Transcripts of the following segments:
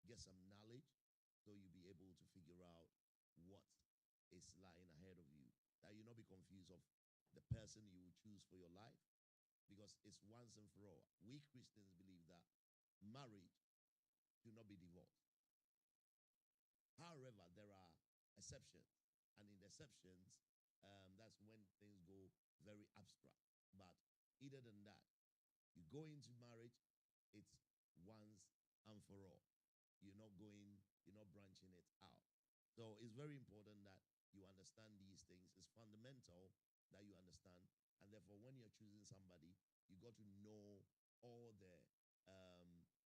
get some knowledge so you'll be able to figure out what is lying ahead of you. That you not be confused of the person you will choose for your life, because it's once and for all. We Christians believe that marriage should not be divorced. However, there are exceptions, and in the exceptions, that's when things go very abstract. But other than that, you go into marriage, it's once and for all. You're not branching it out. So it's very important that you understand these things. It's fundamental that you understand. And therefore, when you're choosing somebody, you got to know all the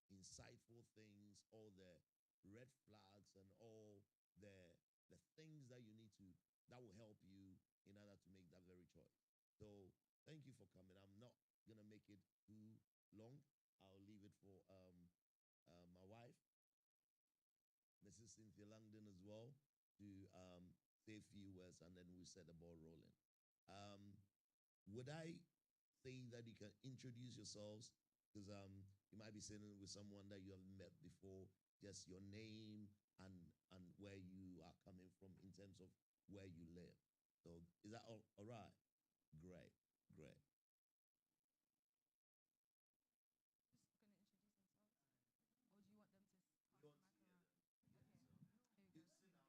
insightful things, all the red flags, and all the things that you need to, that will help you in order to make that very choice. So thank you for coming. I'm not going to make it too long. I'll leave it for my wife, Mrs. Cynthia Langdon, as well, to say a few words, and then we'll set the ball rolling. Would I say that you can introduce yourselves? Because you might be sitting with someone that you have met before, just your name and where you are coming from in terms of where you live. So is that all right? Great, great. Just going to introduce themselves? Or do you want them to pass the mic around? Okay, here we go.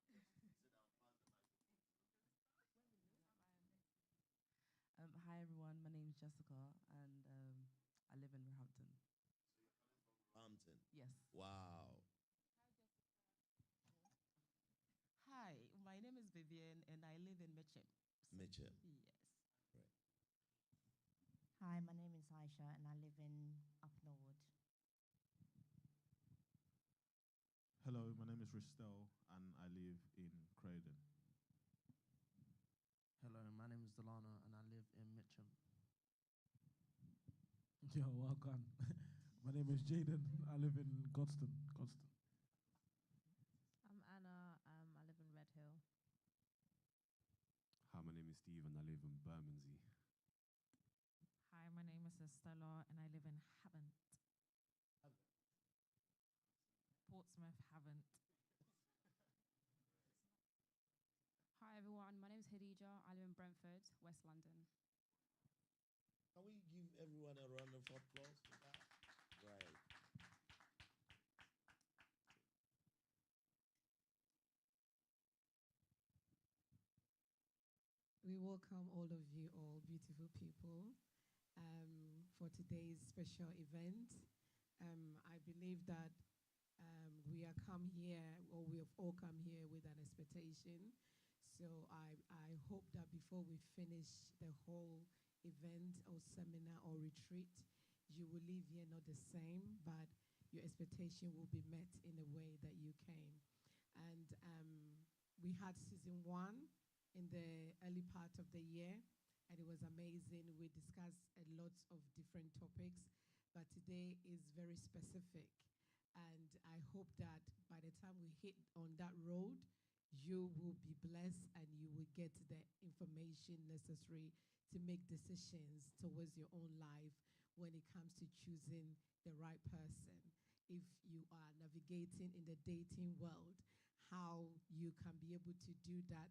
Sit down, don't stand up. Just sit down, pass the microphone. Hi everyone, my name is Jessica and I live in Roehampton. So you're coming from Roehampton? Yes. Wow. Hi, Jessica. Hi, my name is Vivian and I live in Mitcham. Mitcham. Yes. Right. Hi, my name is Aisha and I live in Up Norwood. Hello, my name is Ristel and I live in Croydon. Hello, my name is Delana and I live in Mitcham. Yo, welcome. My name is Jaden. I live in Godstone. I'm Anna. I live in Red Hill. Hi, my name is Steve and I live in Bermondsey. Hi, my name is Estella and I live in Havant. Portsmouth, Havant. Hi everyone, my name is Hadija. I live in Brentford, West London. Can we give everyone a round of applause for that? Right. We welcome all of you, all beautiful people, for today's special event. I believe that we have all come here with an expectation. So I hope that before we finish the whole event or seminar or retreat, you will leave here not the same, but your expectation will be met in the way that you came. And we had season 1 in the early part of the year, and it was amazing. We discussed a lot of different topics, but today is very specific. And I hope that by the time we hit on that road, you will be blessed and you will get the information necessary to make decisions towards your own life when it comes to choosing the right person. If you are navigating in the dating world, how you can be able to do that,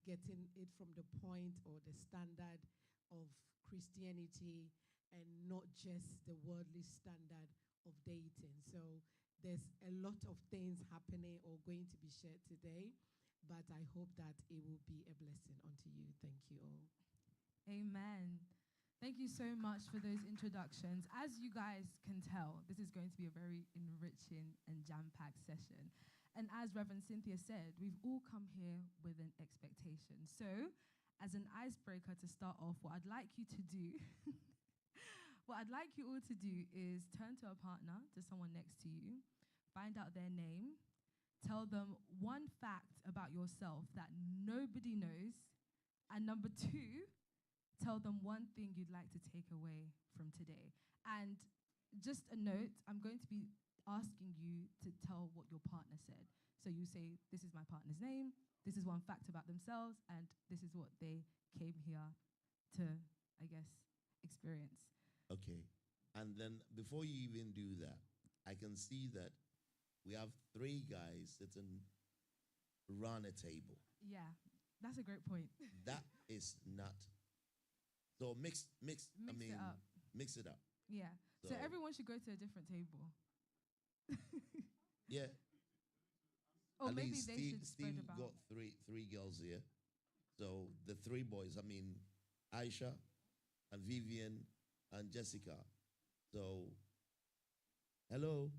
getting it from the point or the standard of Christianity and not just the worldly standard of dating. So there's a lot of things happening or going to be shared today, but I hope that it will be a blessing unto you. Thank you all. Amen. Thank you so much for those introductions. As you guys can tell, this is going to be a very enriching and jam-packed session. And as Reverend Cynthia said, we've all come here with an expectation. So, as an icebreaker to start off, what I'd like you to do, what I'd like you all to do is turn to a partner, to someone next to you, find out their name, tell them one fact about yourself that nobody knows, and number 2, tell them one thing you'd like to take away from today. And just a note, I'm going to be asking you to tell what your partner said. So you say, this is my partner's name, this is one fact about themselves, and this is what they came here to, I guess, experience. Okay. And then before you even do that, I can see that we have three guys sitting around a table. Yeah, that's a great point. That is not. So mix. I Mix mean, it up. mix it up. Yeah. So So- everyone should go to a different table. Yeah. Or At maybe least they Steve, should Steve spread about. got three girls here. So the three boys, I mean, Aisha and Vivian and Jessica. So, hello.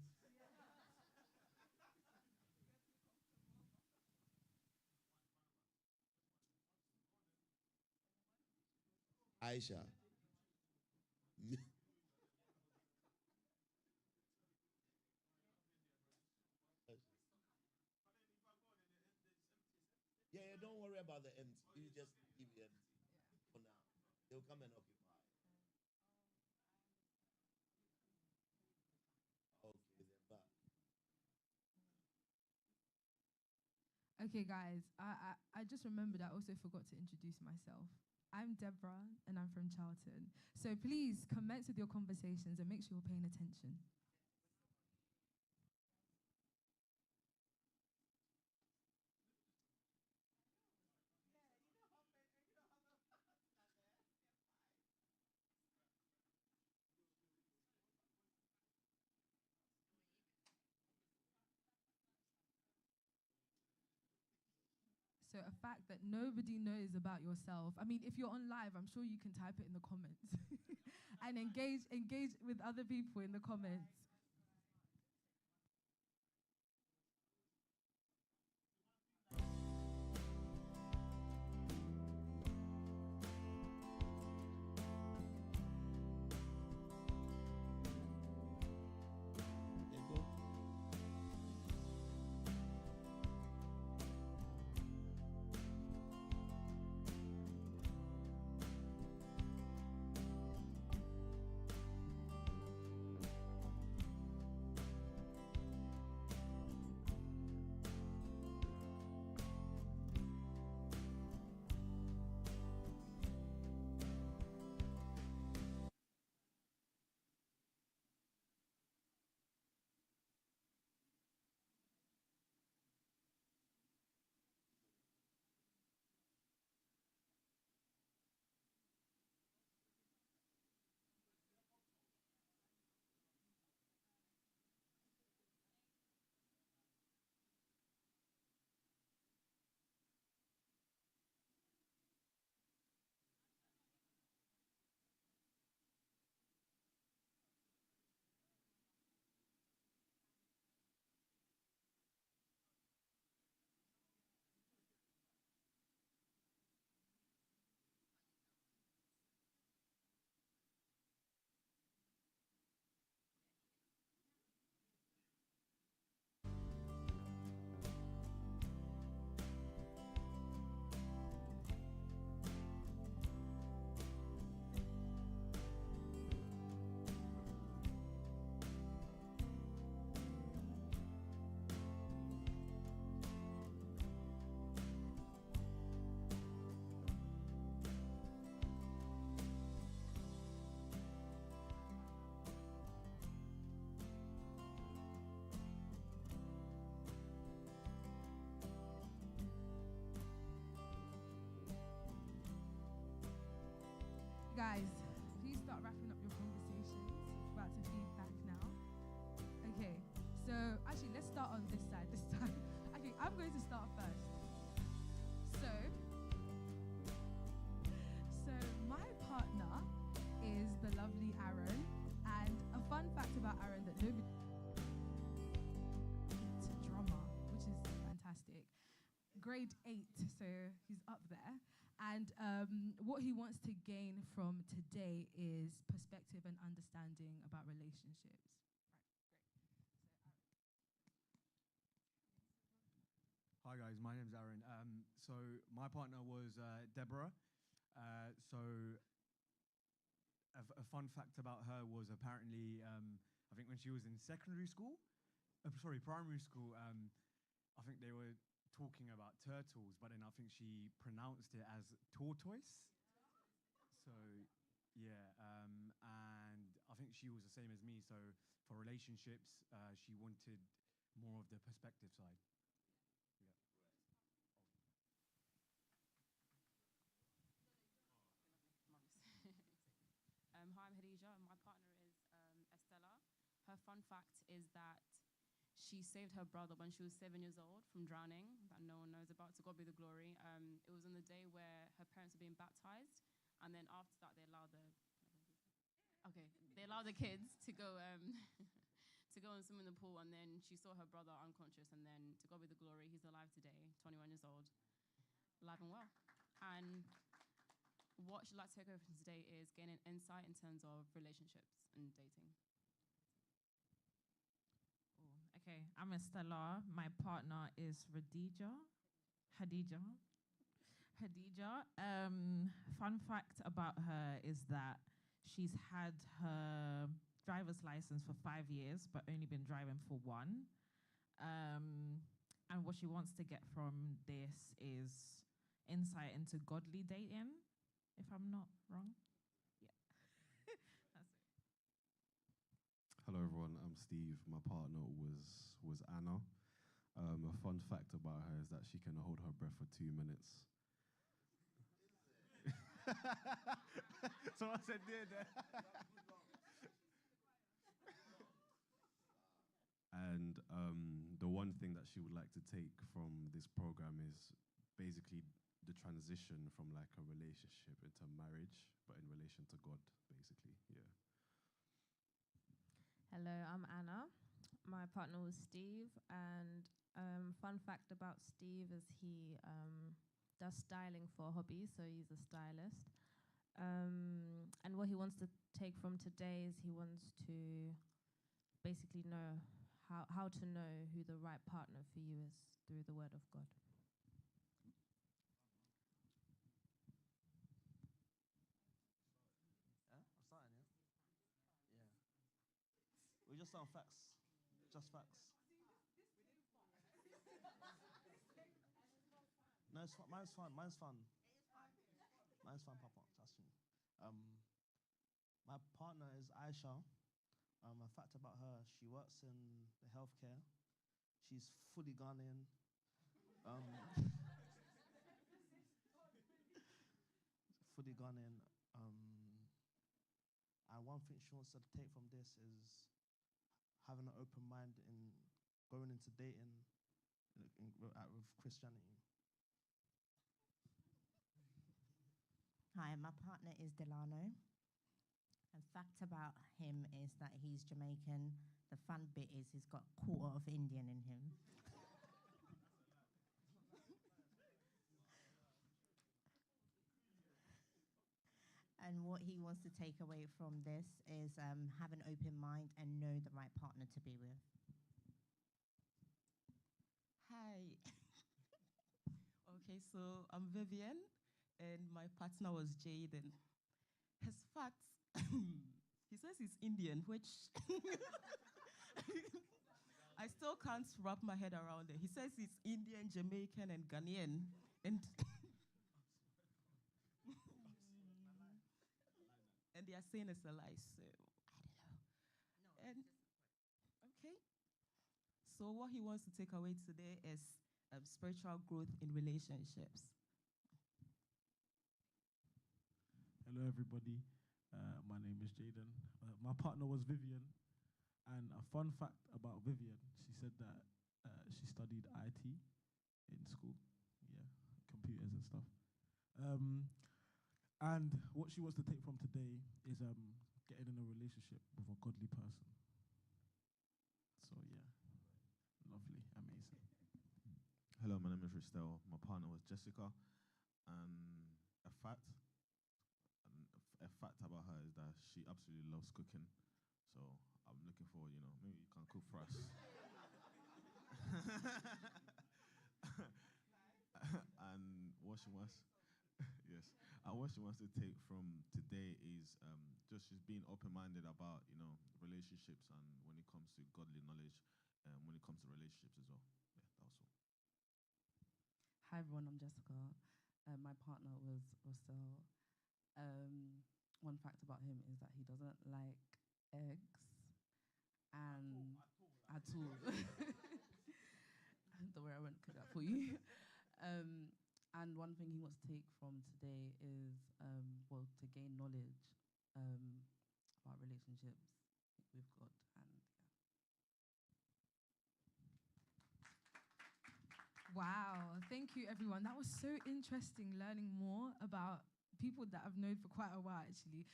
Aisha. Yeah, don't worry about the empty. You just keep it empty for now. They'll come and occupy. Okay, they're back. Okay, guys, I just remembered I also forgot to introduce myself. I'm Deborah and I'm from Charlton. So please commence with your conversations and make sure you're paying attention. So a fact that nobody knows about yourself. I mean, if you're on live, I'm sure you can type it in the comments and engage with other people in the comments. There you go. Guys, please start wrapping up your conversations. It's about to feed back now. Okay, so actually, let's start on this side this time. Actually, I'm going to start first. So, so my partner is the lovely Aaron, and a fun fact about Aaron that nobody drummer, which is fantastic. Grade 8, so he's up there. And what he wants to gain from today is perspective and understanding about relationships. Hi guys, my name's Aaron. So my partner was Deborah. So a fun fact about her was apparently, I think when she was in secondary school, primary school, I think they were talking about turtles, but then I think she pronounced it as tortoise. So yeah, and I think she was the same as me. So for relationships, she wanted more of the perspective side. Hi, I'm Hadija, and my partner is Estella. Her fun fact is that she saved her brother when she was 7 years old from drowning, that no one knows about. To God be the glory. It was on the day where her parents were being baptized, and then after that, they allowed the kids to go to go and swim in the pool, and then she saw her brother unconscious, and then to God be the glory, he's alive today, 21 years old, alive and well. And what she'd like to take over from today is gaining insight in terms of relationships and dating. Okay, I'm Estella. My partner is Hadija. Fun fact about her is that she's had her driver's license for 5 years, but only been driving for 1. And what she wants to get from this is insight into godly dating, if I'm not wrong. Yeah. That's it. Hello, everyone. I'm Steve. My partner was Anna. A fun fact about her is that she can hold her breath for 2 minutes. Someone said there. And the one thing that she would like to take from this program is basically the transition from like a relationship into marriage, but in relation to God, basically. Yeah. Hello, I'm Anna. My partner was Steve, and fun fact about Steve is he does styling for a hobby, so he's a stylist. And what he wants to take from today is he wants to basically know how to know who the right partner for you is through the Word of God. Yeah, I'm starting, yeah? Yeah. We just on facts. Just facts. No, mine's fun. Mine's fun. Mine's fun, Papa. Trust me. My partner is Aisha. A fact about her: she works in the healthcare. She's fully Ghanaian. Fully Ghanaian. And one thing she wants to take from this is having an open mind in going into dating with Christianity. Hi, my partner is Delano. A fact about him is that he's Jamaican. The fun bit is he's got a quarter of Indian in him. And what he wants to take away from this is have an open mind and know the right partner to be with. Hi. Okay, so I'm Vivian, and my partner was Jaden. His facts, he says he's Indian, which I still can't wrap my head around it. He says he's Indian, Jamaican, and Ghanaian, and and they are saying it's a lie. So I don't know. And okay. So what he wants to take away today is spiritual growth in relationships. Hello, everybody. My name is Jaden. My partner was Vivian. And a fun fact about Vivian, she said that she studied IT in school. Yeah, computers and stuff. And what she wants to take from today is getting in a relationship with a godly person. So, yeah, lovely, amazing. Hello, my name is Ristel. My partner was Jessica. A fact, a fact about her is that she absolutely loves cooking. So I'm looking forward, maybe you can cook for us. And what she wants, yes, and what she wants to take from today is just she's being open-minded about, relationships and when it comes to godly knowledge, when it comes to relationships as well. Yeah, that was all. Hi everyone, I'm Jessica. My partner was Russell. One fact about him is that he doesn't like eggs and at all. where I won't cook that for you. And one thing he wants to take from today is, well, to gain knowledge about relationships with God. And Wow, thank you everyone. That was so interesting learning more about people that I've known for quite a while actually.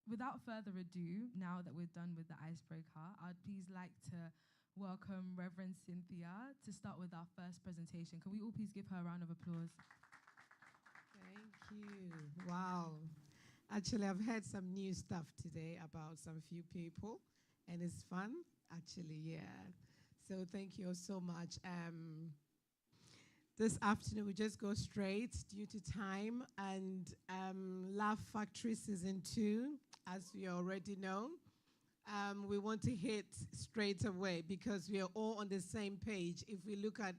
Without further ado, now that we're done with the icebreaker, I'd please like to welcome Reverend Cynthia to start with our first presentation. Can we all please give her a round of applause? Thank you. Wow. Actually, I've heard some new stuff today about some few people, and it's fun, actually, yeah. So thank you all so much. This afternoon, we just go straight due to time, and Laugh Factory Season 2, as we already know. We want to hit straight away because we are all on the same page. If we look at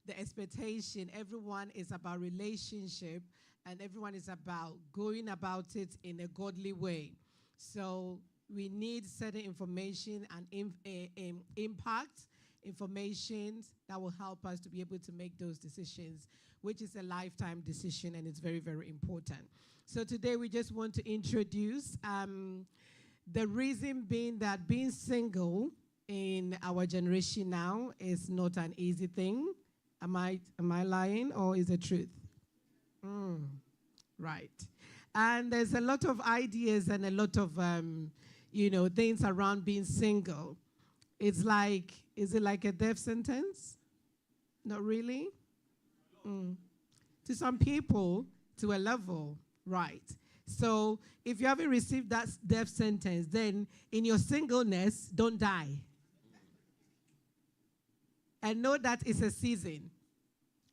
the expectation, everyone is about relationship and everyone is about going about it in a godly way. So we need certain information and impact information that will help us to be able to make those decisions, which is a lifetime decision, and it's very, very important. So today we just want to introduce the reason being that being single in our generation now is not an easy thing. Am I lying, or is it truth? Right. And there's a lot of ideas and a lot of things around being single. It's like, is it like a death sentence? Not really. To some people, to a level, right? So if you haven't received that death sentence, then in your singleness, don't die. And know that it's a season.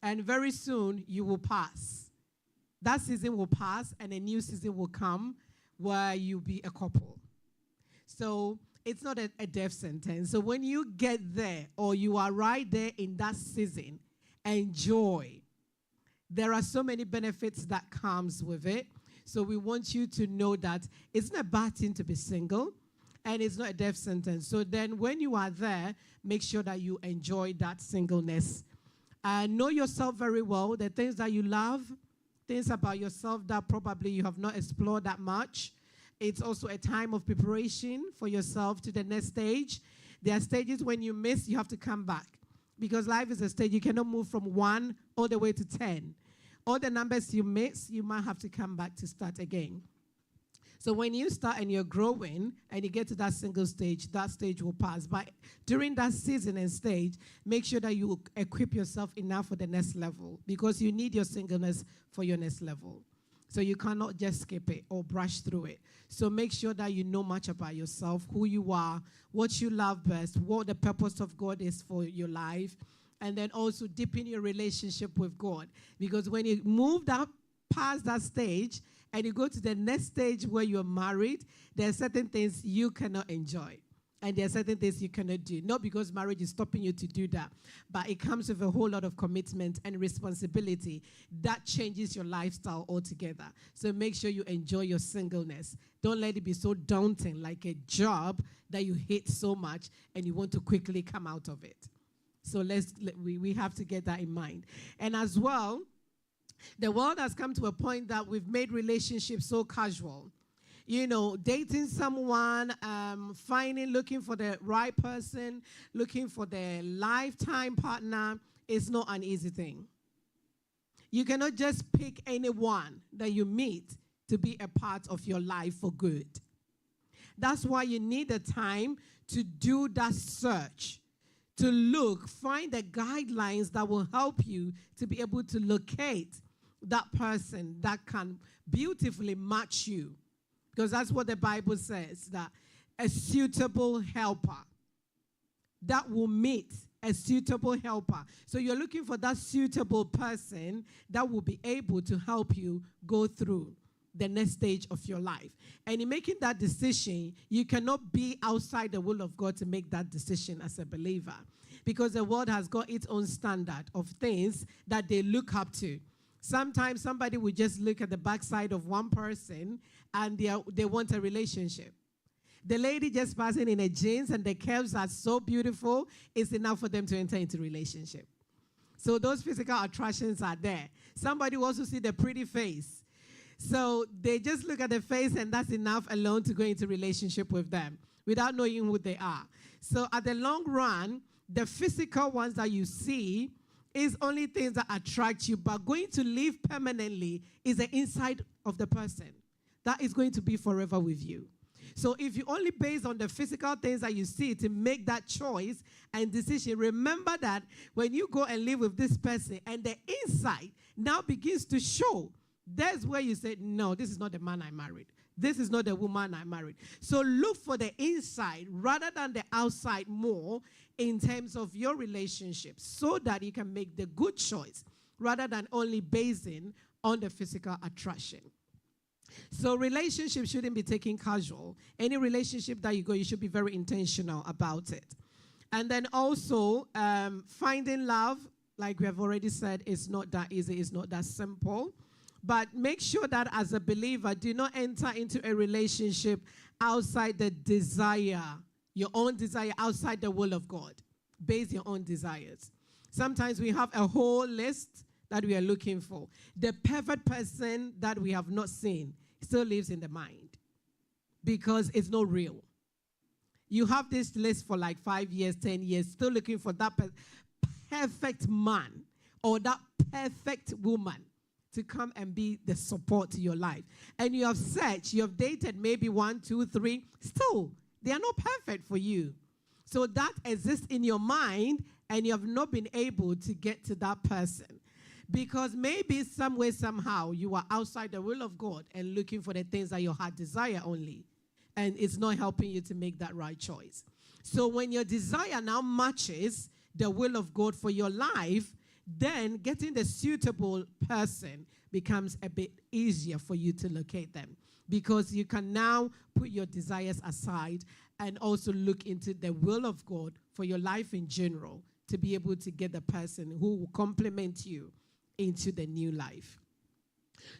And very soon, you will pass. That season will pass, and a new season will come where you'll be a couple. So it's not a death sentence. So when you get there, or you are right there in that season, enjoy. There are so many benefits that comes with it. So we want you to know that it's not a bad thing to be single, and it's not a death sentence. So then when you are there, make sure that you enjoy that singleness. Know yourself very well, the things that you love, things about yourself that probably you have not explored that much. It's also a time of preparation for yourself to the next stage. There are stages when you miss, you have to come back. Because life is a stage, you cannot move from 1 all the way to 10. All the numbers you miss, you might have to come back to start again. So when you start and you're growing and you get to that single stage, that stage will pass. But during that season and stage, make sure that you equip yourself enough for the next level, because you need your singleness for your next level. So you cannot just skip it or brush through it. So make sure that you know much about yourself, who you are, what you love best, what the purpose of God is for your life, and then also deepen your relationship with God. Because when you move past that stage and you go to the next stage where you're married, there are certain things you cannot enjoy. And there are certain things you cannot do. Not because marriage is stopping you to do that, but it comes with a whole lot of commitment and responsibility that changes your lifestyle altogether. So make sure you enjoy your singleness. Don't let it be so daunting, like a job that you hate so much and you want to quickly come out of it. So we have to get that in mind. And as well, the world has come to a point that we've made relationships so casual. You know, dating someone, looking for the right person, looking for the lifetime partner is not an easy thing. You cannot just pick anyone that you meet to be a part of your life for good. That's why you need the time to do that search, to find the guidelines that will help you to be able to locate that person that can beautifully match you. Because that's what the Bible says, that a suitable helper that will meet a suitable helper. So you're looking for that suitable person that will be able to help you go through the next stage of your life. And in making that decision, you cannot be outside the will of God to make that decision as a believer. Because the world has got its own standard of things that they look up to. Sometimes somebody will just look at the backside of one person and they want a relationship. The lady just passing in a jeans and the curves are so beautiful, it's enough for them to enter into relationship. So those physical attractions are there. Somebody wants to see the pretty face. So they just look at the face and that's enough alone to go into relationship with them without knowing who they are. So at the long run, the physical ones that you see is only things that attract you, but going to live permanently is the inside of the person. That is going to be forever with you. So if you only base on the physical things that you see to make that choice and decision, remember that when you go and live with this person and the inside now begins to show, that's where you say, no, this is not the man I married. This is not the woman I married. So look for the inside rather than the outside more in terms of your relationship so that you can make the good choice rather than only basing on the physical attraction. So relationships shouldn't be taken casual. Any relationship that you go, you should be very intentional about it. And then also finding love, like we have already said, is not that easy, it's not that simple. But make sure that as a believer, do not enter into a relationship outside the desire, your own desire, outside the will of God. Base your own desires. Sometimes we have a whole list that we are looking for. The perfect person that we have not seen still lives in the mind because it's not real. You have this list for like 5 years, 10 years, still looking for that perfect man or that perfect woman to come and be the support to your life. And you have searched, you have dated maybe 1, 2, 3, still, they are not perfect for you. So that exists in your mind and you have not been able to get to that person. Because maybe some way, somehow, you are outside the will of God and looking for the things that your heart desire only. And it's not helping you to make that right choice. So when your desire now matches the will of God for your life, then getting the suitable person becomes a bit easier for you to locate them. Because you can now put your desires aside and also look into the will of God for your life in general to be able to get the person who will complement you into the new life.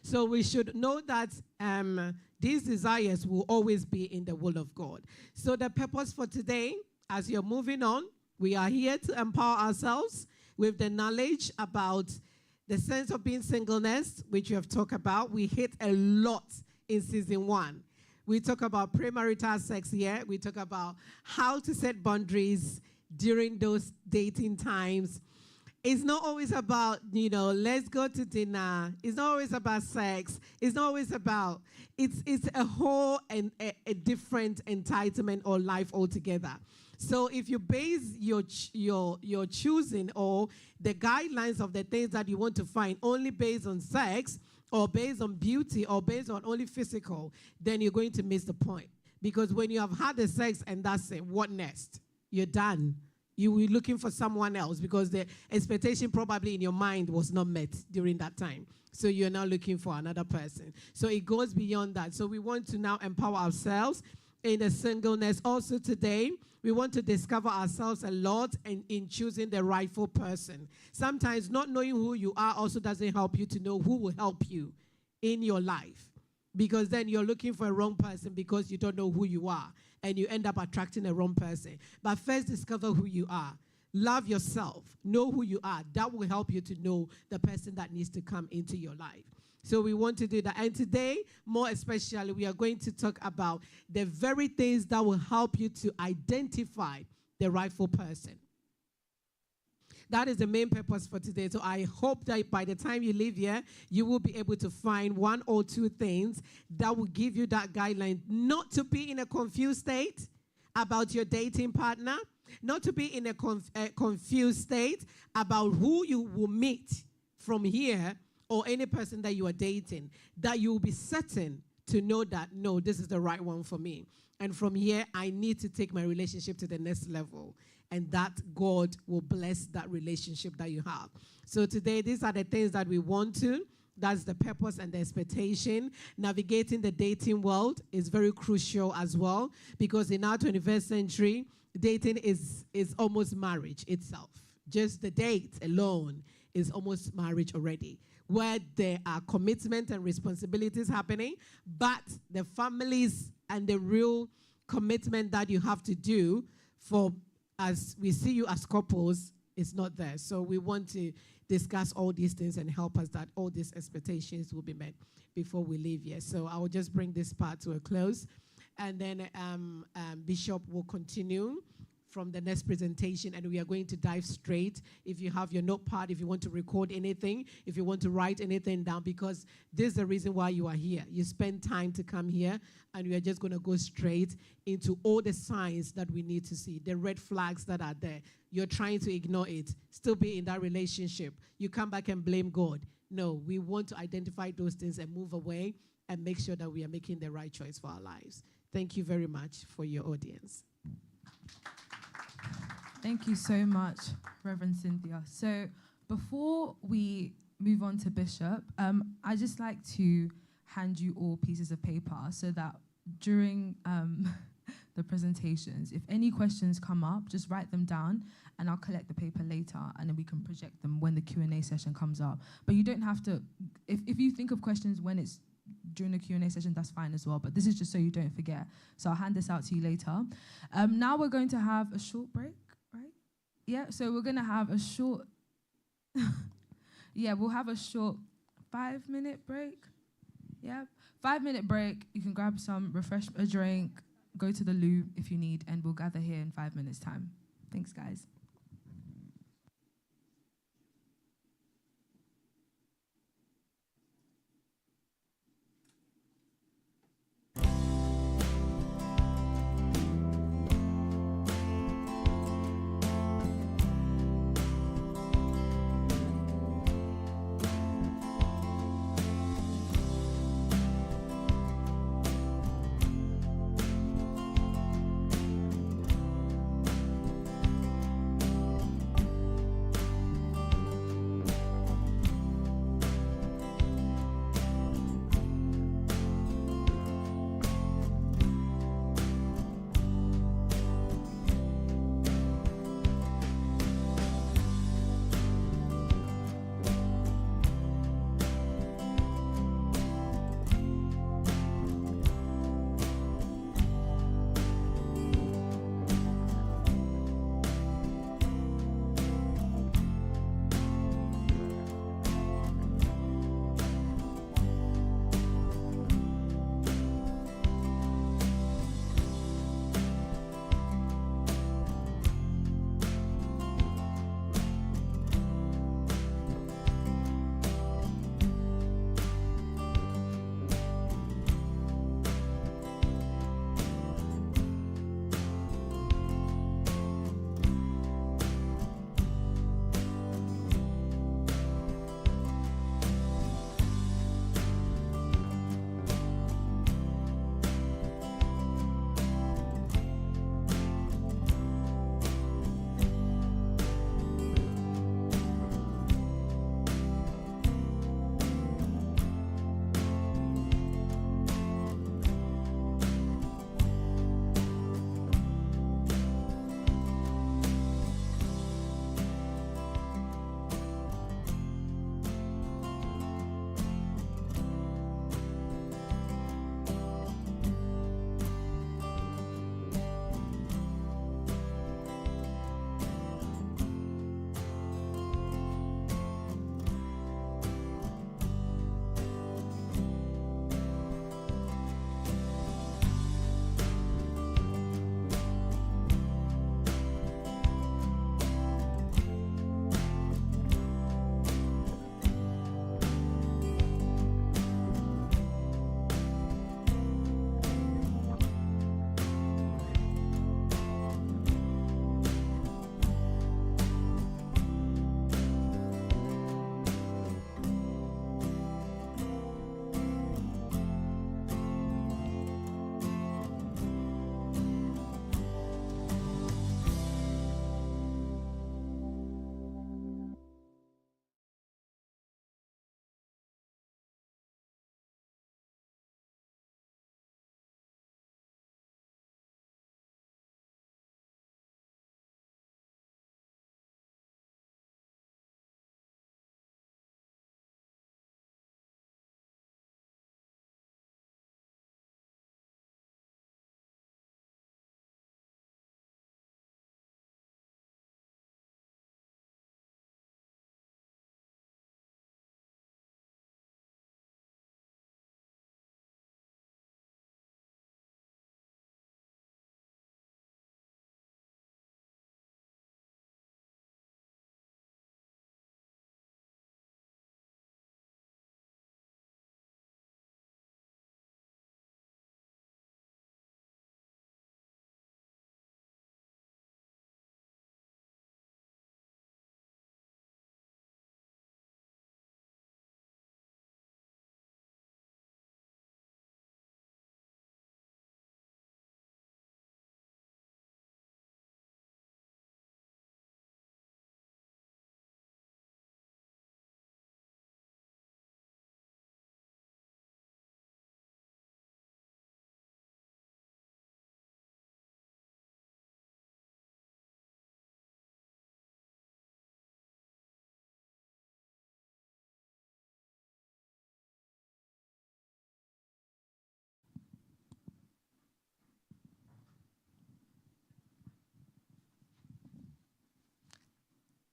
So we should know that these desires will always be in the will of God. So the purpose for today, as you're moving on, we are here to empower ourselves with the knowledge about the sense of being singleness, which we have talked about. We hit a lot in season 1. We talk about premarital sex here. We talk about how to set boundaries during those dating times. It's not always about, let's go to dinner. It's not always about sex. It's not always about, it's a whole and a different entitlement or life altogether. So if you base your choosing or the guidelines of the things that you want to find only based on sex or based on beauty or based on only physical, then you're going to miss the point. Because when you have had the sex and that's it, what next? You're done. You were looking for someone else because the expectation probably in your mind was not met during that time. So you're now looking for another person. So it goes beyond that. So we want to now empower ourselves in the singleness. Also today, we want to discover ourselves a lot in choosing the rightful person. Sometimes not knowing who you are also doesn't help you to know who will help you in your life. Because then you're looking for a wrong person because you don't know who you are. And you end up attracting a wrong person. But first discover who you are. Love yourself. Know who you are. That will help you to know the person that needs to come into your life. So we want to do that. And today, more especially, we are going to talk about the very things that will help you to identify the rightful person. That is the main purpose for today. So I hope that by the time you leave here, you will be able to find 1 or 2 things that will give you that guideline, not to be in a confused state about your dating partner, not to be in a confused state about who you will meet from here or any person that you are dating, that you will be certain to know that, no, this is the right one for me. And from here, I need to take my relationship to the next level. And that God will bless that relationship that you have. So today, these are the things that we want to. That's the purpose and the expectation. Navigating the dating world is very crucial as well. Because in our 21st century, dating is almost marriage itself. Just the date alone is almost marriage already, where there are commitment and responsibilities happening, but the families and the real commitment that you have to do for, as we see you as couples, is not there. So we want to discuss all these things and help us that all these expectations will be met before we leave here. So I will just bring this part to a close, and then Bishop will continue from the next presentation, and we are going to dive straight. If you have your notepad, if you want to record anything, if you want to write anything down, because this is the reason why you are here. You spend time to come here, and we are just going to go straight into all the signs that we need to see, the red flags that are there. You're trying to ignore it, still be in that relationship. You come back and blame God. No, we want to identify those things and move away and make sure that we are making the right choice for our lives. Thank you very much for your audience. Thank you so much, Reverend Cynthia. So before we move on to Bishop, I'd just like to hand you all pieces of paper so that during the presentations, if any questions come up, just write them down and I'll collect the paper later and then we can project them when the Q&A session comes up. But you don't have to, if you think of questions when it's during the Q&A session, that's fine as well. But this is just so you don't forget. So I'll hand this out to you later. Now we're going to have a short break. Yeah, so we're going to have a short, we'll have a short 5-minute break. Yeah, 5-minute break. You can grab some, refresh a drink, go to the loo if you need, and we'll gather here in 5 minutes' time. Thanks, guys.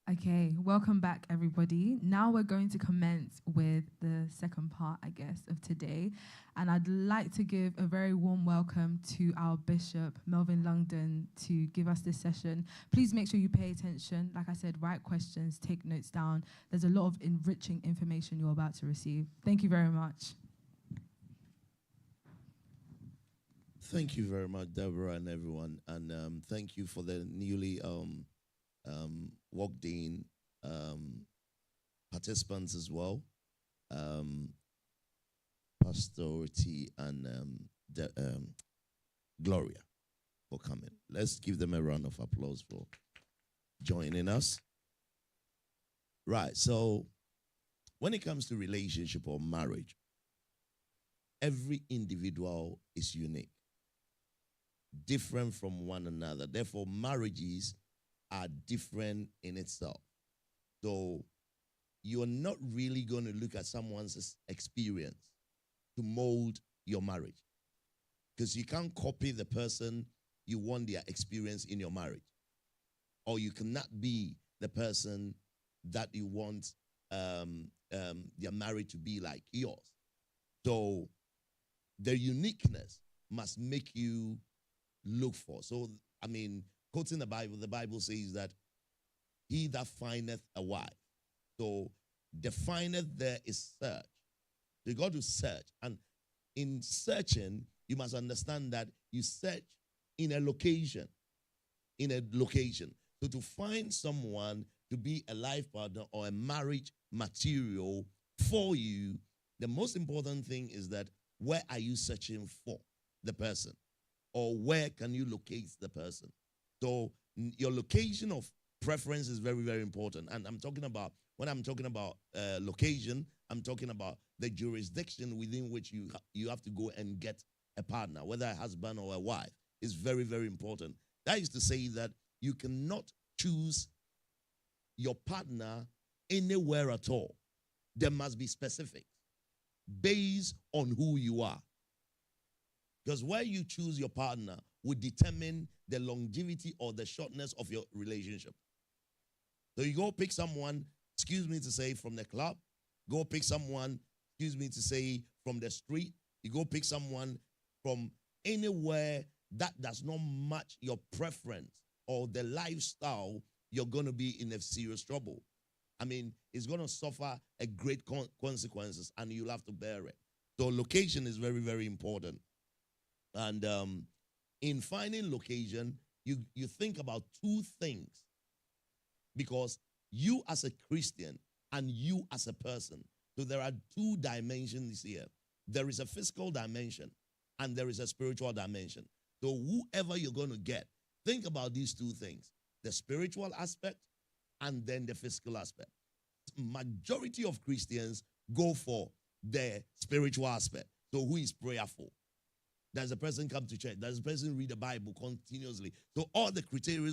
Okay, welcome back, everybody. Now we're going to commence with the second part, I guess, of today. And I'd like to give a very warm welcome to our Bishop, Melvin Longdon, to give us this session. Please make sure you pay attention. Like I said, write questions, take notes down. There's a lot of enriching information you're about to receive. Thank you very much. Thank you very much, Deborah and everyone. And thank you for the newly walked in participants as well. Pastor T and Gloria for coming. Let's give them a round of applause for joining us. Right, so when it comes to relationship or marriage, every individual is unique, different from one another. Therefore, marriages are different in itself. So you're not really going to look at someone's experience to mold your marriage, because you can't copy the person you want their experience in your marriage, or you cannot be the person that you want your marriage to be like yours. So the uniqueness must make you look for. So, I mean, quoting the Bible says that he that findeth a wife. So the findeth there is search. You got to search. And in searching, you must understand that you search in a location. In a location. So to find someone to be a life partner or a marriage material for you, the most important thing is that where are you searching for the person? Or where can you locate the person? So your location of preference is very, very important. And I'm talking about, when I'm talking about location, I'm talking about the jurisdiction within which you have to go and get a partner, whether a husband or a wife. Is very, very important. That is to say that you cannot choose your partner anywhere at all. There must be specifics based on who you are. Because where you choose your partner will determine the longevity or the shortness of your relationship. So you go pick someone, excuse me to say, from the club. Go pick someone, excuse me to say, from the street. You go pick someone from anywhere that does not match your preference or the lifestyle, you're going to be in a serious trouble. I mean, it's going to suffer a great consequences, and you'll have to bear it. So location is very, very important. And in finding location, you think about two things, because you as a Christian and you as a person. So there are two dimensions here. There is a physical dimension and there is a spiritual dimension. So whoever you're going to get, think about these two things, the spiritual aspect and then the physical aspect. Majority of Christians go for the spiritual aspect. So who is prayerful? Does a person come to church? Does a person read the Bible continuously? So all the criteria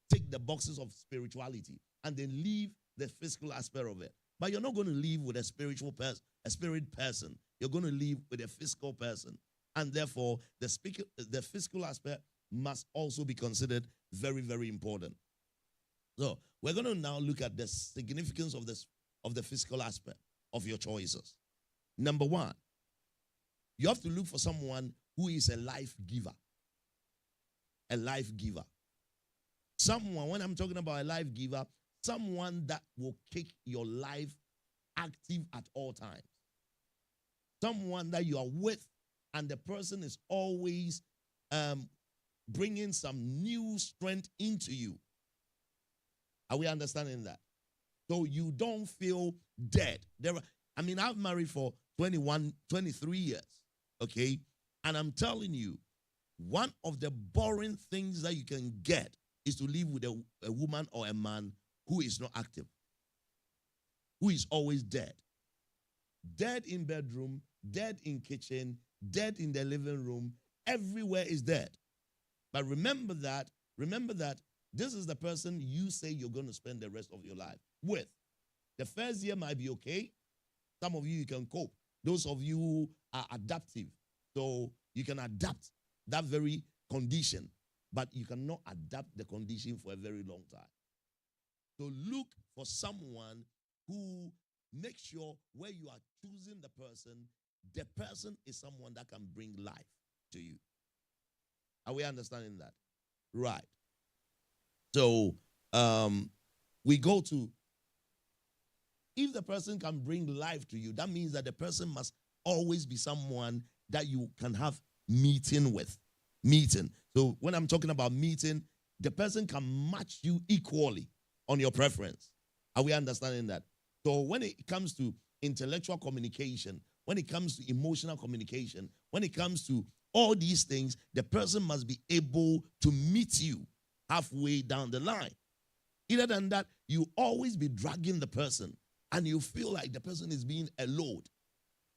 tick the boxes of spirituality and then leave the physical aspect of it. But you're not going to live with a spiritual person, a spirit person. You're going to live with a physical person. And therefore, the physical aspect must also be considered very, very important. So we're going to now look at the significance of the physical aspect of your choices. Number one, you have to look for someone who is a life giver. A life giver. Someone, when I'm talking about a life giver, someone that will keep your life active at all times. Someone that you are with and the person is always bringing some new strength into you. Are we understanding that? So you don't feel dead. I've married for 23 years, okay? And I'm telling you, one of the boring things that you can get is to live with a woman or a man who is not active, who is always dead. Dead in bedroom, dead in kitchen, dead in the living room, everywhere is dead. But remember that this is the person you say you're going to spend the rest of your life with. The first year might be okay. Some of you can cope. Those of you who are adaptive, so you can adapt that very condition, but you cannot adapt the condition for a very long time. So look for someone who makes sure where you are choosing the person is someone that can bring life to you. Are we understanding that? Right. So we go to, if the person can bring life to you, that means that the person must always be someone that you can have meeting with. Meeting. So when I'm talking about meeting, the person can match you equally on your preference. Are we understanding that? So when it comes to intellectual communication, when it comes to emotional communication, when it comes to all these things, the person must be able to meet you halfway down the line. Other than that, you always be dragging the person and you feel like the person is being a load.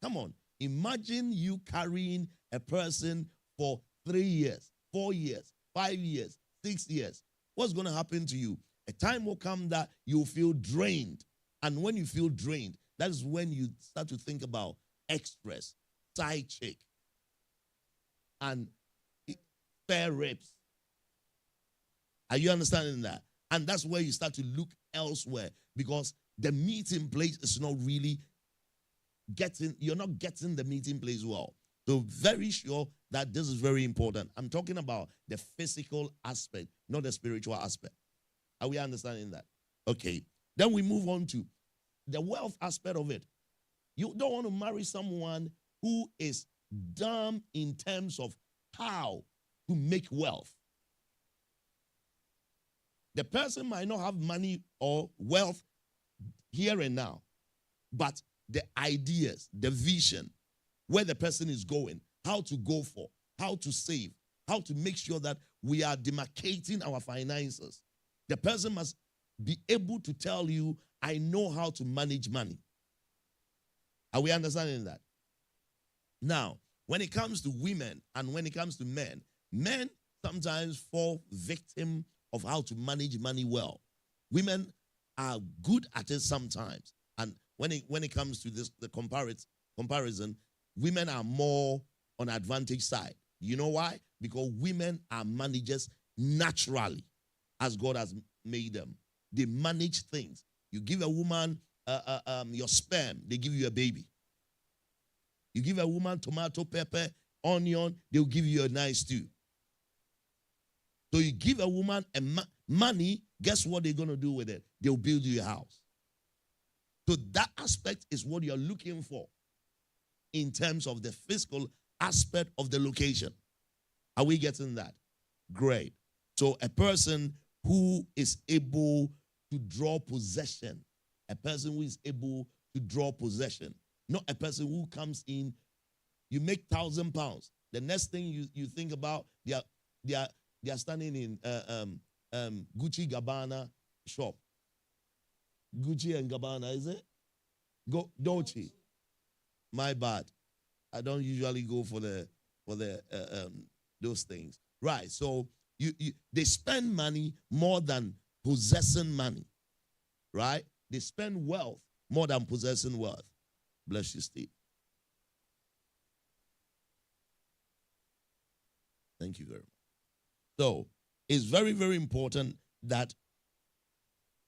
Come on, imagine you carrying a person for 3 years, 4 years, 5 years, 6 years. What's going to happen to you? A time will come that you'll feel drained. And when you feel drained, that is when you start to think about express, side chick, and spare ribs. Are you understanding that? And that's where you start to look elsewhere, because the meeting place is not really you're not getting the meeting place well. So very sure that this is very important. I'm talking about the physical aspect, not the spiritual aspect. Are we understanding that? Okay. Then we move on to the wealth aspect of it. You don't want to marry someone who is dumb in terms of how to make wealth. The person might not have money or wealth here and now, but the ideas, the vision, where the person is going, how to go for, how to save, how to make sure that we are demarcating our finances. The person must be able to tell you, I know how to manage money. Are we understanding that? Now, when it comes to women and when it comes to men, men sometimes fall victim of how to manage money well. Women are good at it sometimes. And when it comes to this, the comparison, women are more on advantage side. You know why? Because women are managers naturally, as God has made them. They manage things. You give a woman your sperm, they give you a baby. You give a woman tomato, pepper, onion, they'll give you a nice stew. So you give a woman money, guess what they're going to do with it? They'll build you a house. So that aspect is what you're looking for in terms of the physical aspect of the location. Are we getting that? Great. So a person who is able to draw possession, a person who is able to draw possession, not a person who comes in, you make £1,000. The next thing you think about, they are standing in Gucci Gabbana shop. Gucci and Gabbana, is it? Dolce. My bad. I don't usually go for those things. Right. So they spend money more than possessing money. Right? They spend wealth more than possessing wealth. Bless you, Steve. Thank you very much. So it's very, very important that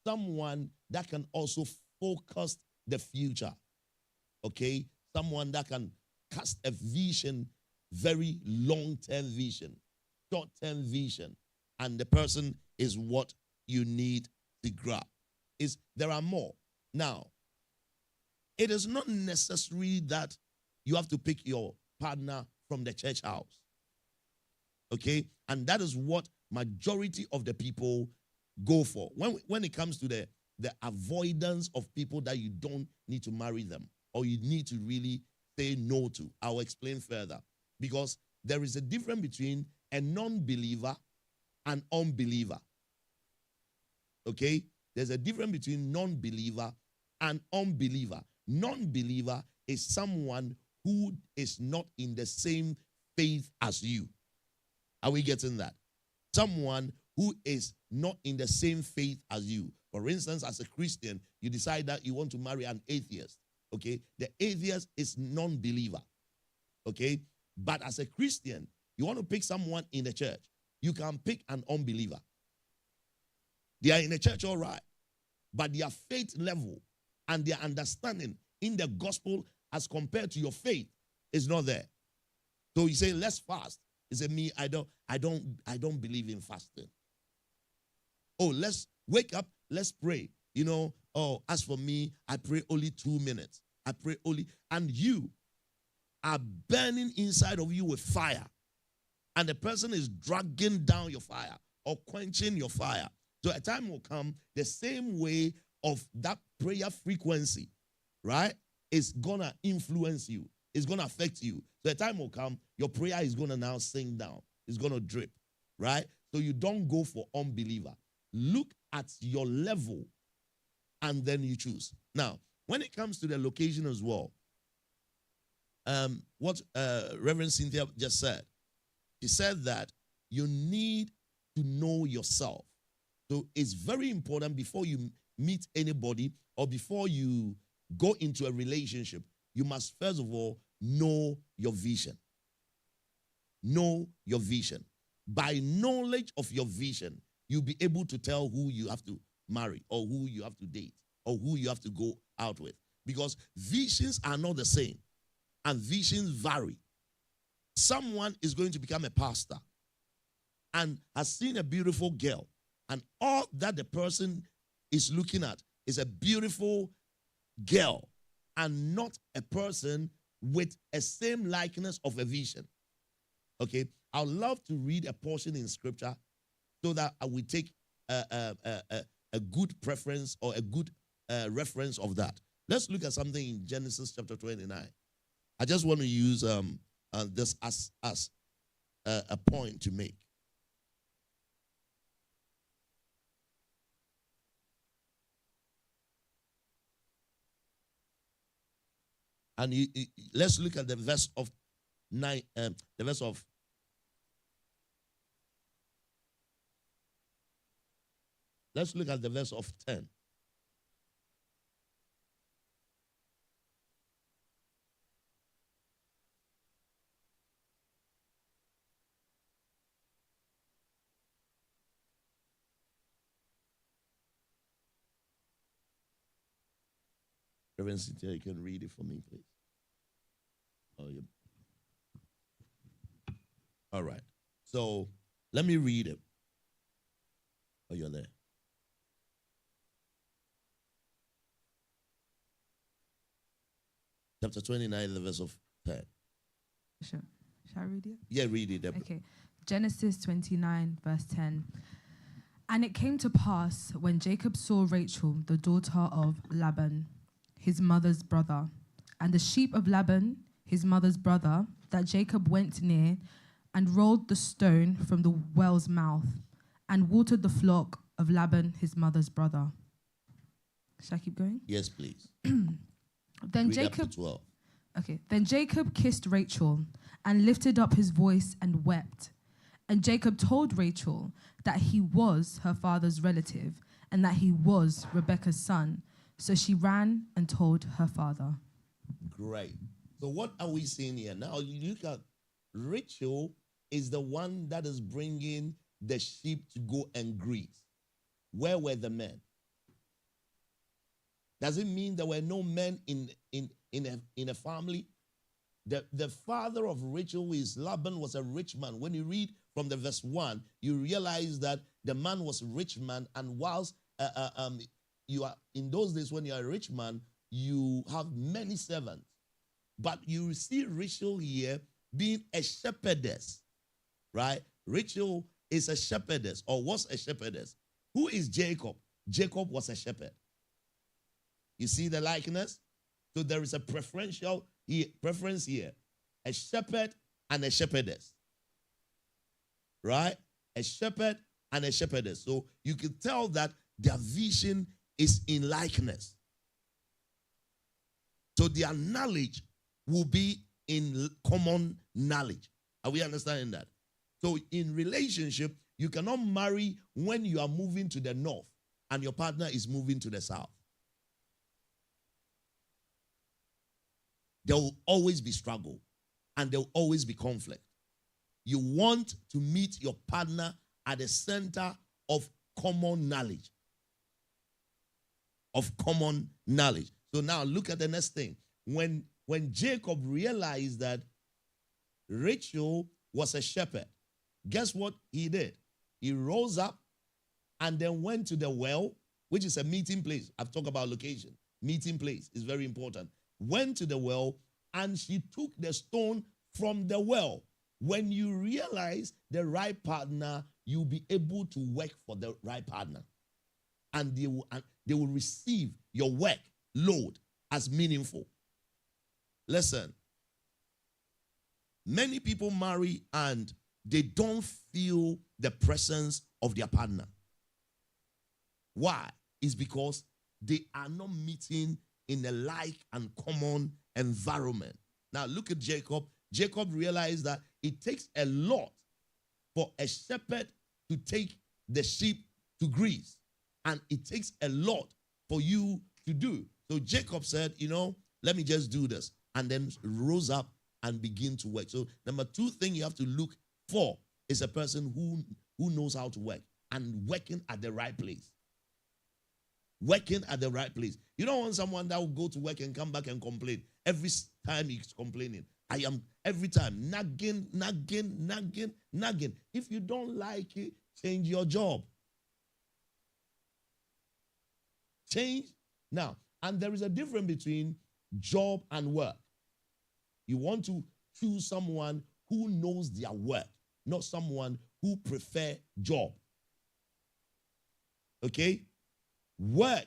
someone that can also focus the future, okay? Someone that can cast a vision, very long-term vision, short-term vision, and the person is what you need to grab. There are more. Now, it is not necessary that you have to pick your partner from the church house, okay? And that is what majority of the people go for. When it comes to the avoidance of people that you don't need to marry them or you need to really say no to. I'll explain further. Because there is a difference between a non-believer and unbeliever. Okay? There's a difference between non-believer and unbeliever. Non-believer is someone who is not in the same faith as you. Are we getting that? Someone who is not in the same faith as you. For instance, as a Christian, you decide that you want to marry an atheist. Okay? The atheist is non-believer. Okay? But as a Christian, you want to pick someone in the church. You can pick an unbeliever. They are in the church, all right. but their faith level and their understanding in the gospel as compared to your faith is not there. So you say, let's fast. He said, me, I don't believe in fasting. Oh, let's wake up, let's pray. You know, oh, as for me, I pray only 2 minutes. I pray only, and you are burning inside of you with fire. And the person is dragging down your fire or quenching your fire. So a time will come, the same way of that prayer frequency, right, is going to influence you. It's going to affect you. So a time will come, your prayer is going to now sink down. It's going to drip, right? So you don't go for unbeliever. Look at your level and then you choose. Now, when it comes to the location as well, what Reverend Cynthia just said, she said that you need to know yourself. So it's very important before you meet anybody or before you go into a relationship, you must first of all know your vision. Know your vision. By knowledge of your vision, you'll be able to tell who you have to marry or who you have to date or who you have to go out with. Because visions are not the same and visions vary. Someone is going to become a pastor and has seen a beautiful girl, and all that the person is looking at is a beautiful girl and not a person with a same likeness of a vision. Okay, I'd love to read a portion in scripture so that I will take a good preference or a good reference of that. Let's look at something in Genesis chapter 29. I just want to use this as a point to make. And let's look at the verse of 9, the verse of let's look at the verse of 10. Reverend Cynthia, you can read it for me, please. Oh, yeah. All right. So let me read it. Oh, you're there. Chapter 29, the verse of 10. Sure. Shall I read it? Yeah, read it. Deborah. Okay. Genesis 29, verse 10. And it came to pass when Jacob saw Rachel, the daughter of Laban, his mother's brother, and the sheep of Laban, his mother's brother, that Jacob went near and rolled the stone from the well's mouth and watered the flock of Laban, his mother's brother. Shall I keep going? Yes, please. Then read Jacob. up to 12. Okay. Then Jacob kissed Rachel and lifted up his voice and wept. And Jacob told Rachel that he was her father's relative and that he was Rebekah's son. So she ran and told her father. Great. So what are we seeing here? Now you look at Rachel is the one that is bringing the sheep to go and graze. Where were the men? Does it mean there were no men in a family? The father of Rachel is Laban, was a rich man. When you read from the verse 1, you realize that the man was a rich man, and whilst you are in those days when you are a rich man, you have many servants. But you see Rachel here being a shepherdess, right? Rachel is a shepherdess or was a shepherdess. Who is Jacob? Jacob was a shepherd. You see the likeness? So there is a preference here. A shepherd and a shepherdess. Right? A shepherd and a shepherdess. So you can tell that their vision is in likeness. So their knowledge will be in common knowledge. Are we understanding that? So in relationship, you cannot marry when you are moving to the north and your partner is moving to the south. There will always be struggle and there will always be conflict. You want to meet your partner at the center of common knowledge. of common knowledge. So now look at the next thing. When Jacob realized that Rachel was a shepherd, guess what he did? He rose up and then went to the well, which is a meeting place. I've talked about location. Meeting place is very important. Went to the well and she took the stone from the well. When you realize the right partner, you'll be able to work for the right partner. And they will receive your work load as meaningful. Listen, many people marry and they don't feel the presence of their partner. Why? It's because they are not meeting in a like and common environment. Now look at Jacob. Jacob realized that it takes a lot for a shepherd to take the sheep to graze. And it takes a lot for you to do. So Jacob said, let me just do this. And then rose up and begin to work. So number 2 thing you have to look for is a person who knows how to work and working at the right place. Working at the right place. You don't want someone that will go to work and come back and complain. Every time he's complaining. I am every time nagging. If you don't like it, change your job. Change. Now, and there is a difference between job and work. You want to choose someone who knows their work, not someone who prefer job. Okay? Work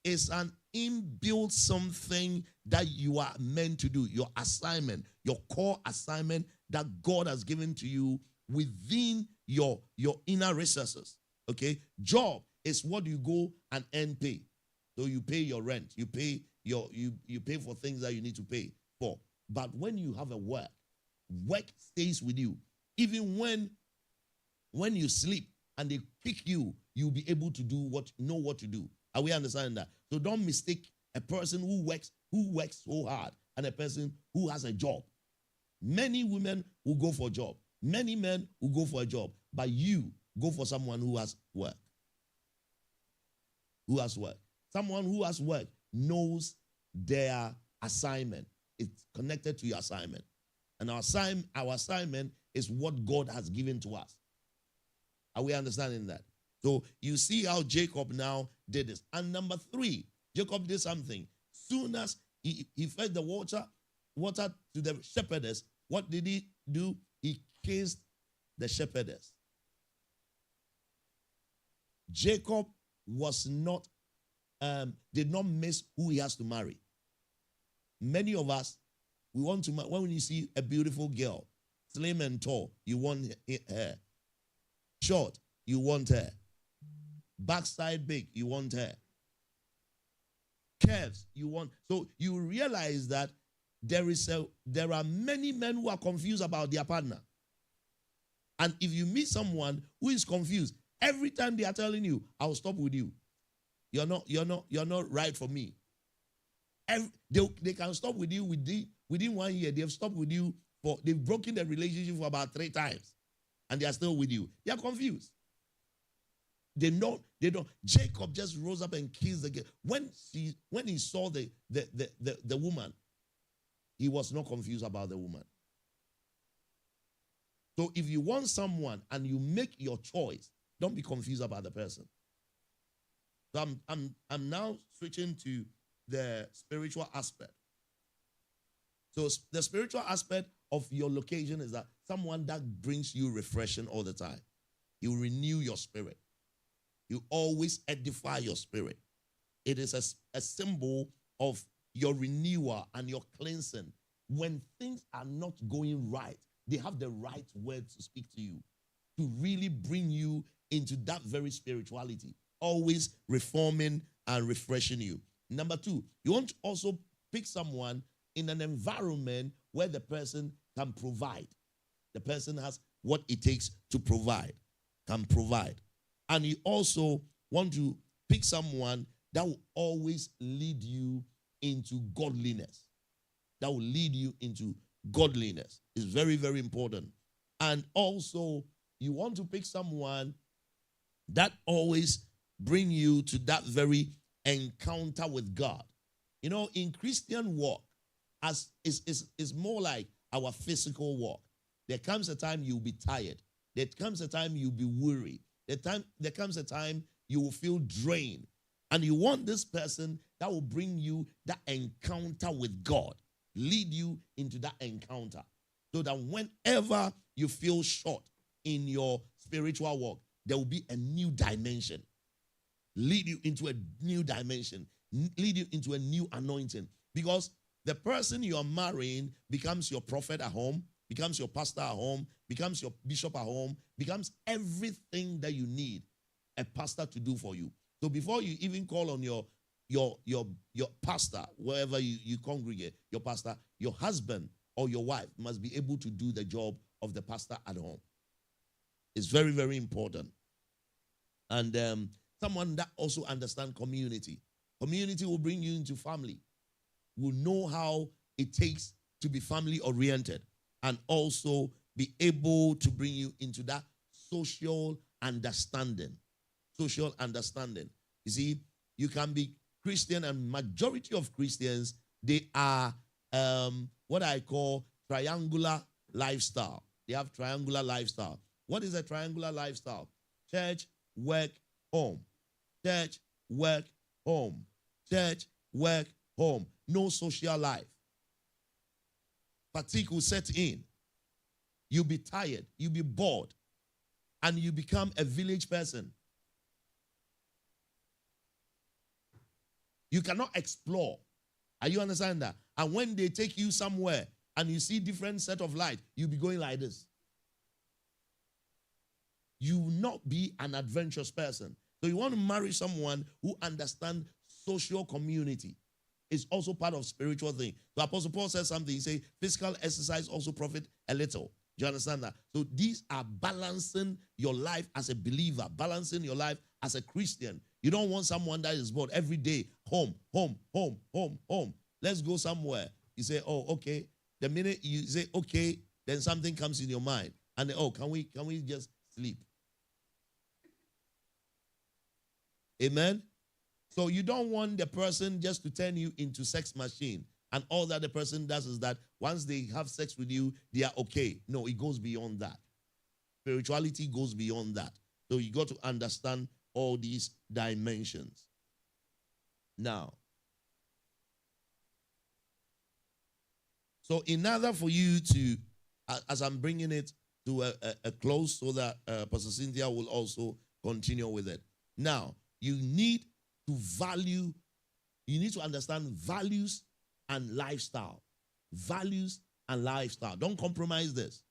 is an inbuilt something that you are meant to do. Your assignment, your core assignment that God has given to you within your inner resources. Okay? Job is what you go and earn pay. So you pay your rent, you pay you pay for things that you need to pay for. But when you have a work stays with you. Even when you sleep and they kick you, you'll be able to know what to do. Are we understanding that? So don't mistake a person who works so hard and a person who has a job. Many women will go for a job. Many men will go for a job. But you go for someone who has work. Who has work. Someone who has work knows their assignment. It's connected to your assignment. And our assignment is what God has given to us. Are we understanding that? So you see how Jacob now did this. And number 3, Jacob did something. Soon as he fed the water to the shepherdess, what did he do? He kissed the shepherdess. Jacob did not miss who he has to marry. Many of us, we want to, when you see a beautiful girl, slim and tall, you want her. Short, you want her. Backside big, you want her. Curves, you want. So you realize that there are many men who are confused about their partner. And if you meet someone who is confused, every time they are telling you, I'll stop with you. You're not right for me. They can stop with you within 1 year. They've stopped with you they've broken the relationship for about 3 times. And they are still with you. They are confused. They don't. Jacob just rose up and kissed the girl. When he saw the woman, he was not confused about the woman. So if you want someone and you make your choice, don't be confused about the person. So I'm now switching to the spiritual aspect. So the spiritual aspect of your location is that someone that brings you refreshing all the time. He will renew your spirit. You always edify your spirit. It is a symbol of your renewal and your cleansing. When things are not going right, they have the right words to speak to you, to really bring you into that very spirituality, always reforming and refreshing you. Number 2, you want to also pick someone in an environment where the person can provide. The person has what it takes to provide, can provide. And you also want to pick someone that will always lead you into godliness. That will lead you into godliness. It's very, very important. And also, you want to pick someone that always bring you to that very encounter with God. You know, in Christian walk, as is more like our physical walk. There comes a time you'll be tired. There comes a time you'll be weary. There comes a time you will feel drained. And you want this person that will bring you that encounter with God, lead you into that encounter. So that whenever you feel short in your spiritual walk, there will be a new dimension. Lead you into a new dimension. Lead you into a new anointing. Because the person you are marrying becomes your prophet at home, becomes your pastor at home, becomes your bishop at home, becomes everything that you need a pastor to do for you. So before you even call on your pastor, wherever you congregate, your pastor, your husband or your wife must be able to do the job of the pastor at home. It's very, very important. And someone that also understands community. Community will bring you into family, will know how it takes to be family oriented, and also be able to bring you into that social understanding. Social understanding. You see, you can be Christian, and majority of Christians, they are what I call triangular lifestyle. They have triangular lifestyle. What is a triangular lifestyle? Church, work, home. Church, work, home. Church, work, home. No social life. Fatigue will set in. You'll be tired. You'll be bored. And you become a village person. You cannot explore. Are you understand that? And when they take you somewhere and you see different set of light, you'll be going like this. You will not be an adventurous person. So you want to marry someone who understands social community. It's also part of spiritual thing. So Apostle Paul says something. He says, physical exercise also profit a little. Do you understand that? So these are balancing your life as a believer, balancing your life as a Christian. You don't want someone that is bored every day. Home, home, home, home, home. Let's go somewhere. You say, oh, okay. The minute you say, okay, then something comes in your mind. And then, oh, can we just sleep? Amen? So you don't want the person just to turn you into sex machine. And all that the person does is that once they have sex with you, they are okay. No, it goes beyond that. Spirituality goes beyond that. So you got to understand all these dimensions. Now, so in order for you to, as I'm bringing it to a close so that Pastor Cynthia will also continue with it. Now, you need to value, you need to understand values and lifestyle. Values and lifestyle. Don't compromise this.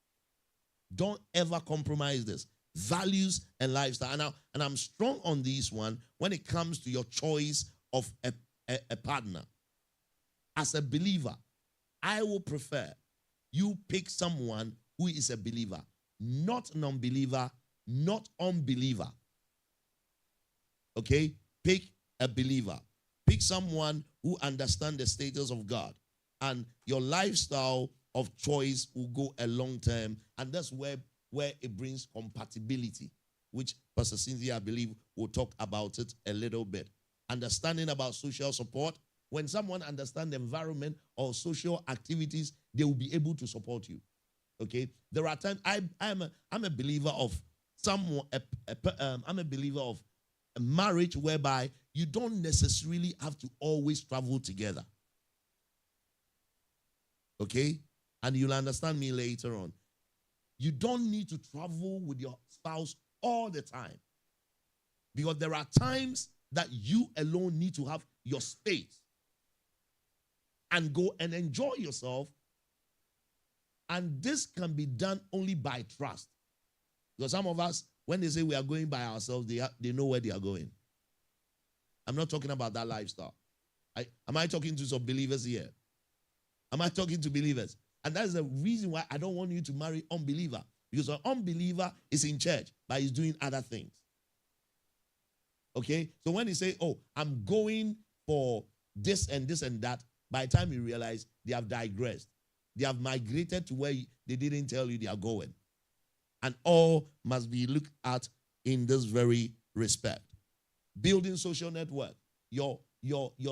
Don't ever compromise this. Values and lifestyle. And I'm strong on this one when it comes to your choice of a partner. As a believer, I will prefer you pick someone who is a believer, not non-believer, not unbeliever. Okay? Pick a believer. Pick someone who understands the status of God. And your lifestyle of choice will go a long term. And that's where it brings compatibility, which Pastor Cynthia, I believe, will talk about it a little bit. Understanding about social support. When someone understands the environment or social activities, they will be able to support you. Okay? There are times I'm a believer of someone. I'm a believer of a marriage whereby you don't necessarily have to always travel together. Okay? And you'll understand me later on. You don't need to travel with your spouse all the time. Because there are times that you alone need to have your space and go and enjoy yourself. And this can be done only by trust. Because some of us, when they say we are going by ourselves, they know where they are going. I'm not talking about that lifestyle. Am I talking to some believers here? Am I talking to believers? And that's the reason why I don't want you to marry unbeliever. Because an unbeliever is in church, but he's doing other things. Okay? So when they say, oh, I'm going for this and this and that, by the time you realize they have digressed. They have migrated to where they didn't tell you they are going. And all must be looked at in this very respect. Building social network. Your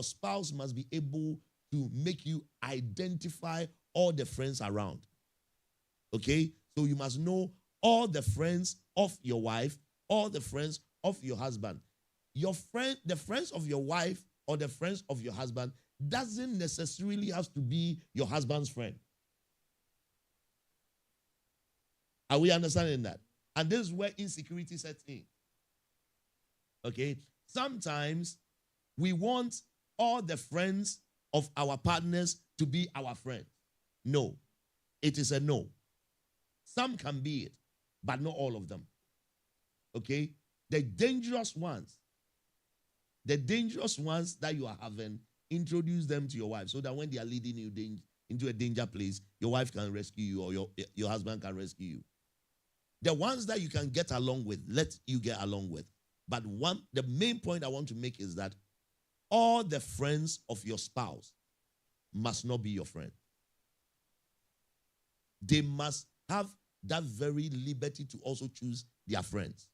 spouse must be able to make you identify all the friends around. Okay? So you must know all the friends of your wife, all the friends of your husband. The friends of your wife or the friends of your husband doesn't necessarily have to be your husband's friend. Are we understanding that? And this is where insecurity sets in. Okay? Sometimes we want all the friends of our partners to be our friends. No. It is a no. Some can be it, but not all of them. Okay? The dangerous ones that you are having, introduce them to your wife so that when they are leading you into a danger place, your wife can rescue you or your husband can rescue you. The ones that you can get along with, let you get along with. But the main point I want to make is that all the friends of your spouse must not be your friend. They must have that very liberty to also choose their friends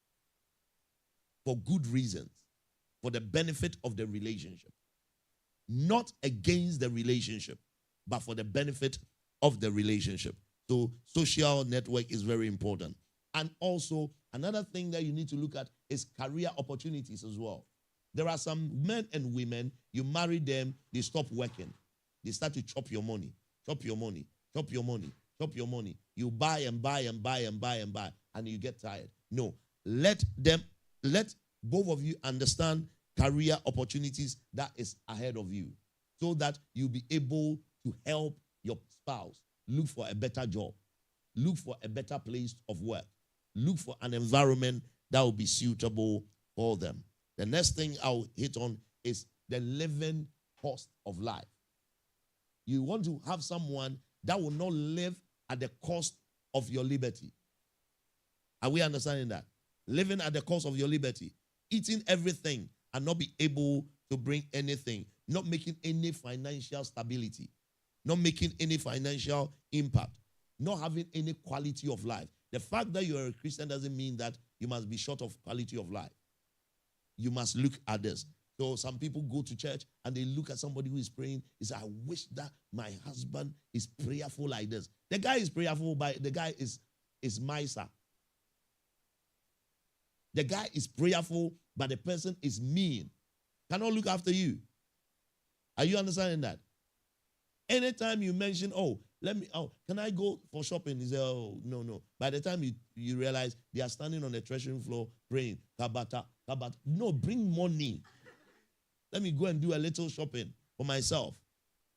for good reasons, for the benefit of the relationship. Not against the relationship, but for the benefit of the relationship. So social network is very important. And also, another thing that you need to look at is career opportunities as well. There are some men and women, you marry them, they stop working. They start to chop your money, chop your money, chop your money, chop your money. You buy and buy and buy and buy and buy, and you get tired. No, let both of you understand career opportunities that is ahead of you so that you'll be able to help your spouse look for a better job, look for a better place of work, look for an environment that will be suitable for them. The next thing I'll hit on is the living cost of life. You want to have someone that will not live at the cost of your liberty. Are we understanding that? Living at the cost of your liberty. Eating everything and not be able to bring anything. Not making any financial stability. Not making any financial impact. Not having any quality of life. The fact that you are a Christian doesn't mean that you must be short of quality of life. You must look at this. So some people go to church and they look at somebody who is praying. They say, I wish that my husband is prayerful like this. The guy is prayerful, but the guy is miser. The guy is prayerful, but the person is mean. Cannot look after you. Are you understanding that? Anytime you mention, can I go for shopping? He says, oh, no. By the time you realize they are standing on the threshing floor praying, kabata. No, bring money. Let me go and do a little shopping for myself.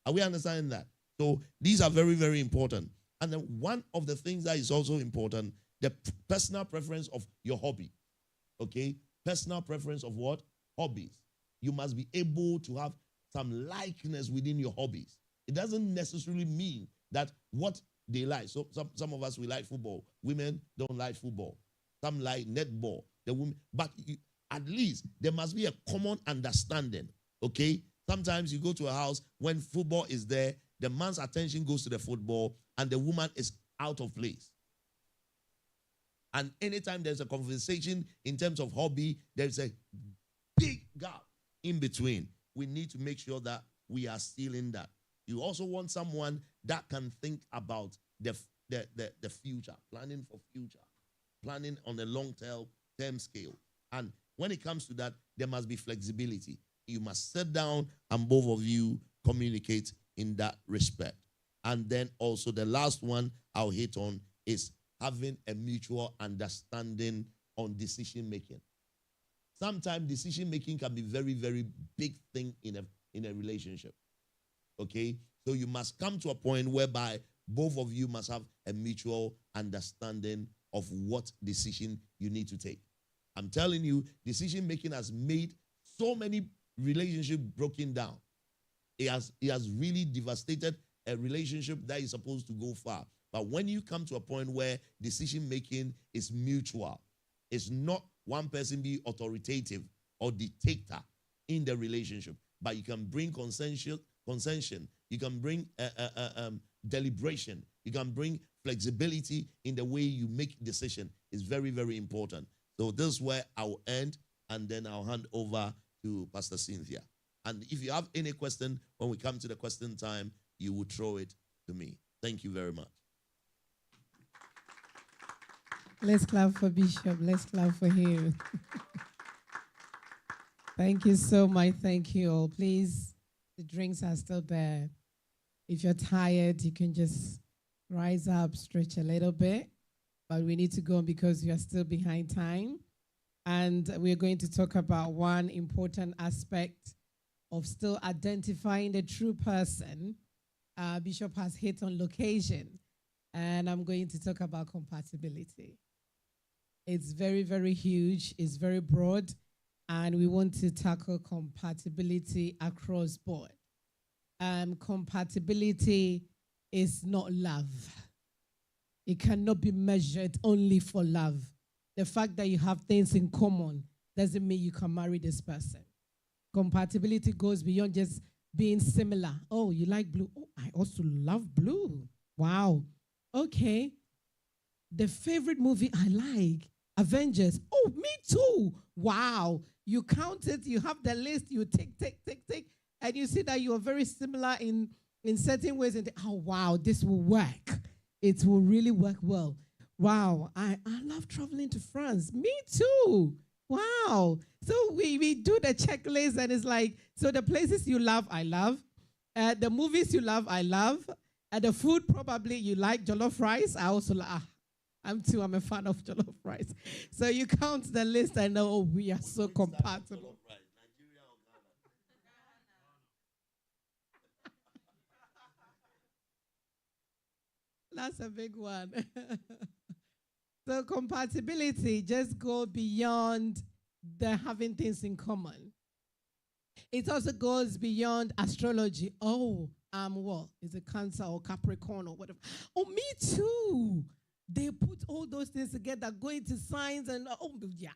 Are we understanding that? So these are very, very important. And then one of the things that is also important, the personal preference of your hobby. Okay? Personal preference of what? Hobbies. You must be able to have some likeness within your hobbies. It doesn't necessarily mean that what they like. So some of us, we like football. Women don't like football. Some like netball. The women, but at least there must be a common understanding. Okay? Sometimes you go to a house when football is there, the man's attention goes to the football and the woman is out of place. And anytime there's a conversation in terms of hobby, there's a big gap in between. We need to make sure that we are still in that. You also want someone that can think about the future, planning for future, planning on a long-term scale. And when it comes to that, there must be flexibility. You must sit down and both of you communicate in that respect. And then also the last one I'll hit on is having a mutual understanding on decision making. Sometimes decision making can be very, very big thing in a relationship. Okay? So you must come to a point whereby both of you must have a mutual understanding of what decision you need to take. I'm telling you, decision making has made so many relationships broken down. It has really devastated a relationship that is supposed to go far. But when you come to a point where decision making is mutual, it's not one person be authoritative or dictator in the relationship, but you can bring consension, you can bring deliberation, you can bring flexibility in the way you make decision. Is very, very important. So this is where I will end. and then I'll hand over to Pastor Cynthia. And if you have any question, when we come to the question time, you will throw it to me. Thank you very much. Let's clap for Bishop. Let's clap for him. Thank you so much. Thank you all. Please, the drinks are still there. If you're tired, you can just rise up, stretch a little bit. But we need to go on because we are still behind time. And we're going to talk about one important aspect of still identifying the true person. Bishop has hit on location. And I'm going to talk about compatibility. It's very, very huge. It's very broad. And we want to tackle compatibility across board. Compatibility is not love. It cannot be measured only for love. The fact that you have things in common doesn't mean you can marry this person. Compatibility goes beyond just being similar. Oh, you like blue? Oh, I also love blue. Wow. Okay. The favorite movie I like, Avengers. Oh, me too. Wow. You count it, you have the list, you take, and you see that you are very similar in certain ways. And oh, wow, this will work. It will really work well. Wow, I love traveling to France. Me too. Wow. So we do the checklist, and it's like, so the places you love, I love. The movies you love, I love. The food probably you like, jollof rice. I also like. I'm a fan of jollof rice. So you count the list and know, oh, we are so compatible. That's a big one. So compatibility just go beyond the having things in common. It also goes beyond astrology. Oh, I'm what? Is it Cancer or Capricorn or whatever? Oh, me too. They put all those things together, go into science, and oh, yeah,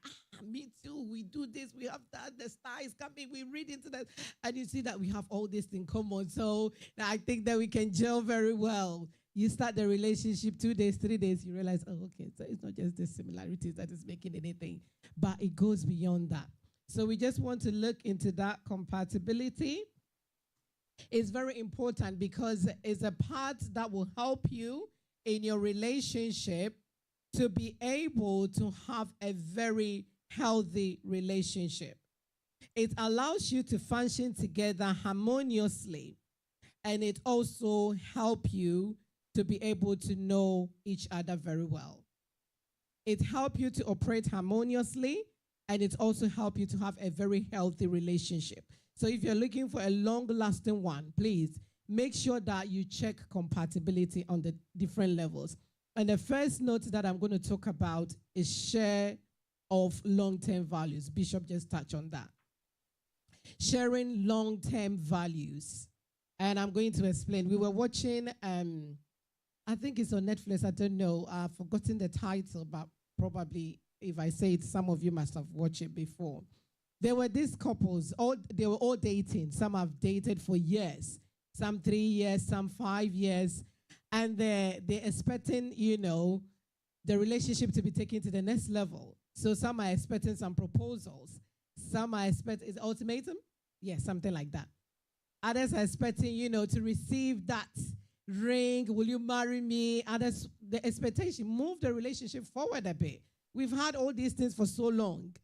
me too. We do this, we have that, the star is coming, we read into that, and you see that we have all this in common. So I think that we can gel very well. You start the relationship 2 days, 3 days, you realize, oh, okay, so it's not just the similarities that is making anything, but it goes beyond that. So we just want to look into that compatibility. It's very important because it's a part that will help you in your relationship to be able to have a very healthy relationship. It allows you to function together harmoniously, and it also helps you to be able to know each other very well. It helps you to operate harmoniously, and it also helps you to have a very healthy relationship. So if you're looking for a long-lasting one, please make sure that you check compatibility on the different levels. And the first note that I'm going to talk about is share of long-term values. Bishop just touched on that. Sharing long-term values. And I'm going to explain. We were watching, I think it's on Netflix, I don't know. I've forgotten the title, but probably if I say it, some of you must have watched it before. There were these couples, they were all dating. Some have dated for years. Some 3 years, some 5 years. And they're expecting, the relationship to be taken to the next level. So some are expecting some proposals. Some are expecting, is it ultimatum? Yes, something like that. Others are expecting, to receive that ring. Will you marry me? Others, the expectation, move the relationship forward a bit. We've had all these things for so long.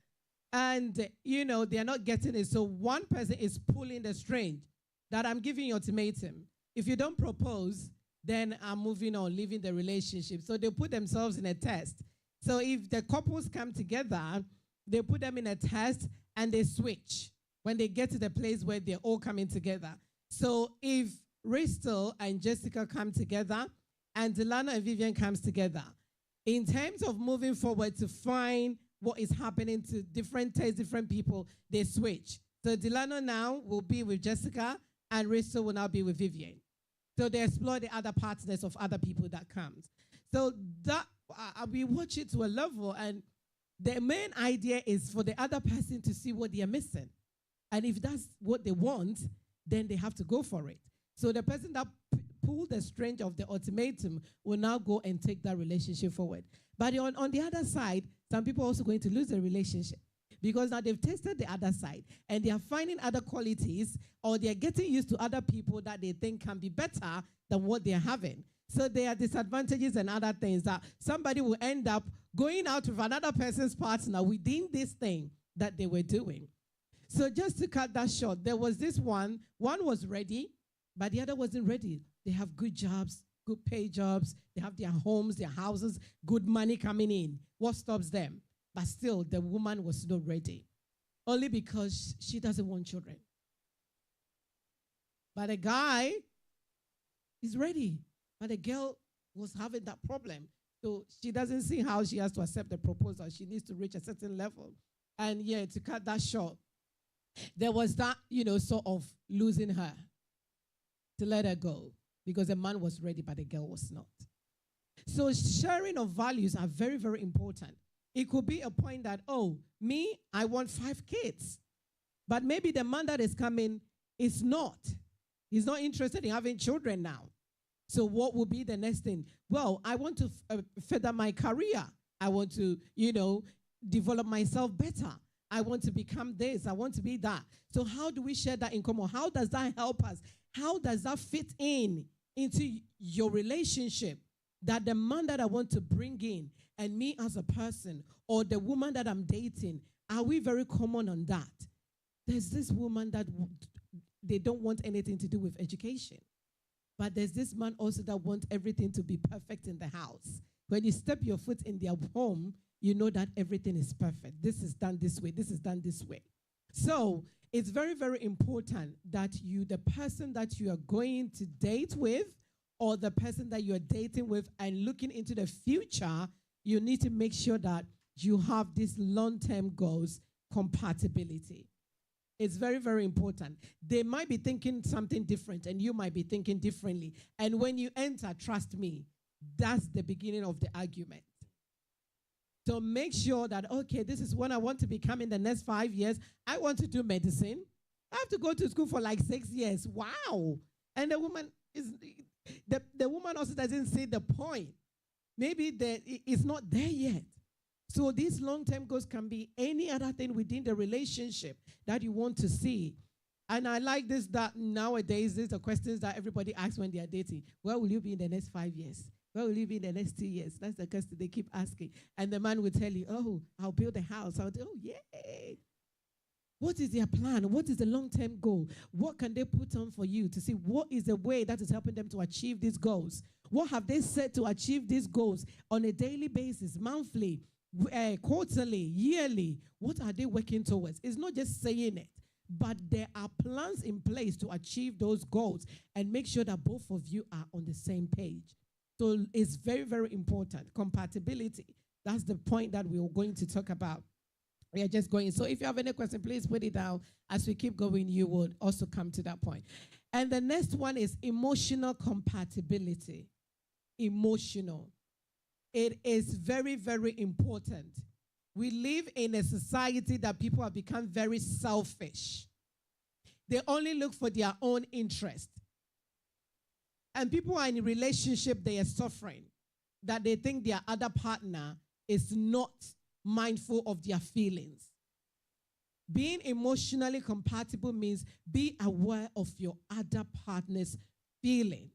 And, they're not getting it. So one person is pulling the string that I'm giving you ultimatum. If you don't propose, then I'm moving on, leaving the relationship. So they put themselves in a test. So if the couples come together, they put them in a test and they switch when they get to the place where they're all coming together. So if Rachel and Jessica come together and Delano and Vivian comes together, in terms of moving forward to find what is happening to different tastes, different people, they switch. So Delano now will be with Jessica and Rachel will now be with Vivian. So they explore the other partners of other people that comes. So that we watch it to a level, and the main idea is for the other person to see what they are missing. And if that's what they want, then they have to go for it. So the person that pulled the string of the ultimatum will now go and take that relationship forward. But on the other side, some people are also going to lose the relationship because now they've tasted the other side and they are finding other qualities, or they're getting used to other people that they think can be better than what they're having. So there are disadvantages and other things that somebody will end up going out with another person's partner within this thing that they were doing. So just to cut that short, there was this one was ready, but the other wasn't ready. They have good jobs, good pay jobs, they have their homes, their houses, good money coming in. What stops them? But still, the woman was not ready, only because she doesn't want children. But the guy is ready, but the girl was having that problem. So she doesn't see how she has to accept the proposal. She needs to reach a certain level. And yeah, to cut that short, there was that, sort of losing her, to let her go, because the man was ready, but the girl was not. So sharing of values are very, very important. It could be a point that, me, I want 5 kids. But maybe the man that is coming is not. He's not interested in having children now. So what will be the next thing? Well, I want to further my career. I want to, develop myself better. I want to become this. I want to be that. So how do we share that in common? How does that help us? How does that fit into your relationship? That the man that I want to bring in, and me as a person, or the woman that I'm dating, are we very common on that? There's this woman that they don't want anything to do with education. But there's this man also that wants everything to be perfect in the house. When you step your foot in their home, you know that everything is perfect. This is done this way. This is done this way. So it's very, very important that the person that you are going to date with, or the person that you are dating with and looking into the future, you need to make sure that you have this long-term goals compatibility. It's very, very important. They might be thinking something different and you might be thinking differently. And when you enter, trust me, that's the beginning of the argument. So make sure that, okay, this is what I want to become in the next 5 years. I want to do medicine. I have to go to school for like 6 years. Wow. And the woman also doesn't see the point. Maybe it's not there yet. So these long-term goals can be any other thing within the relationship that you want to see. And I like this, that nowadays, these are questions that everybody asks when they are dating. Where will you be in the next 5 years? Where will you be in the next 2 years? That's the question they keep asking. And the man will tell you, I'll build a house. Yay. What is their plan? What is the long-term goal? What can they put on for you to see what is the way that is helping them to achieve these goals? What have they set to achieve these goals on a daily basis, monthly, quarterly, yearly? What are they working towards? It's not just saying it, but there are plans in place to achieve those goals and make sure that both of you are on the same page. So it's very, very important. Compatibility. That's the point that we are going to talk about. We are just going. So if you have any question, please put it down. As we keep going, you would also come to that point. And the next one is emotional compatibility. Emotional. It is very, very important. We live in a society that people have become very selfish. They only look for their own interest. And people are in a relationship, they are suffering, that they think their other partner is not mindful of their feelings. Being emotionally compatible means be aware of your other partner's feeling.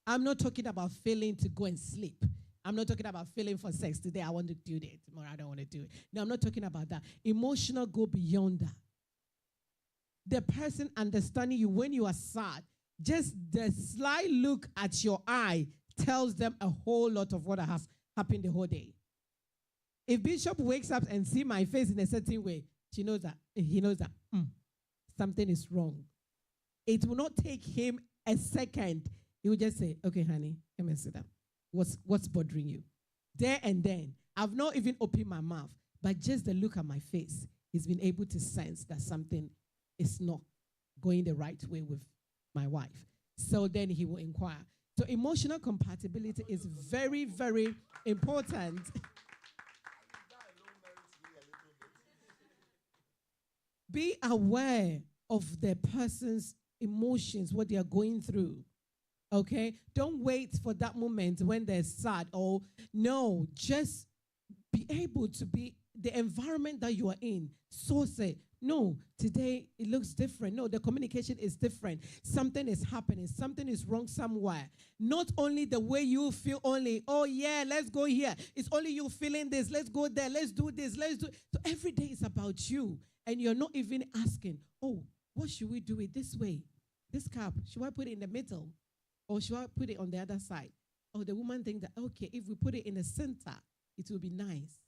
I'm not talking about feeling to go and sleep. I'm not talking about feeling for sex. Today I want to do it. Tomorrow I don't want to do it. No, I'm not talking about that. Emotional go beyond that. The person understanding you when you are sad, just the sly look at your eye tells them a whole lot of what has happened the whole day. If Bishop wakes up and sees my face in a certain way, he knows that something is wrong. It will not take him a second. He will just say, okay, honey, come and sit down. What's bothering you? There and then, I've not even opened my mouth, but just the look at my face, he's been able to sense that something is not going the right way with my wife. So then he will inquire. So emotional compatibility is very, very important. Be aware of the person's emotions, what they are going through. Okay? Don't wait for that moment when they're sad. No, just be able to be the environment that you are in, source it. No, today it looks different. No, the communication is different. Something is happening. Something is wrong somewhere. Not only the way you feel only, oh yeah, let's go here. It's only you feeling this. Let's go there. Let's do this. Let's do. So every day is about you. And you're not even asking, oh, what should we do it this way? This cup, should I put it in the middle? Or should I put it on the other side? Or the woman thinks that, okay, if we put it in the center, it will be nice.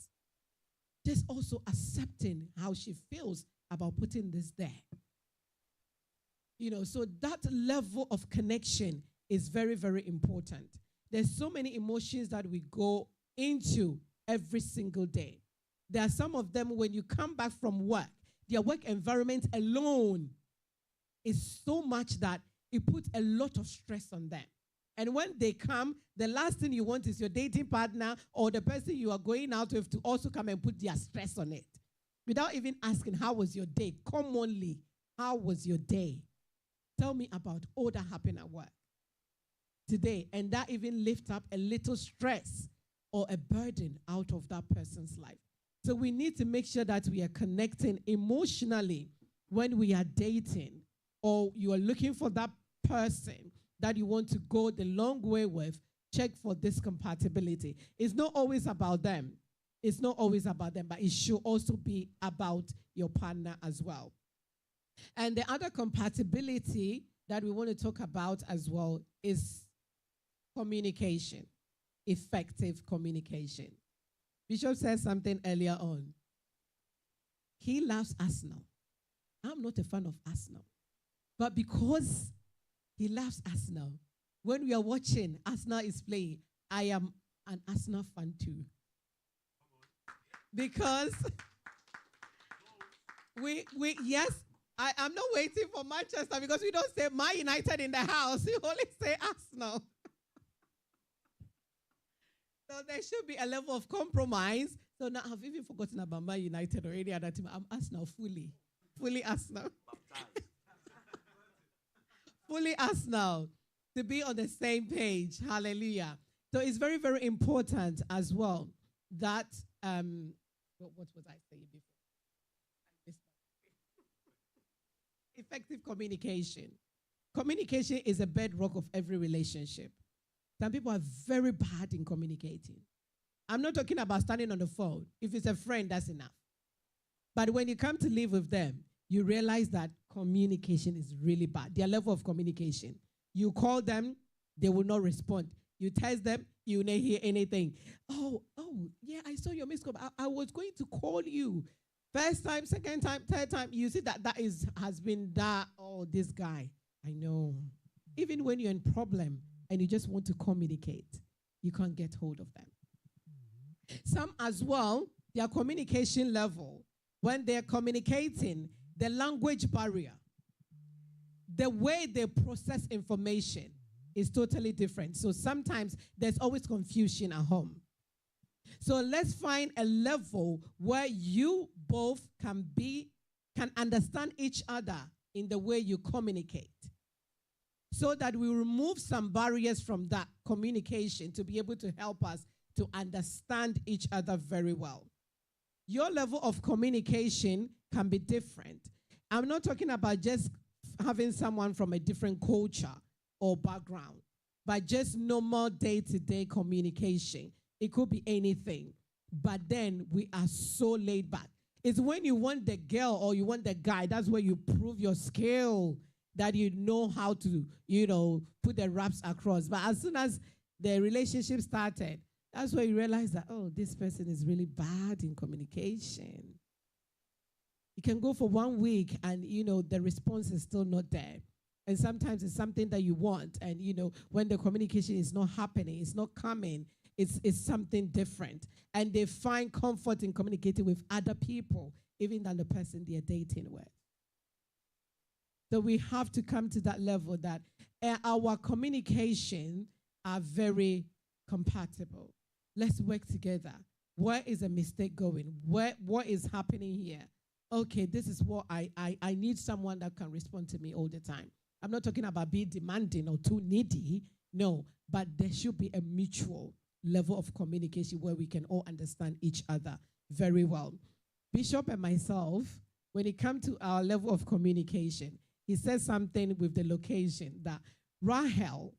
Just also accepting how she feels about putting this there. So that level of connection is very, very important. There's so many emotions that we go into every single day. There are some of them when you come back from work, their work environment alone is so much that it puts a lot of stress on them. And when they come, the last thing you want is your dating partner or the person you are going out with to also come and put their stress on it. Without even asking, how was your day? Commonly, how was your day? Tell me about all that happened at work today. And that even lifts up a little stress or a burden out of that person's life. So we need to make sure that we are connecting emotionally when we are dating or you are looking for that person that you want to go the long way with. Check for this compatibility. It's not always about them. It's not always about them, but it should also be about your partner as well. And the other compatibility that we want to talk about as well is communication, effective communication. Bishop said something earlier on. He loves Arsenal. I'm not a fan of Arsenal. But because he loves Arsenal, when we are watching Arsenal is playing, I am an Arsenal fan too. Because yes, I'm not waiting for Manchester because we don't say Man United in the house. We only say Arsenal. So there should be a level of compromise. So now I've even forgotten about Man United or any other team. I'm Arsenal fully Arsenal. Fully Arsenal, to be on the same page. Hallelujah. So it's very, very important as well that, what was I saying before? Effective communication. Communication is a bedrock of every relationship. Some people are very bad in communicating. I'm not talking about standing on the phone. If it's a friend, that's enough. But when you come to live with them, you realize that communication is really bad. Their level of communication. You call them, they will not respond. You text them, you will not hear anything. Oh, yeah, I saw your missed call. I was going to call you. First time, second time, third time. You see that has been that, this guy. I know. Even when you're in problem and you just want to communicate, you can't get hold of them. Some as well, their communication level, when they're communicating, the language barrier, the way they process information is totally different. So sometimes there's always confusion at home. So let's find a level where you both can understand each other in the way you communicate, so that we remove some barriers from that communication to be able to help us to understand each other very well. Your level of communication can be different. I'm not talking about just having someone from a different culture or background, but just normal day-to-day communication. It could be anything. But then we are so laid back. It's when you want the girl or you want the guy, that's where you prove your skill, that you know how to, put the raps across. But as soon as the relationship started, that's where you realize that, this person is really bad in communication. You can go for 1 week and, the response is still not there. And sometimes it's something that you want. And, when the communication is not happening, it's not coming, it's something different. And they find comfort in communicating with other people, even than the person they're dating with. So we have to come to that level that our communication are very compatible. Let's work together. Where is a mistake going? What is happening here? Okay, this is what I need someone that can respond to me all the time. I'm not talking about being demanding or too needy. No, but there should be a mutual level of communication where we can all understand each other very well. Bishop and myself, when it comes to our level of communication, he said something with the location that Rahel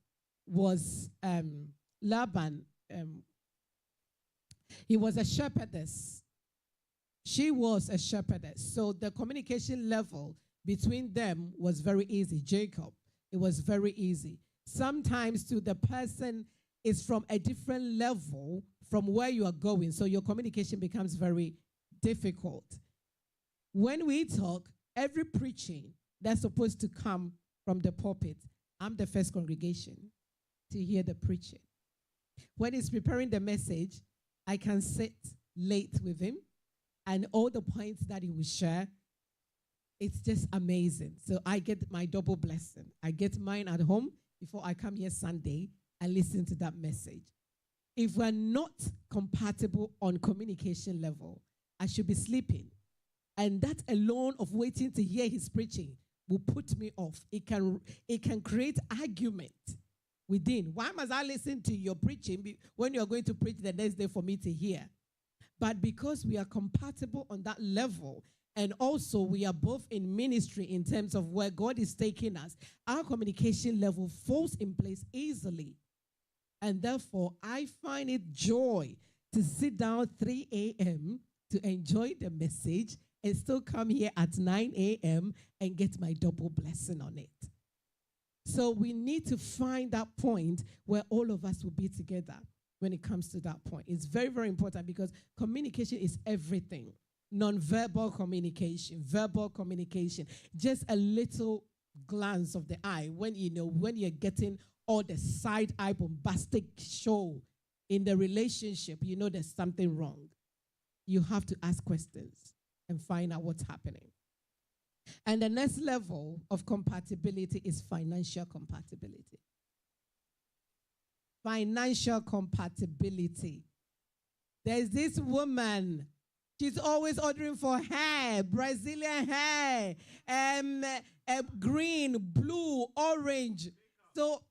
was Laban, he was a shepherdess. She was a shepherdess. So the communication level between them was very easy. Jacob, it was very easy. Sometimes to the person is from a different level from where you are going, so your communication becomes very difficult. When we talk, every preaching that's supposed to come from the pulpit, I'm the first congregation to hear the preaching. When he's preparing the message, I can sit late with him, and all the points that he will share, it's just amazing. So I get my double blessing. I get mine at home before I come here Sunday and listen to that message. If we're not compatible on communication level, I should be sleeping. And that alone of waiting to hear his preaching will put me off. It can create argument within. Why must I listen to your preaching when you're going to preach the next day for me to hear? But because we are compatible on that level, and also we are both in ministry in terms of where God is taking us, our communication level falls in place easily. And therefore, I find it joy to sit down 3 a.m. to enjoy the message and still come here at 9 a.m. and get my double blessing on it. So we need to find that point where all of us will be together when it comes to that point. It's very, very important because communication is everything. Non-verbal communication, verbal communication, just a little glance of the eye when you're getting all the side-eye bombastic show in the relationship, you know there's something wrong. You have to ask questions and find out what's happening. And the next level of compatibility is financial compatibility. Financial compatibility. There's this woman, she's always ordering for hair, Brazilian hair, green, blue, orange. So,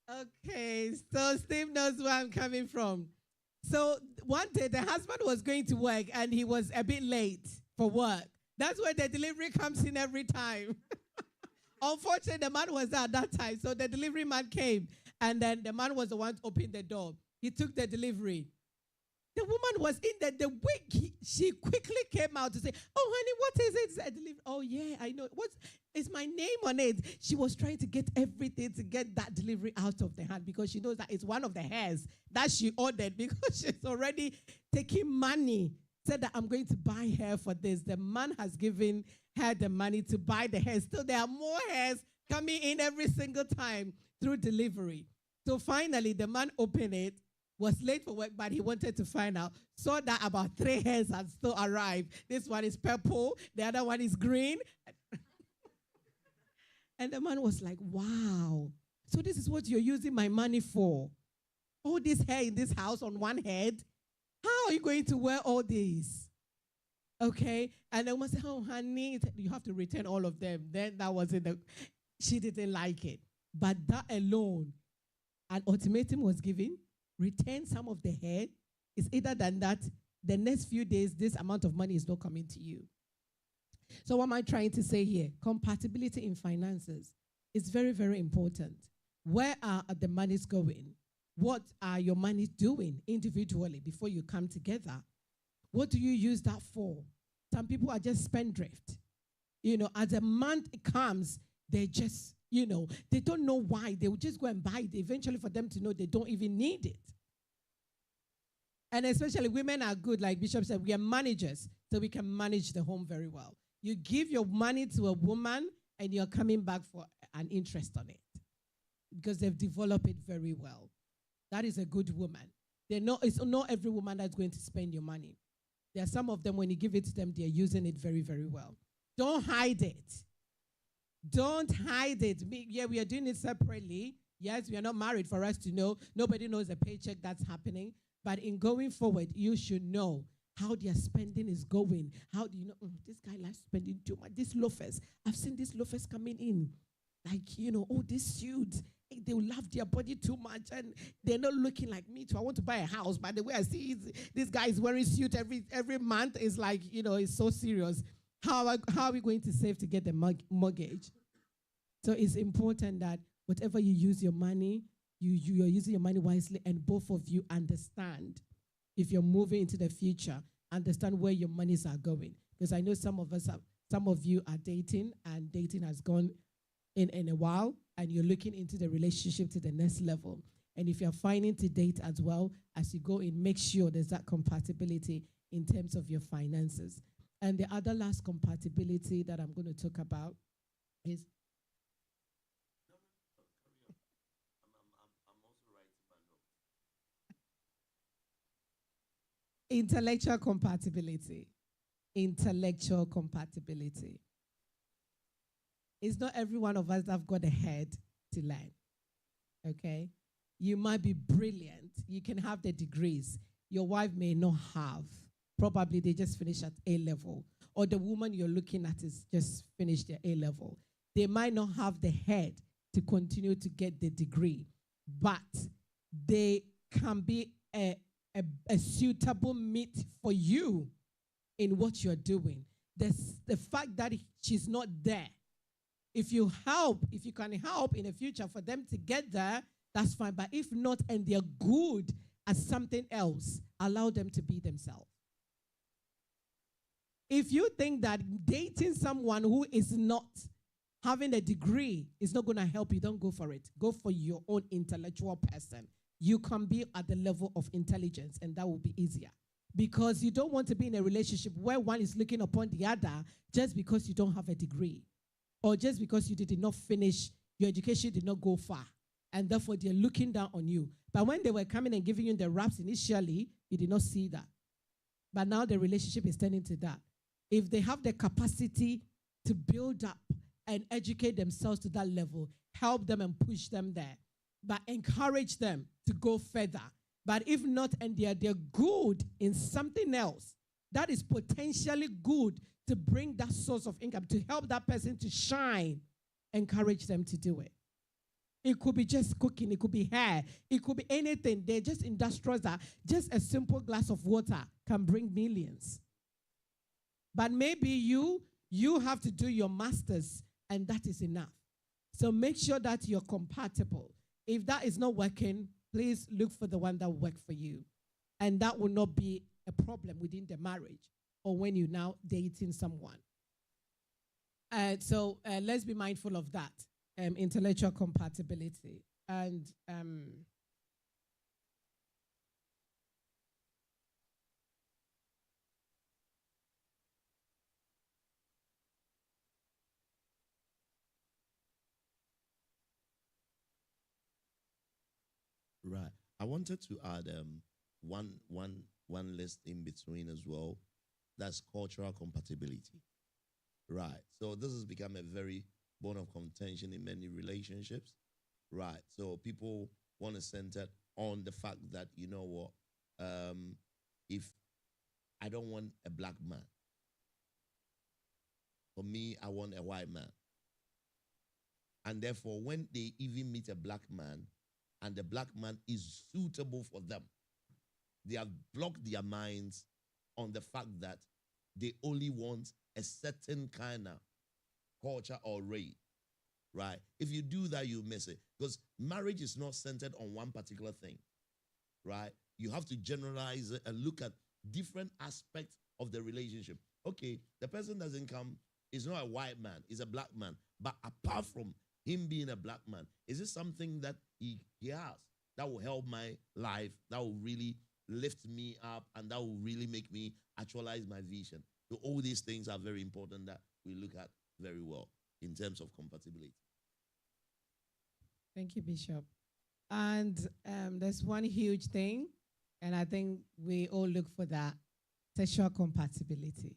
okay, so Steve knows where I'm coming from. So one day the husband was going to work and he was a bit late for work. That's where the delivery comes in every time. Unfortunately, the man was there at that time, so the delivery man came, and then the man was the one to open the door. He took the delivery. The woman was in there. The week she quickly came out to say, "Oh, honey, what is it?" It's a delivery. "Oh, yeah, I know. Is my name on it?" She was trying to get everything to get that delivery out of the hand because she knows that it's one of the hairs that she ordered because she's already taking money. Said that I'm going to buy hair for this. The man has given her the money to buy the hair. Still, there are more hairs coming in every single time through delivery. So finally, the man opened it, was late for work, but he wanted to find out. Saw that about 3 hairs had still arrived. This one is purple. The other one is green. And the man was like, "Wow. So this is what you're using my money for? All this hair in this house on one head? How are you going to wear all these?" Okay. And then I said, "Oh, honey, you have to return all of them." Then that was she didn't like it. But that alone, an ultimatum was given. Return some of the hair. It's either than that, the next few days, this amount of money is not coming to you. So what am I trying to say here? Compatibility in finances is very, very important. Where are the monies going? What are your monies doing individually before you come together? What do you use that for? Some people are just spendthrift. As a month comes, they just, they don't know why. They will just go and buy it. Eventually for them to know they don't even need it. And especially women are good, like Bishop said, we are managers, so we can manage the home very well. You give your money to a woman and you're coming back for an interest on it because they've developed it very well. That is a good woman. It's not every woman that's going to spend your money. There are some of them, when you give it to them, they're using it very, very well. Don't hide it. Don't hide it. Yeah, we are doing it separately. Yes, we are not married for us to know. Nobody knows the paycheck that's happening. But in going forward, you should know how their spending is going. How do you know, this guy likes spending too much. These loafers, I've seen these loafers coming in. Like, this suit. they will love their body too much and they're not looking like me too. I want to buy a house. By the way, I see this guy is wearing suit every month. It's like, it's so serious. How are we going to save to get the mortgage? So it's important that whatever you use your money, you are using your money wisely, and both of you understand, if you're moving into the future, understand where your monies are going. Because I know some of you are dating, and dating has gone in a while, and you're looking into the relationship to the next level. And if you're finding to date as well, as you go in, make sure there's that compatibility in terms of your finances. And the other last compatibility that I'm going to talk about is intellectual compatibility. Intellectual compatibility. It's not every one of us that have got a head to learn. Okay? You might be brilliant. You can have the degrees. Your wife may not have. Probably they just finished at A level. Or the woman you're looking at is just finished their A level. They might not have the head to continue to get the degree, but they can be a suitable mate for you in what you're doing. The fact that she's not there, if you can help in the future for them to get there, that's fine. But if not, and they're good at something else, allow them to be themselves. If you think that dating someone who is not having a degree is not going to help you, don't go for it. Go for your own intellectual person. You can be at the level of intelligence, and that will be easier. Because you don't want to be in a relationship where one is looking upon the other just because you don't have a degree, or just because you did not finish, your education did not go far, and therefore they're looking down on you. But when they were coming and giving you the raps initially, you did not see that. But now the relationship is turning to that. If they have the capacity to build up and educate themselves to that level, help them and push them there, but encourage them to go further. But if not, and they're good in something else that is potentially good to bring that source of income, to help that person to shine, encourage them to do it. It could be just cooking, it could be hair, it could be anything. They're just industrials that just a simple glass of water can bring millions. But maybe you have to do your master's, and that is enough. So make sure that you're compatible. If that is not working, please look for the one that will work for you. And that will not be a problem within the marriage or when you're now dating someone. So let's be mindful of that, intellectual compatibility. And right. I wanted to add one list in between as well. That's cultural compatibility. Right. So this has become a very bone of contention in many relationships. Right. So people want to center on the fact that, you know what, if I don't want a black man, for me, I want a white man. And therefore, when they even meet a black man and the black man is suitable for them, they have blocked their minds on the fact that they only want a certain kind of culture or race, right? If you do that, you miss it. Because marriage is not centered on one particular thing, right? You have to generalize it and look at different aspects of the relationship. Okay, the person doesn't come, is not a white man, is a black man. But apart from him being a black man, is it something that he has that will help my life, that will really lift me up, and that will really make me actualize my vision? So all these things are very important that we look at very well in terms of compatibility. thank you, Bishop. And there's one huge thing, and I think we all look for that, sexual compatibility.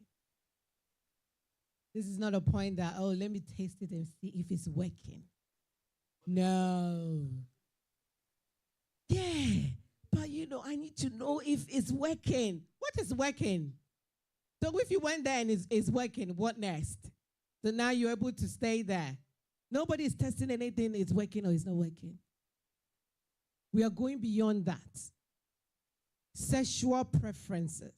This is not a point that, oh, let me taste it and see if it's working. No. Yeah, but I need to know if it's working. What is working? So if you went there and it's working, what next? So now you're able to stay there. Nobody is testing anything, it's working or it's not working. We are going beyond that. Sexual preferences.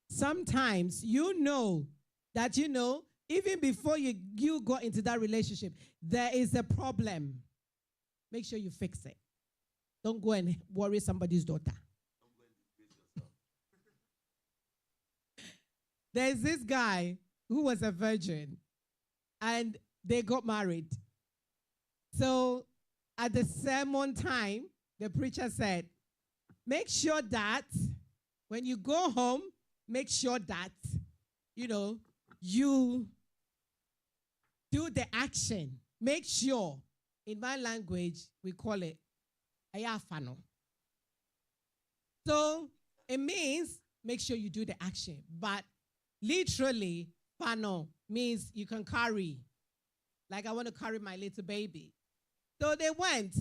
Sometimes you know that even before you go into that relationship, there is a problem. Make sure you fix it. Don't go and worry somebody's daughter. There's this guy who was a virgin, and they got married. So at the sermon time, the preacher said, make sure that when you go home, make sure that, you do the action. Make sure. In my language, we call it ayafano. So it means make sure you do the action. But literally, fano means you can carry. Like I want to carry my little baby. So they went.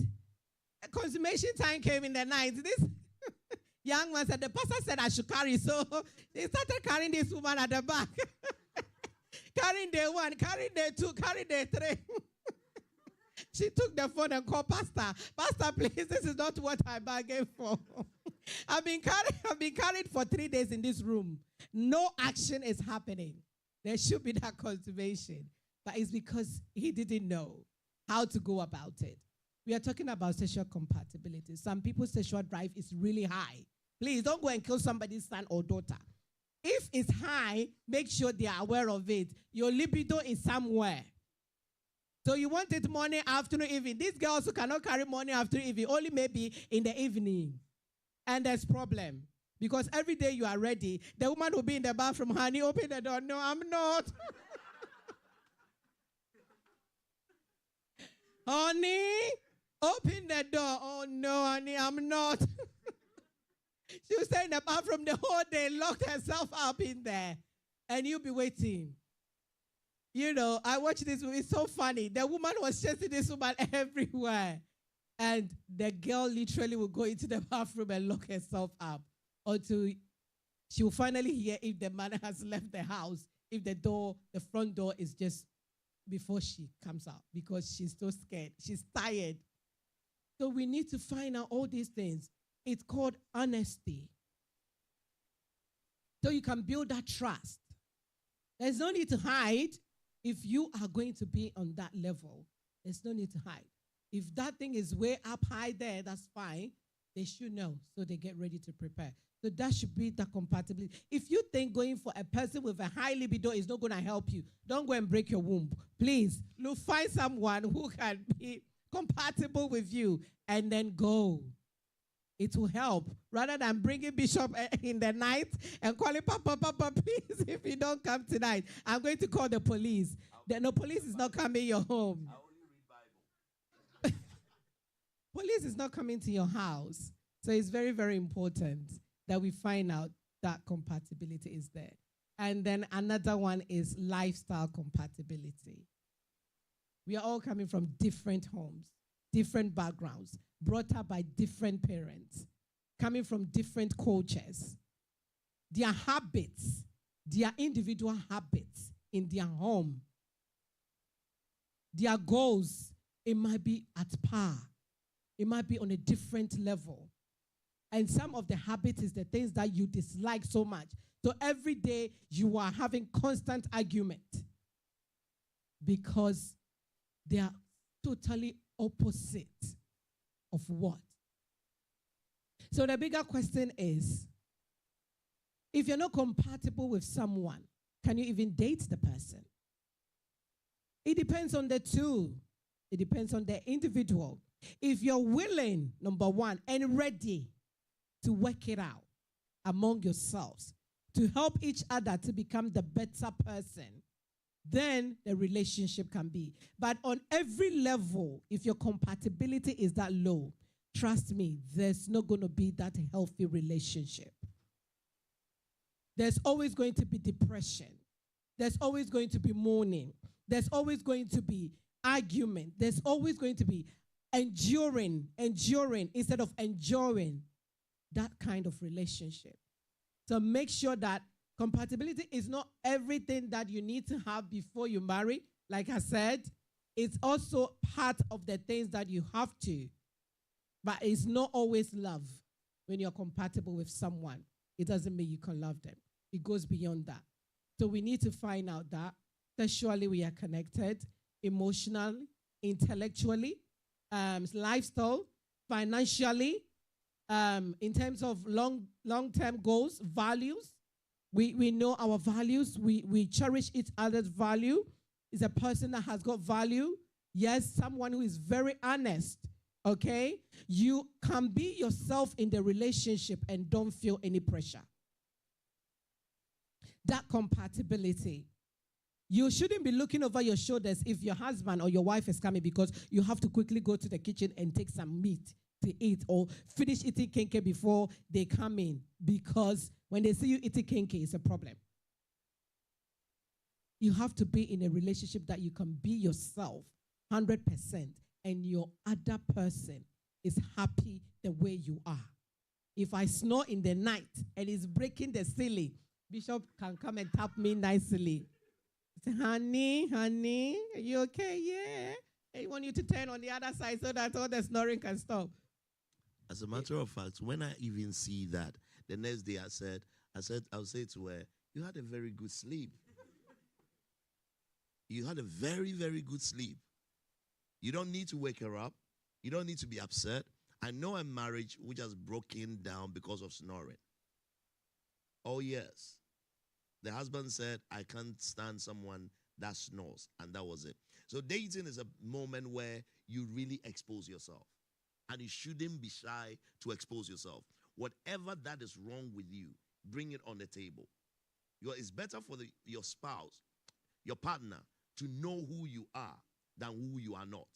A consummation time came in the night. This young man said, the pastor said I should carry. So they started carrying this woman at the back. Carrying day one, carrying day two, carrying day three. She took the phone and called Pastor. Pastor, please, this is not what I bargained for. I've been carried for 3 days in this room. No action is happening. There should be that consummation. But it's because he didn't know how to go about it. We are talking about sexual compatibility. Some people's sexual drive is really high. Please don't go and kill somebody's son or daughter. If it's high, make sure they are aware of it. Your libido is somewhere. So you want it morning, afternoon, evening. These girls who cannot carry morning, afternoon, evening, only maybe in the evening. And there's problem. Because every day you are ready, the woman will be in the bathroom, honey, open the door. No, I'm not. Honey, open the door. Oh, no, honey, I'm not. She will stay in the bathroom the whole day, locked herself up in there. And you'll be waiting. I watched this movie. It's so funny. The woman was chasing this woman everywhere. And the girl literally will go into the bathroom and lock herself up until she will finally hear if the man has left the house, if the front door is just before she comes out, because she's so scared. She's tired. So we need to find out all these things. It's called honesty. So you can build that trust. There's no need to hide. If you are going to be on that level, there's no need to hide. If that thing is way up high there, that's fine. They should know, so they get ready to prepare. So that should be the compatibility. If you think going for a person with a high libido is not going to help you, don't go and break your womb. Please, find someone who can be compatible with you and then go. It will help. Rather than bringing Bishop in the night and calling, Papa, please, if you don't come tonight, I'm going to call the police. The police is not coming your home. Police is not coming to your house. So it's very, very important that we find out that compatibility is there. And then another one is lifestyle compatibility. We are all coming from different homes, different backgrounds, brought up by different parents, coming from different cultures. Their habits, their individual habits in their home, their goals, it might be at par. It might be on a different level. And some of the habits is the things that you dislike so much. So every day you are having constant argument because they are totally opposite of what? So the bigger question is, if you're not compatible with someone, can you even date the person? It depends on the two. It depends on the individual. If you're willing, number one, and ready to work it out among yourselves, to help each other to become the better person, then the relationship can be. But on every level, if your compatibility is that low, trust me, there's not going to be that healthy relationship. There's always going to be depression. There's always going to be mourning. There's always going to be argument. There's always going to be enduring instead of enjoying that kind of relationship. So make sure that Compatibility is not everything that you need to have before you marry. Like I said, it's also part of the things that you have to. But it's not always love. When you're compatible with someone, it doesn't mean you can love them. It goes beyond that. So we need to find out that sexually we are connected, emotionally, intellectually, lifestyle, financially, in terms of long-term goals, values. We know our values. We cherish each other's value. Is a person that has got value. Yes, someone who is very honest. Okay? You can be yourself in the relationship and don't feel any pressure. That compatibility. You shouldn't be looking over your shoulders if your husband or your wife is coming because you have to quickly go to the kitchen and take some meat to eat or finish eating kenke before they come in, because when they see you eating kenke, it's a problem. You have to be in a relationship that you can be yourself 100% and your other person is happy the way you are. If I snore in the night and it's breaking the ceiling, Bishop can come and tap me nicely. Say, honey, are you okay? Yeah. I want you to turn on the other side so that all the snoring can stop. As a matter of fact, when I even see that, the next day I'll say to her, you had a very good sleep. You had a very, very good sleep. You don't need to wake her up. You don't need to be upset. I know a marriage which has broken down because of snoring. Oh, yes. The husband said, I can't stand someone that snores, and that was it. So dating is a moment where you really expose yourself, and you shouldn't be shy to expose yourself. Whatever that is wrong with you, bring it on the table. It's better for your spouse, your partner, to know who you are than who you are not.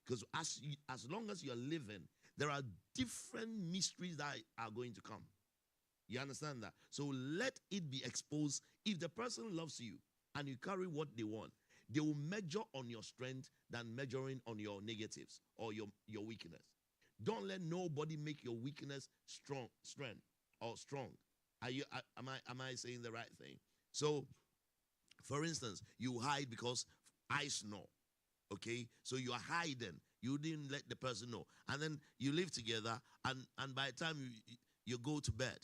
Because as long as you're living, there are different mysteries that are going to come. You understand that? So let it be exposed. If the person loves you and you carry what they want, they will measure on your strength than measuring on your negatives or your weakness. Don't let nobody make your weakness strength or strong. Am I saying the right thing? So, for instance, you hide because I snore. Okay, so you are hiding. You didn't let the person know, and then you live together, and by the time you go to bed,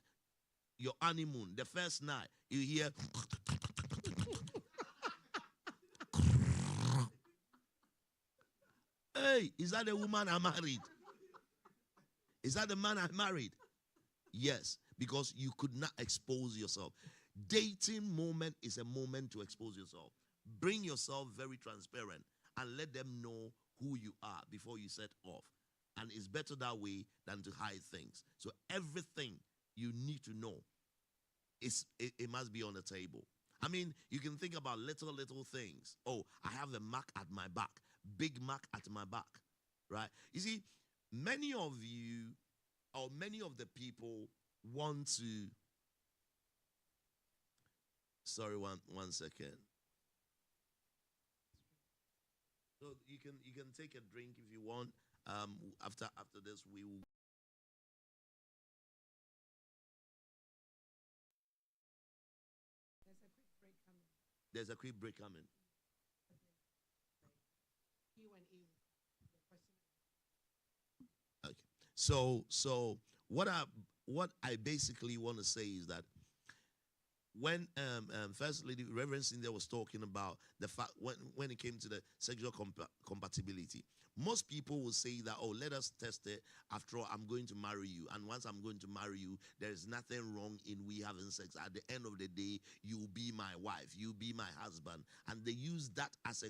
your honeymoon, the first night, you hear. Hey, is that the woman I married? Is that the man I married? Yes, because you could not expose yourself. Dating moment is a moment to expose yourself. Bring yourself very transparent and let them know who you are before you set off. And it's better that way than to hide things. So everything you need to know, it must be on the table. I mean, you can think about little things. Oh, I have a mark at my back, big mark at my back, right? You see, many of you or many of the people want to. Sorry, one second. So you can take a drink if you want. After this, we will. There's a quick break coming. Okay. So what I basically want to say is that when First Lady Reverend Cynthia was talking about the fact when it came to the sexual compatibility, most people will say that, oh, let us test it. After all, I'm going to marry you, and once I'm going to marry you, there is nothing wrong in we having sex. At the end of the day, you'll be my wife, you'll be my husband, and they use that as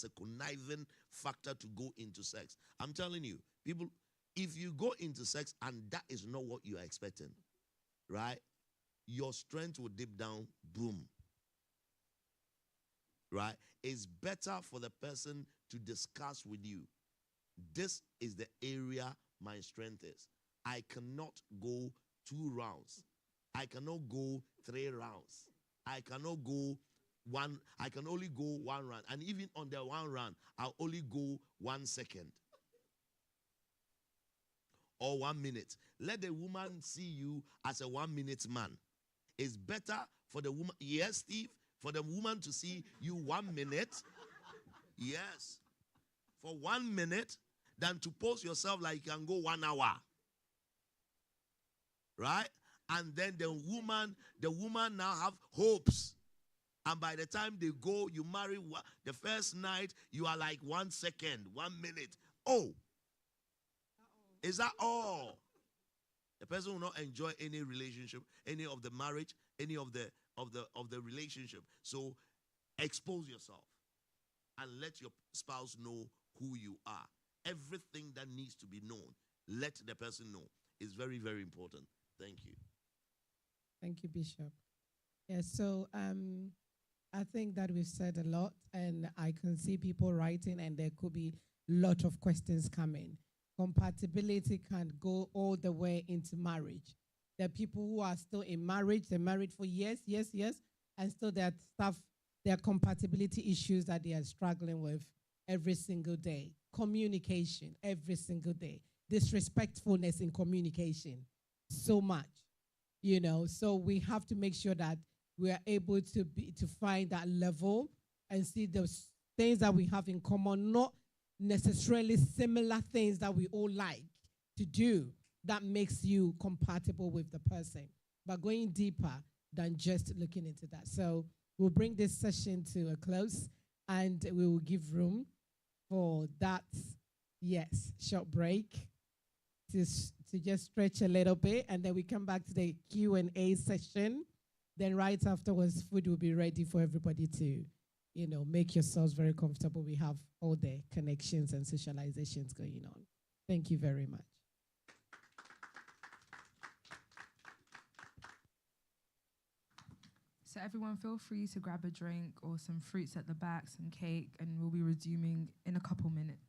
a conniving factor to go into sex. I'm telling you, people, if you go into sex and that is not what you are expecting, right? Your strength will dip down, boom. Right? It's better for the person to discuss with you. This is the area my strength is. I cannot go 2 rounds. I cannot go 3 rounds. I cannot go one. I can only go 1 round. And even on the 1 round, I'll only go 1 second. Or 1 minute. Let the woman see you as a 1 minute man. It's better For the woman, yes, Steve. For the woman to see you 1 minute, yes. For 1 minute, than to post yourself like you can go 1 hour. Right? And then the woman now have hopes. And by the time they go, you marry, the first night, you are like 1 second, 1 minute. Oh, is that all? The person will not enjoy any relationship, any of the marriage, any of the relationship. So expose yourself and let your spouse know who you are. Everything that needs to be known, let the person know. Is very, very important. Thank you. Thank you, Bishop. Yeah, so I think that we've said a lot, and I can see people writing, and there could be a lot of questions coming. Compatibility can go all the way into marriage. There are people who are still in marriage, they're married for years, and still there are compatibility issues that they are struggling with every single day. Communication, every single day. Disrespectfulness in communication, so much. So we have to make sure that we are able to find that level and see those things that we have in common, not necessarily similar things that we all like to do that makes you compatible with the person, but going deeper than just looking into that. So we'll bring this session to a close, and we will give room for that, yes, short break to just stretch a little bit, and then we come back to the Q&A session. Then right afterwards, food will be ready for everybody to, make yourselves very comfortable. We have all the connections and socializations going on. Thank you very much. So everyone feel free to grab a drink or some fruits at the back, some cake, and we'll be resuming in a couple minutes.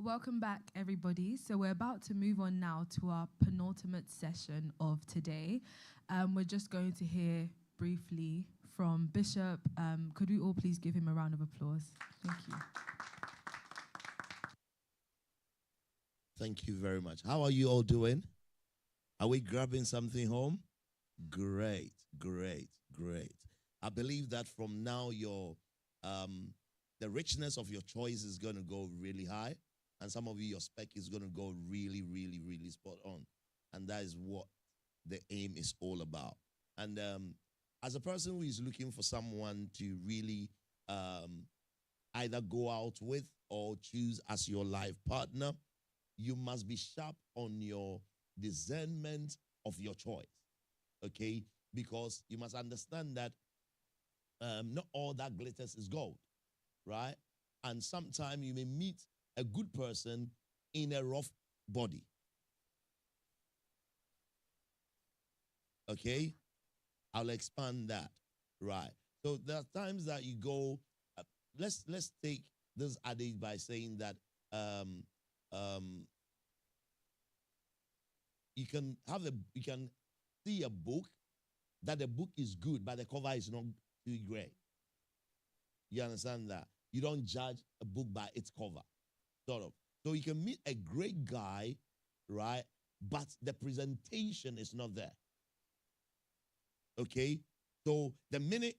Welcome back, everybody. So we're about to move on now to our penultimate session of today. We're just going to hear briefly from Bishop. Could we all please give him a round of applause? Thank you. Thank you very much. How are you all doing? Are we grabbing something home? Great, great, great. I believe that from now the richness of your choice is going to go really high. And some of you, your spec is going to go really, really, really spot on. And that is what the aim is all about. And as a person who is looking for someone to really either go out with or choose as your life partner, you must be sharp on your discernment of your choice, okay? Because you must understand that not all that glitters is gold, right? And sometimes you may meet a good person in a rough body. Okay? I'll expand that. Right. So there are times that you go, let's take this adage by saying that you can see a book that the book is good, but the cover is not too great. You understand that? You don't judge a book by its cover. Sort of. So you can meet a great guy, right? But the presentation is not there. Okay? So the minute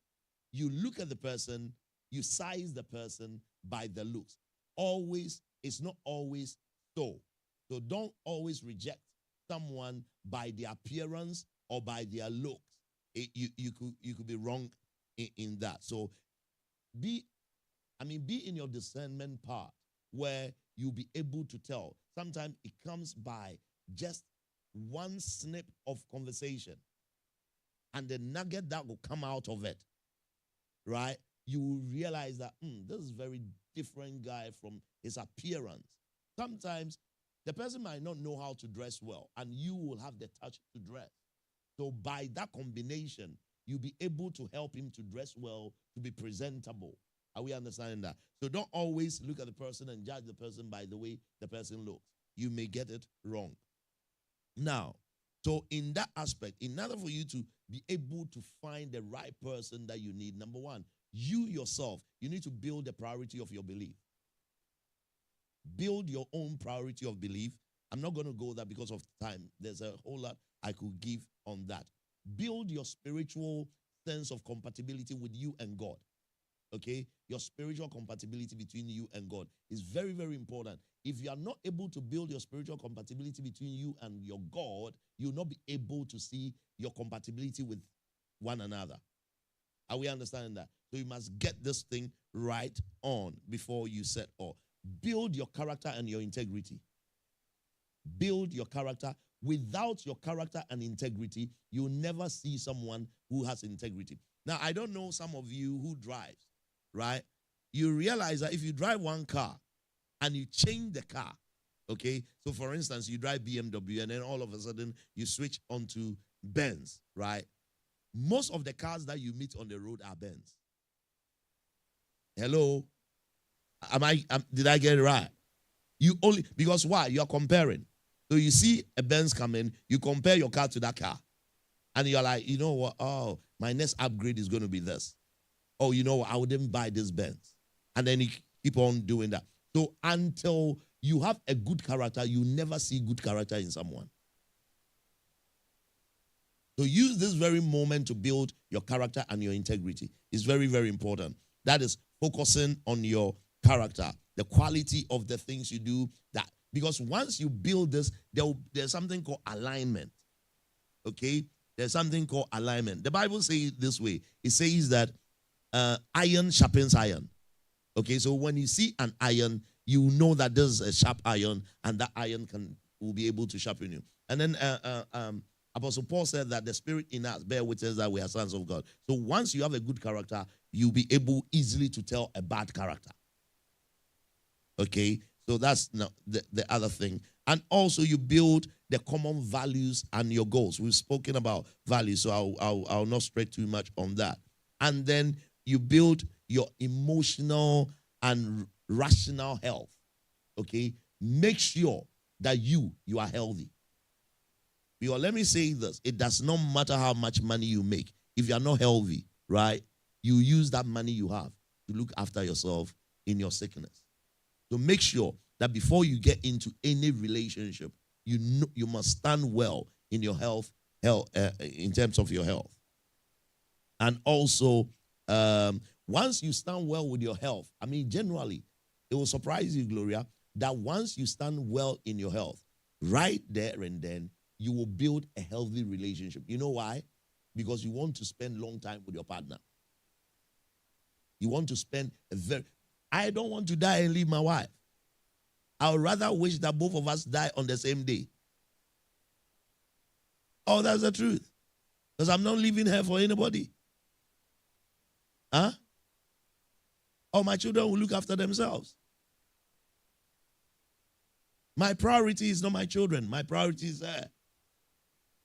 you look at the person, you size the person by the looks. Always, it's not always so. So don't always reject someone by their appearance or by their looks. You could be wrong in that. So be in your discernment part where you'll be able to tell. Sometimes it comes by just one snip of conversation. And the nugget that will come out of it, right? You will realize that this is a very different guy from his appearance. Sometimes the person might not know how to dress well, and you will have the touch to dress. So by that combination, you'll be able to help him to dress well, to be presentable. Are we understanding that? So don't always look at the person and judge the person by the way the person looks. You may get it wrong. Now, so in that aspect, in order for you to be able to find the right person that you need, number one, you yourself, you need to build the priority of your belief. Build your own priority of belief. I'm not going to go there because of time. There's a whole lot I could give on that. Build your spiritual sense of compatibility with you and God. Okay? Your spiritual compatibility between you and God is very, very important. If you are not able to build your spiritual compatibility between you and your God, you'll not be able to see your compatibility with one another. Are we understanding that? So you must get this thing right on before you set off. Build your character and your integrity. Build your character. Without your character and integrity, you'll never see someone who has integrity. Now, I don't know some of you who drives, right? You realize that if you drive one car and you change the car, okay? So, for instance, you drive BMW and then all of a sudden you switch onto Benz, right? Most of the cars that you meet on the road are Benz. Hello? Did I get it right? You only, because why? You are comparing. So you see a Benz coming, you compare your car to that car. And you're like, you know what? Oh, my next upgrade is going to be this. Oh, you know what? I wouldn't buy this Benz. And then you keep on doing that. So until you have a good character, you never see good character in someone. So use this very moment to build your character and your integrity. It's very, very important. That is focusing on your character, the quality of the things you do. That because once you build this, there's something called alignment. Okay? There's something called alignment. The Bible says it this way. It says that iron sharpens iron. Okay, so when you see an iron, you know that this is a sharp iron, and that iron will be able to sharpen you. And then Apostle Paul said that the Spirit in us bear witness that we are sons of God. So once you have a good character, you'll be able easily to tell a bad character. Okay, so that's the other thing. And also you build the common values and your goals. We've spoken about values, so I'll not stray too much on that. And then you build your emotional and rational health. Okay, make sure that you are healthy. Because let me say this, it does not matter how much money you make. If you are not healthy, right, you use that money you have to look after yourself in your sickness. So make sure that before you get into any relationship, you must stand well in your health in terms of your health. And also, once you stand well with your health, I mean, generally, it will surprise you, Gloria, that once you stand well in your health, right there and then, you will build a healthy relationship. You know why? Because you want to spend long time with your partner. You want to spend I don't want to die and leave my wife. I would rather wish that both of us die on the same day. Oh, that's the truth. Because I'm not leaving her for anybody. Huh? Oh, my children will look after themselves. My priority is not my children. My priority is her.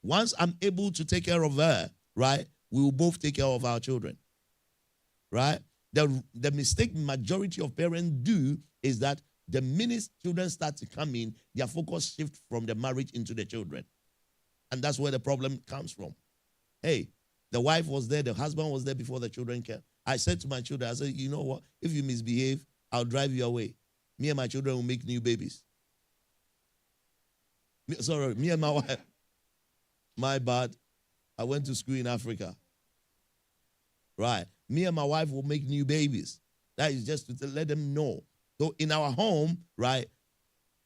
Once I'm able to take care of her, right, we will both take care of our children. Right? The mistake majority of parents do is that the minute children start to come in, their focus shifts from the marriage into the children. And that's where the problem comes from. Hey, the wife was there, the husband was there before the children came. I said to my children, I said, you know what? If you misbehave, I'll drive you away. Me and my children will make new babies. Me and my wife. My bad. I went to school in Africa. Right. Me and my wife will make new babies. That is just to let them know. So in our home, right,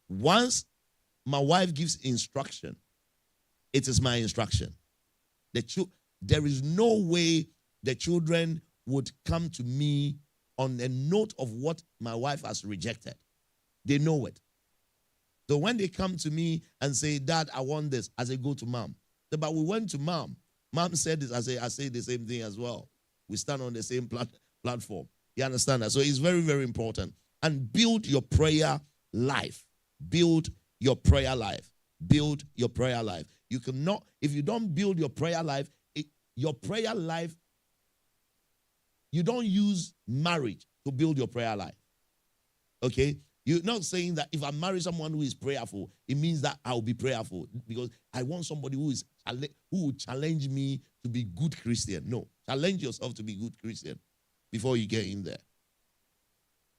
once my wife gives instruction, it is my instruction. There is no way the children would come to me on a note of what my wife has rejected. They know it. So when they come to me and say, Dad, I want this, I say, go to mom. So, but we went to mom. Mom said this, I say the same thing as well. We stand on the same platform. You understand that? So it's very, very important. And build your prayer life. Build your prayer life. Build your prayer life. You cannot, if you don't build your prayer life, you don't use marriage to build your prayer life. Okay? You're not saying that if I marry someone who is prayerful, it means that I'll be prayerful because I want somebody who will challenge me to be good Christian. No, challenge yourself to be good Christian before you get in there.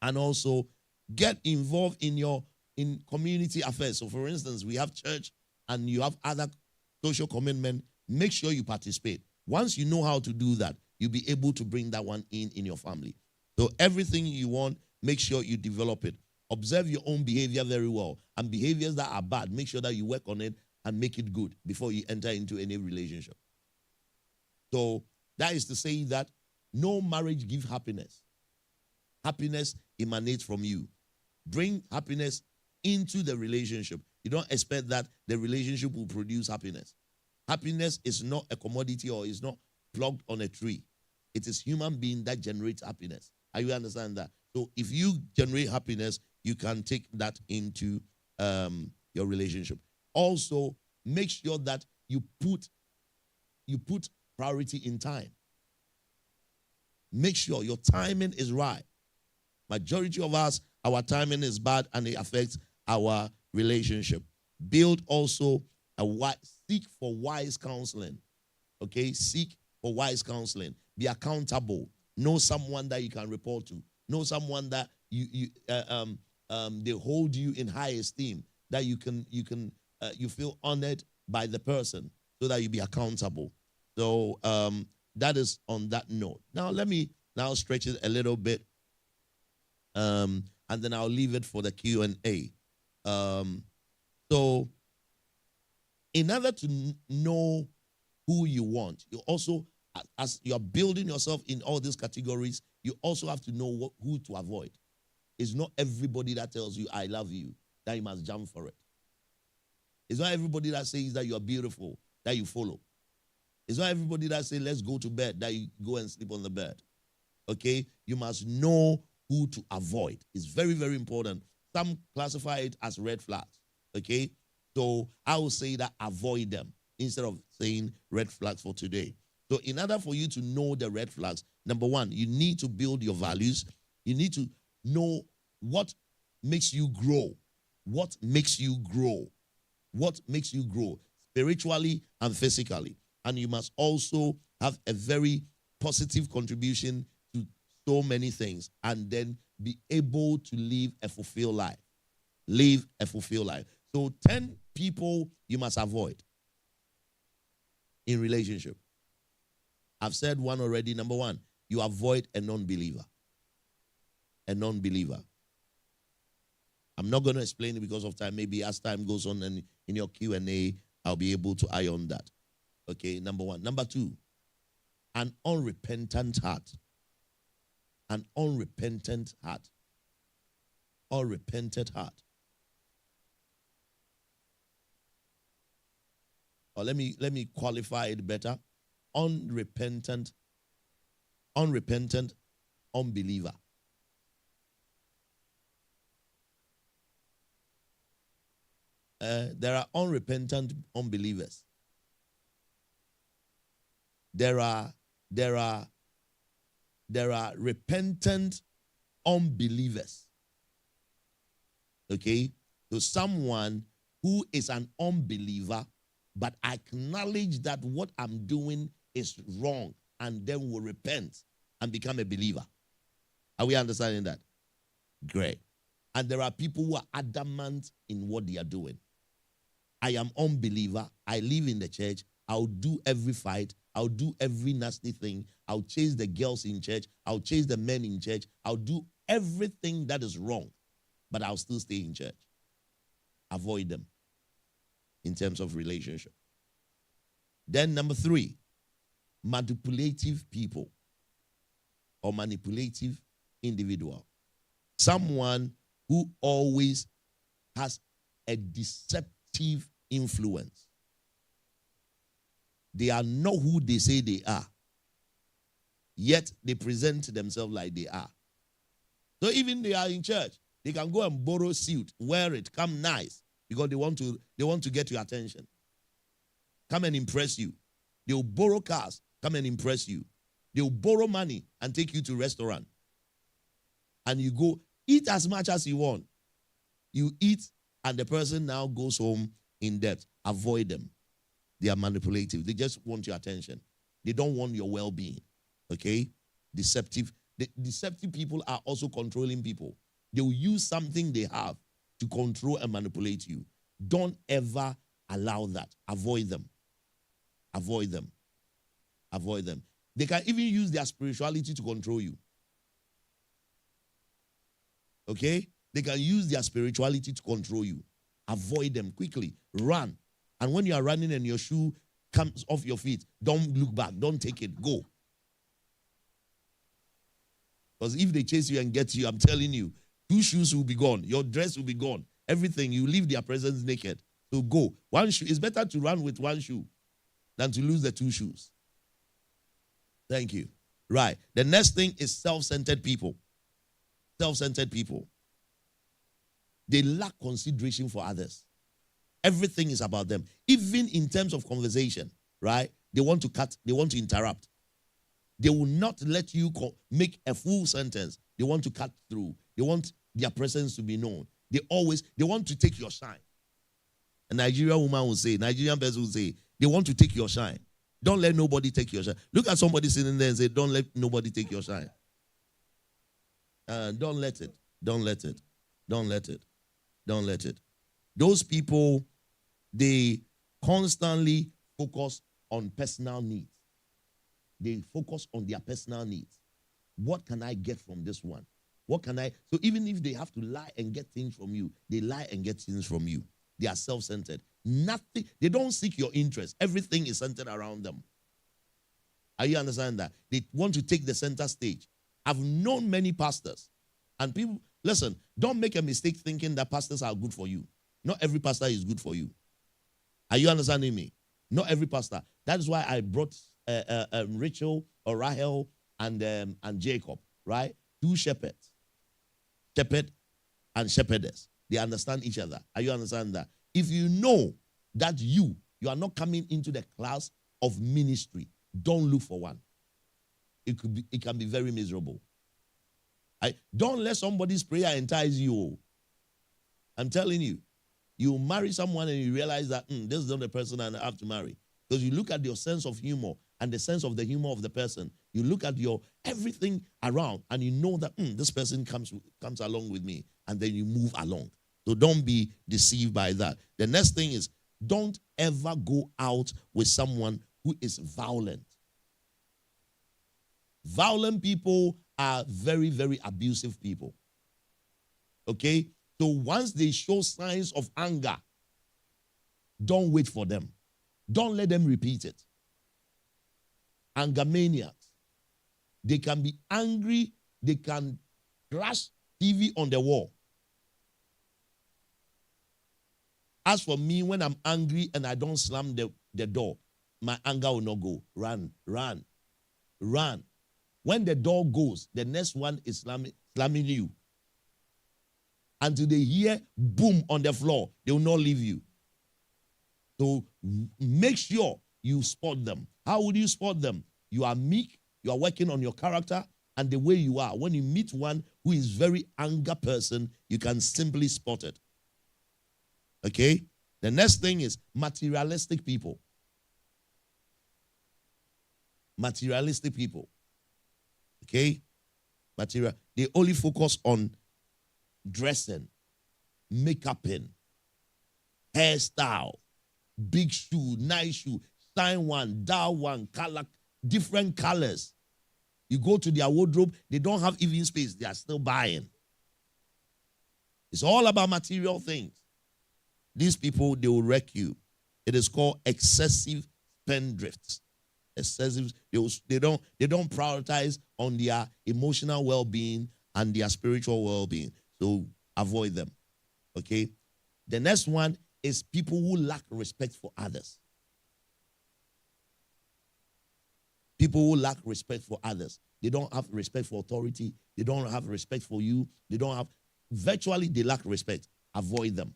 And also get involved in community affairs. So for instance, we have church and you have other social commitment. Make sure you participate. Once you know how to do that, you'll be able to bring that one in your family. So everything you want, make sure you develop it. Observe your own behavior very well. And behaviors that are bad, make sure that you work on it and make it good before you enter into any relationship. So that is to say that no marriage gives happiness. Happiness emanates from you. Bring happiness into the relationship. You don't expect that the relationship will produce happiness. Happiness is not a commodity or is not plugged on a tree. It is human being that generates happiness. Are you understand that? So if you generate happiness, you can take that into your relationship. Also, make sure that you put priority in time. Make sure your timing is right. Majority of us, our timing is bad and it affects our relationship. Build also seek for wise counseling. Okay, seek for wise counseling. Be accountable. Know someone that you can report to. Know someone that they hold you in high esteem. That you feel honored by the person, so that you be accountable. So that is on that note. Now let me stretch it a little bit, and then I'll leave it for the Q&A. So in order to know who you want, you also, as you're building yourself in all these categories, you also have to know who to avoid. It's not everybody that tells you, I love you, that you must jump for it. It's not everybody that says that you are beautiful, that you follow. It's not everybody that says, let's go to bed, that you go and sleep on the bed. Okay? You must know who to avoid. It's very, very important. Some classify it as red flags. Okay? So I will say that avoid them instead of saying red flags for today. So in order for you to know the red flags, number one, you need to build your values. You need to know what makes you grow. What makes you grow? What makes you grow spiritually and physically? And you must also have a very positive contribution to so many things, and then be able to live a fulfilled life. Live a fulfilled life. So 10 people you must avoid in relationship. I've said one already. Number one, you avoid a non-believer. A non-believer. I'm not going to explain it because of time. Maybe as time goes on and in your Q&A, I'll be able to eye on that. Okay, number one. Number two, an unrepentant heart. An unrepentant heart. Unrepentant heart. Or let me qualify it better. Unrepentant unbeliever. There are unrepentant unbelievers. There are repentant unbelievers. Okay? So someone who is an unbeliever but acknowledge that what I'm doing is wrong and then will repent and become a believer. Are we understanding that? Great. And there are people who are adamant in what they are doing. I am unbeliever. I live in the church. I'll do every fight. I'll do every nasty thing. I'll chase the girls in church. I'll chase the men in church. I'll do everything that is wrong, but I'll still stay in church. Avoid them in terms of relationship. Then number three, manipulative people or manipulative individual. Someone who always has a deceptive influence. They are not who they say they are, yet they present themselves like they are. So even they are in church, they can go and borrow suit, wear it, come nice, because they want to get your attention. Come and impress you. They will borrow cars, come and impress you. They will borrow money and take you to restaurant. And you go, eat as much as you want. You eat, and the person now goes home in debt. Avoid them. They are manipulative. They just want your attention. They don't want your well-being. Okay? Deceptive. Deceptive people are also controlling people. They will use something they have to control and manipulate you. Don't ever allow that. Avoid them. Avoid them. Avoid them. They can even use their spirituality to control you. Okay? They can use their spirituality to control you. Avoid them quickly. Run. And when you are running and your shoe comes off your feet, don't look back. Don't take it. Go. Because if they chase you and get you, I'm telling you, 2 shoes will be gone. Your dress will be gone. Everything. You leave their presence naked. So go. 1 shoe. It's better to run with 1 shoe than to lose the 2 shoes. Thank you. Right. The next thing is self-centered people. Self-centered people. They lack consideration for others. Everything is about them. Even in terms of conversation, right? They want to cut. They want to interrupt. They will not let you make a full sentence. They want to cut through. They want their presence to be known. They want to take your shine. A Nigerian woman will say, Nigerian person will say, they want to take your shine. Don't let nobody take your shine. Look at somebody sitting there and say, don't let nobody take your shine. Don't let it. Don't let it. Don't let it. Don't let it. Those people, they constantly focus on personal needs. They focus on their personal needs. What can I get from this one? What can I? So even if they have to lie and get things from you, they lie and get things from you. They are self-centered. Nothing. They don't seek your interest. Everything is centered around them. Are you understand that? They want to take the center stage. I've known many pastors, and people, listen, don't make a mistake thinking that pastors are good for you. Not every pastor is good for you. Are you understanding me? Not every pastor. That is why I brought Rachel or Rahel and Jacob, right? 2 shepherds. Shepherd and shepherdess. They understand each other. Are you understand that? If you know that you are not coming into the class of ministry, don't look for one. It can be very miserable. Don't let somebody's prayer entice you. I'm telling you. You marry someone and you realize that this is not the person I have to marry. Because you look at your sense of humor and the sense of the humor of the person. You look at your everything around and you know that this person comes along with me, and then you move along. So don't be deceived by that. The next thing is, don't ever go out with someone who is violent. Violent people are very, very abusive people. Okay? So once they show signs of anger, don't wait for them. Don't let them repeat it. Anger maniacs. They can be angry. They can crash TV on the wall. As for me, when I'm angry and I don't slam the door, my anger will not go. Run, run, run. When the door goes, the next one is slamming you. Until they hear boom on the floor, they will not leave you. So make sure you spot them. How would you spot them? You are meek, you are working on your character, and the way you are. When you meet one who is very anger person, you can simply spot it. Okay? The next thing is materialistic people. Materialistic people. Okay? Material. They only focus on dressing, makeuping, hairstyle, big shoe, nice shoe, shine one, dull one, color, different colors. You go to their wardrobe, they don't have even space. They are still buying. It's all about material things. These people, they will wreck you. It is called excessive spendthrifts. Excessive, they don't prioritize on their emotional well-being and their spiritual well-being. So avoid them. Okay? The next one is people who lack respect for others. People who lack respect for others. They don't have respect for authority. They don't have respect for you. Virtually, they lack respect. Avoid them.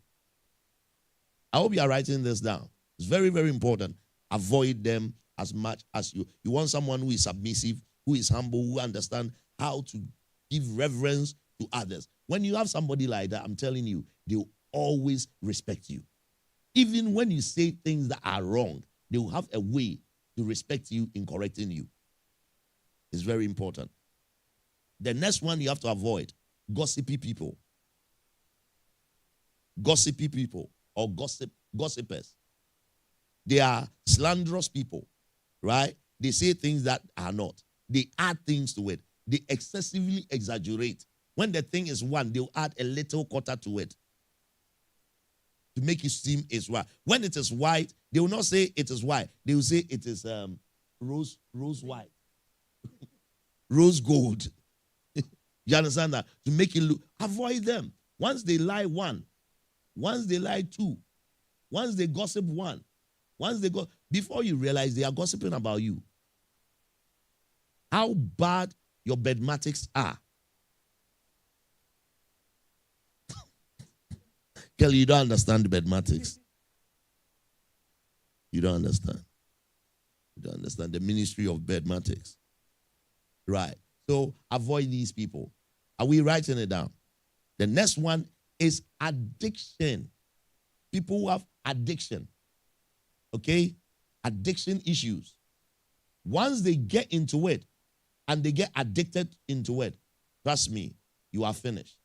I hope you are writing this down. It's very, very important. Avoid them as much as you want someone who is submissive, who is humble, who understands how to give reverence to others. When you have somebody like that, I'm telling you, they will always respect you. Even when you say things that are wrong, they will have a way to respect you in correcting you. It's very important. The next one you have to avoid, gossipy people. Gossipy people or gossipers. They are slanderous people, right? They say things that are not. They add things to it. They excessively exaggerate. When the thing is one, they'll add a little quarter to it to make it seem it's white. When it is white, they will not say it is white. They will say it is rose white, rose gold. You understand that? To make it look, avoid them. Once they lie one, once they lie two, once they gossip one, once they go, before you realize they are gossiping about you. How bad your bedmatics are. Kelly, you don't understand the bedmatics. You don't understand. You don't understand the ministry of bedmatics. Right. So avoid these people. Are we writing it down? The next one is addiction. People who have addiction. Okay? Addiction issues. Once they get into it and they get addicted into it, trust me, you are finished.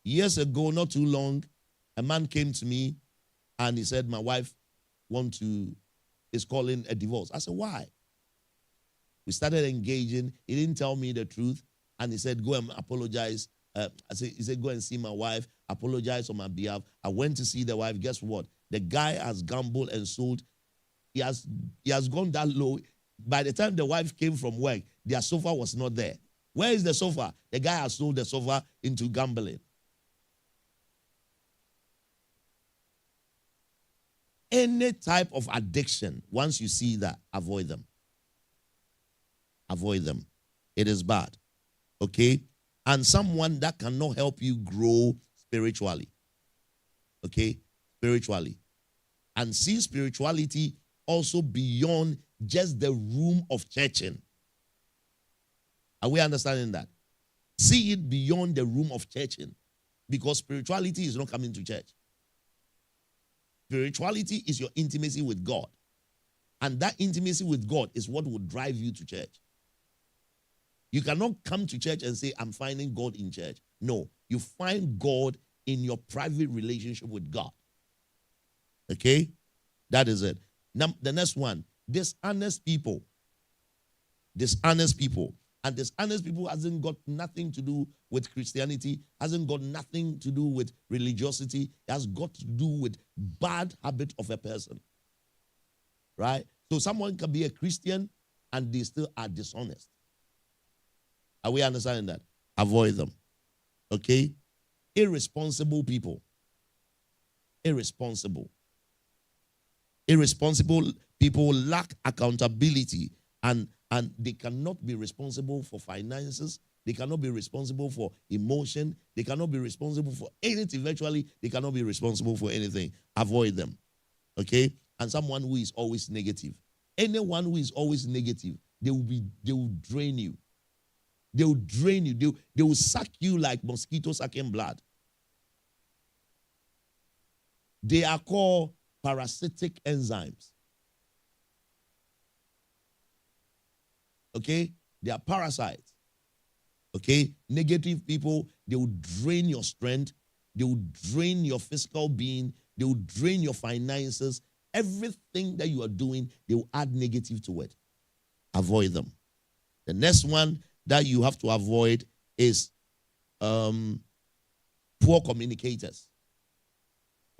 Years ago, not too long, a man came to me and he said, my wife is calling a divorce. I said, why? We started engaging. He didn't tell me the truth. And he said, go and apologize. He said, go and see my wife, apologize on my behalf. I went to see the wife. Guess what? The guy has gambled and sold. He has gone that low. By the time the wife came from work, their sofa was not there. Where is the sofa? The guy has sold the sofa into gambling. Any type of addiction, once you see that, avoid them. Avoid them. It is bad. Okay? And someone that cannot help you grow spiritually. Okay? Spiritually. And see spirituality also beyond just the room of churching. Are we understanding that? See it beyond the room of churching. Because spirituality is not coming to church. Spirituality is your intimacy with God. And that intimacy with God is what will drive you to church. You cannot come to church and say, I'm finding God in church. No, you find God in your private relationship with God. Okay? That is it. Now, the next one, dishonest people. Dishonest people. And dishonest people hasn't got nothing to do with Christianity, hasn't got nothing to do with religiosity. It has got to do with bad habit of a person. Right? So someone can be a Christian and they still are dishonest. Are we understanding that? Avoid them. Okay? Irresponsible people. Irresponsible. Irresponsible people lack accountability and they cannot be responsible for finances. They cannot be responsible for emotion. They cannot be responsible for anything. Virtually, they cannot be responsible for anything. Avoid them. Okay? And someone who is always negative. Anyone who is always negative, they will drain you. They will drain you. They will suck you like mosquitoes sucking blood. They are called parasitic enzymes. Okay? They are parasites. Okay? Negative people, they will drain your strength. They will drain your physical being. They will drain your finances. Everything that you are doing, they will add negative to it. Avoid them. The next one that you have to avoid is poor communicators.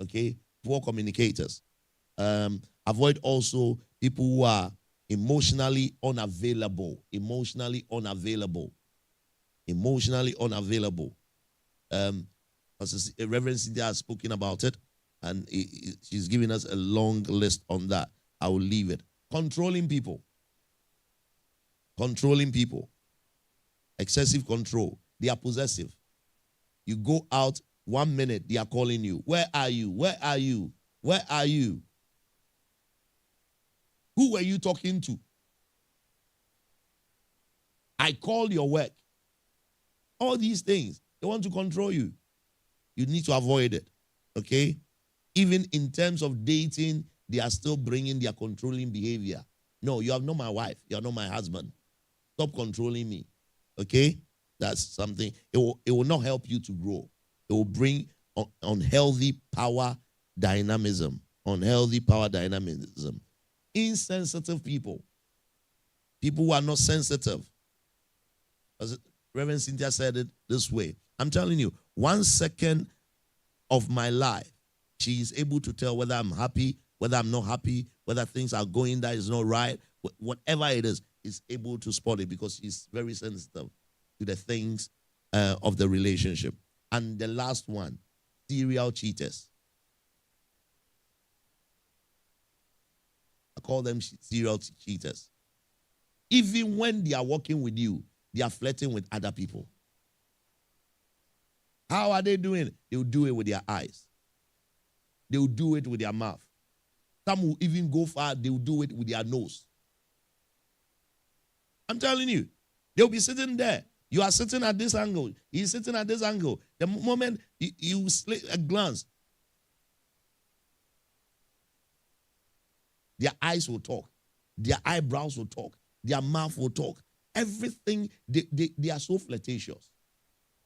Okay? Poor communicators. Avoid also people who are emotionally unavailable. Emotionally unavailable. Emotionally unavailable. Reverend Cynthia has spoken about it, and she's giving us a long list on that. I will leave it. Controlling people. Controlling people. Excessive control. They are possessive. You go out 1 minute, they are calling you. Where are you? Where are you? Where are you? Who were you talking to? I called your work. All these things, they want to control you. You need to avoid it. Okay? Even in terms of dating, they are still bringing their controlling behavior. No, you are not my wife. You are not my husband. Stop controlling me. Okay? That's something. It will not help you to grow. It will bring unhealthy power dynamism. Unhealthy power dynamism. Insensitive people. People who are not sensitive. As Reverend Cynthia said it this way. I'm telling you, 1 second of my life, she is able to tell whether I'm happy, whether I'm not happy, whether things are going that is not right. Whatever it is able to spot it because she's very sensitive to the things of the relationship. And the last one, serial cheaters. I call them serial cheaters. Even when they are working with you, they are flirting with other people. How are they doing it? They will do it with their eyes. They will do it with their mouth. Some will even go far, they will do it with their nose. I'm telling you, they'll be sitting there. You are sitting at this angle. He's sitting at this angle. The moment you slip a glance, their eyes will talk. Their eyebrows will talk. Their mouth will talk. Everything, they are so flirtatious,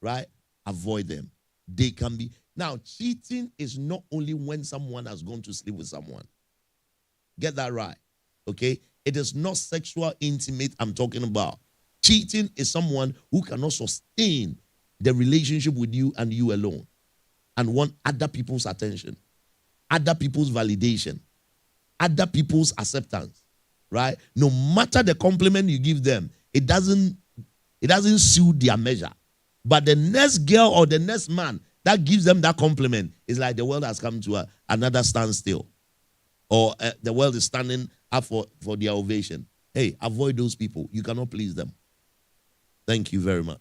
right? Avoid them. They can be. Now, cheating is not only when someone has gone to sleep with someone. Get that right, okay? It is not sexual intimate I'm talking about. Cheating is someone who cannot sustain the relationship with you and you alone and want other people's attention, other people's validation, other people's acceptance, right? No matter the compliment you give them, it doesn't suit their measure. But the next girl or the next man that gives them that compliment is like the world has come to another standstill. Or the world is standing up for their ovation. Hey, avoid those people. You cannot please them. Thank you very much.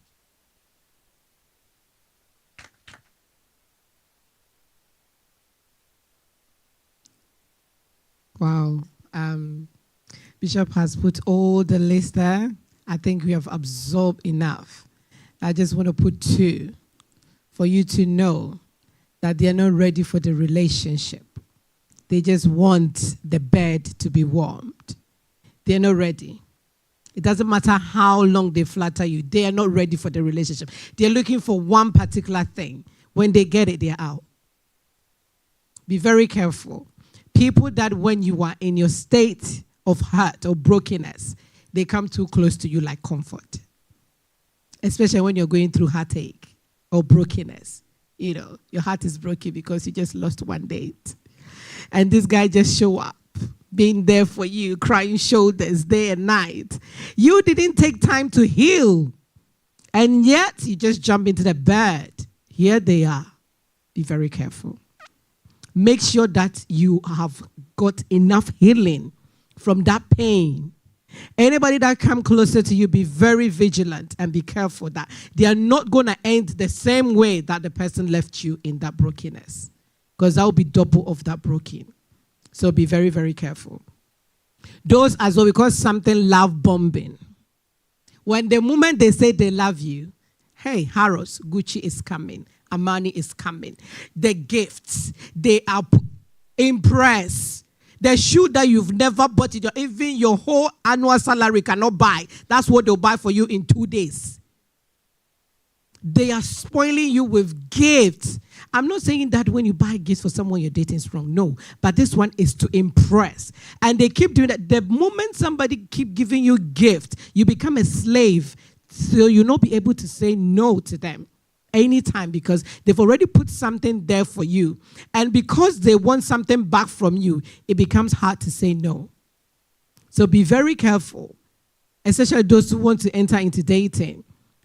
Wow. Bishop has put all the list there. I think we have absorbed enough. I just want to put two. for you to know that they are not ready for the relationship. They just want the bed to be warmed. They're not ready. It doesn't matter how long they flatter you. They are not ready for the relationship. They're looking for one particular thing. When they get it, they're out. Be very careful. People that when you are in your state of hurt or brokenness, they come too close to you like comfort. Especially when you're going through heartache or brokenness. You know, your heart is broken because you just lost one date. And this guy just show up, being there for you, crying shoulders day and night. You didn't take time to heal. And yet, you just jump into the bed. Here they are. Be very careful. Make sure that you have got enough healing from that pain. Anybody that come closer to you, be very vigilant and be careful that they are not going to end the same way that the person left you in that brokenness. Because that will be double of that broken. So be very, very careful. Those as well, because something love bombing. When the moment they say they love you, hey, Harrods, Gucci is coming. Armani is coming. The gifts, they are impressed. The shoe that you've never bought, even your whole annual salary cannot buy. That's what they'll buy for you in 2 days. They are spoiling you with gifts. I'm not saying that when you buy gifts for someone you're dating is wrong. No. But this one is to impress. And they keep doing that. The moment somebody keep giving you gifts, you become a slave. So you'll not be able to say no to them anytime because they've already put something there for you. And because they want something back from you, it becomes hard to say no. So be very careful, especially those who want to enter into dating.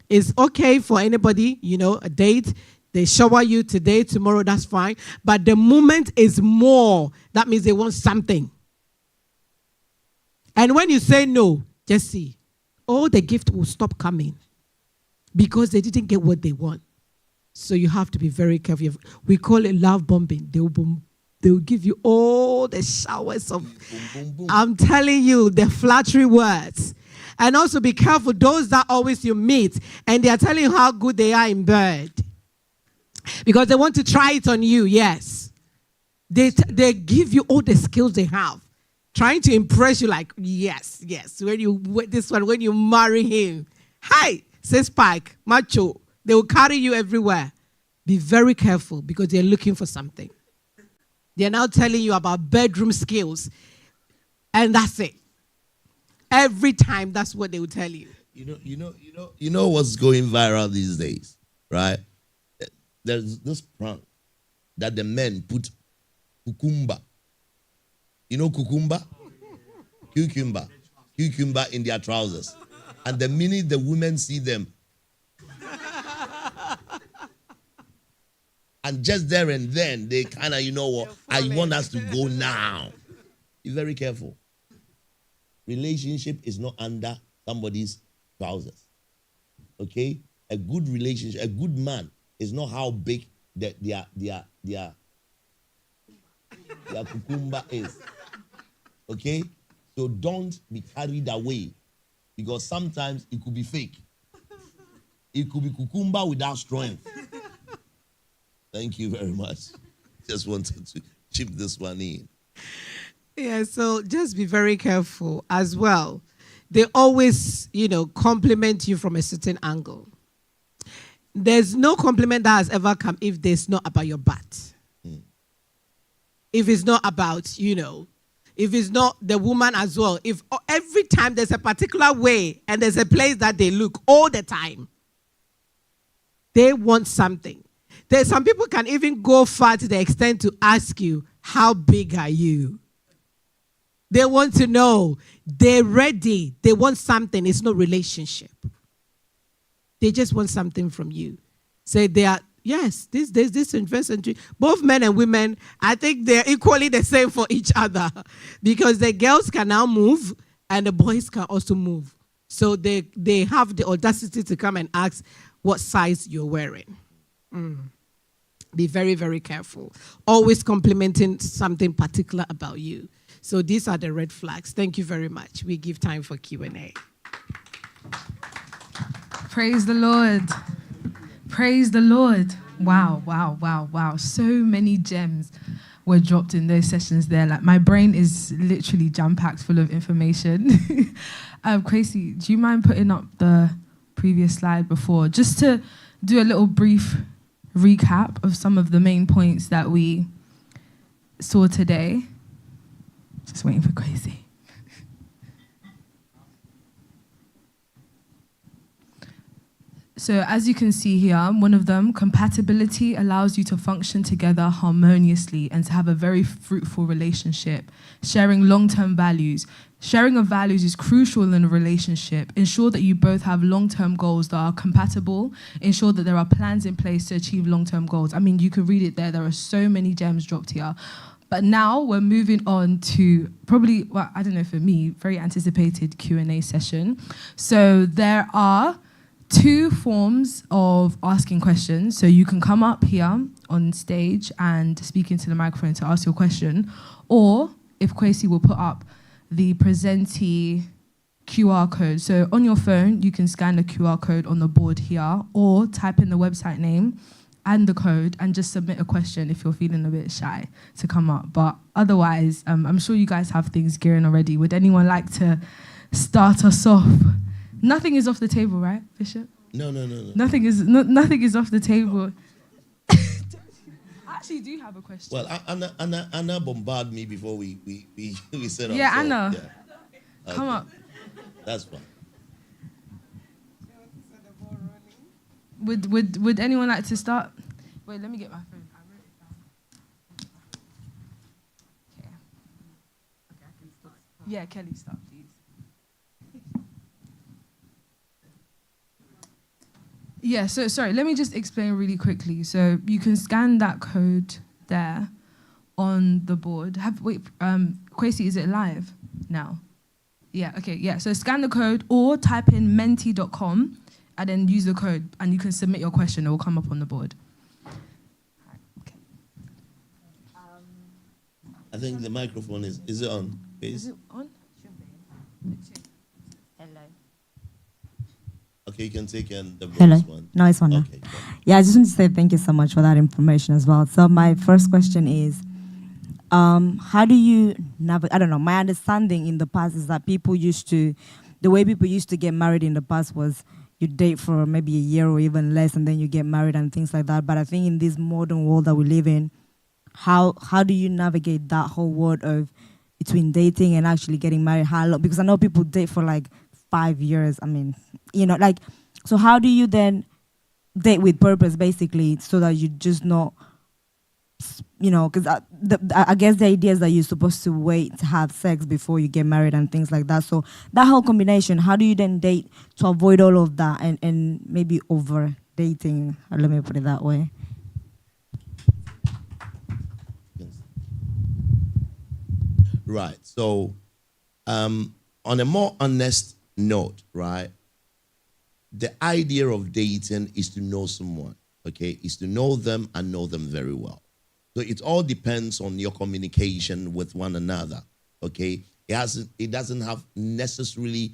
It's okay for anybody, a date. They shower you today, tomorrow, that's fine. But the moment is more. That means they want something. And when you say no, just see, all the gift will stop coming because they didn't get what they want. So you have to be very careful. We call it love bombing. They will give you all the showers of, I'm telling you, the flattery words. And also be careful, those that always you meet, and they are telling you how good they are in bed. Because they want to try it on you, yes. They give you all the skills they have. Trying to impress you like, yes. When you marry him. Hi, says Spike, macho. They will carry you everywhere. Be very careful because they're looking for something. They're now telling you about bedroom skills. And that's it. Every time, that's what they will tell you. You know what's going viral these days, right? There's this prank that the men put cucumber. You know cucumber? Cucumber in their trousers. And the minute the women see them, and just there and then, they kind of, I want us to go now. Be very careful. Relationship is not under somebody's trousers. Okay? A good relationship, a good man is not how big their cucumber is. Okay? So don't be carried away because sometimes it could be fake. It could be cucumber without strength. Thank you very much. Just wanted to chip this one in. Yeah, so just be very careful as well. They always, compliment you from a certain angle. There's no compliment that has ever come if there's not about your butt. If it's not about, if it's not the woman as well. If every time there's a particular way and there's a place that they look all the time, they want something. There's some people can even go far to the extent to ask you, how big are you? They want to know. They're ready. They want something. It's no relationship. They just want something from you. Say they are, yes, this investment. Both men and women, I think they're equally the same for each other. Because the girls can now move and the boys can also move. So they have the audacity to come and ask what size you're wearing. Be very, very careful. Always complimenting something particular about you. So these are the red flags. Thank you very much. We give time for Q&A. Praise the Lord. Praise the Lord. Wow, wow, wow, wow. So many gems were dropped in those sessions there. Like, my brain is literally jam-packed full of information. Kwesi, do you mind putting up the previous slide before, just to do a little brief recap of some of the main points that we saw today? Just waiting for Kwesi. So as you can see here, one of them, compatibility allows you to function together harmoniously and to have a very fruitful relationship, sharing long-term values. Sharing of values is crucial in a relationship. Ensure that you both have long-term goals that are compatible. Ensure that there are plans in place to achieve long-term goals. I mean, you could read it there. There are so many gems dropped here. But now we're moving on to probably, well, I don't know, for me, very anticipated Q&A session. So there are 2 forms of asking questions. So you can come up here on stage and speak into the microphone to ask your question, or if Kwesi will put up the presentee QR code. So on your phone, you can scan the QR code on the board here, or type in the website name and the code and just submit a question if you're feeling a bit shy to come up. But otherwise, I'm sure you guys have things gearing already. Would anyone like to start us off? Nothing is off the table, right, Bishop? No. Nothing is off the table. I actually do have a question. Well, Anna bombarded me before we set up. Yeah, so, Anna. Yeah. Come up. That's fine. Would anyone like to start? Wait, let me get my phone. I wrote it down. Okay. Okay, I can start. Yeah, Kelly, start, please. Yeah, so sorry, let me just explain really quickly. So you can scan that code there on the board. Kwesi, is it live now? Yeah, okay, yeah. So scan the code or type in menti.com and then use the code and you can submit your question. It will come up on the board. I think the microphone is it on? Please? Is it on? Okay, you can take the voice Hello. one. No, it's one now. Okay, yeah, I just want to say thank you so much for that information as well. So my first question is, how do you navigate? I don't know. My understanding in the past is that the way people used to get married in the past was you date for maybe a year or even less, and then you get married and things like that. But I think in this modern world that we live in, how do you navigate that whole world of between dating and actually getting married? How long? Because I know people date for like 5 years. I mean, so how do you then date with purpose, basically, so that you just not, because I guess the idea is that you're supposed to wait to have sex before you get married and things like that. So that whole combination, how do you then date to avoid all of that and maybe over dating? Let me put it that way. Right. So, on a more honest note, right? The idea of dating is to know someone, okay? Is to know them and know them very well. So it all depends on your communication with one another, okay? It doesn't have necessarily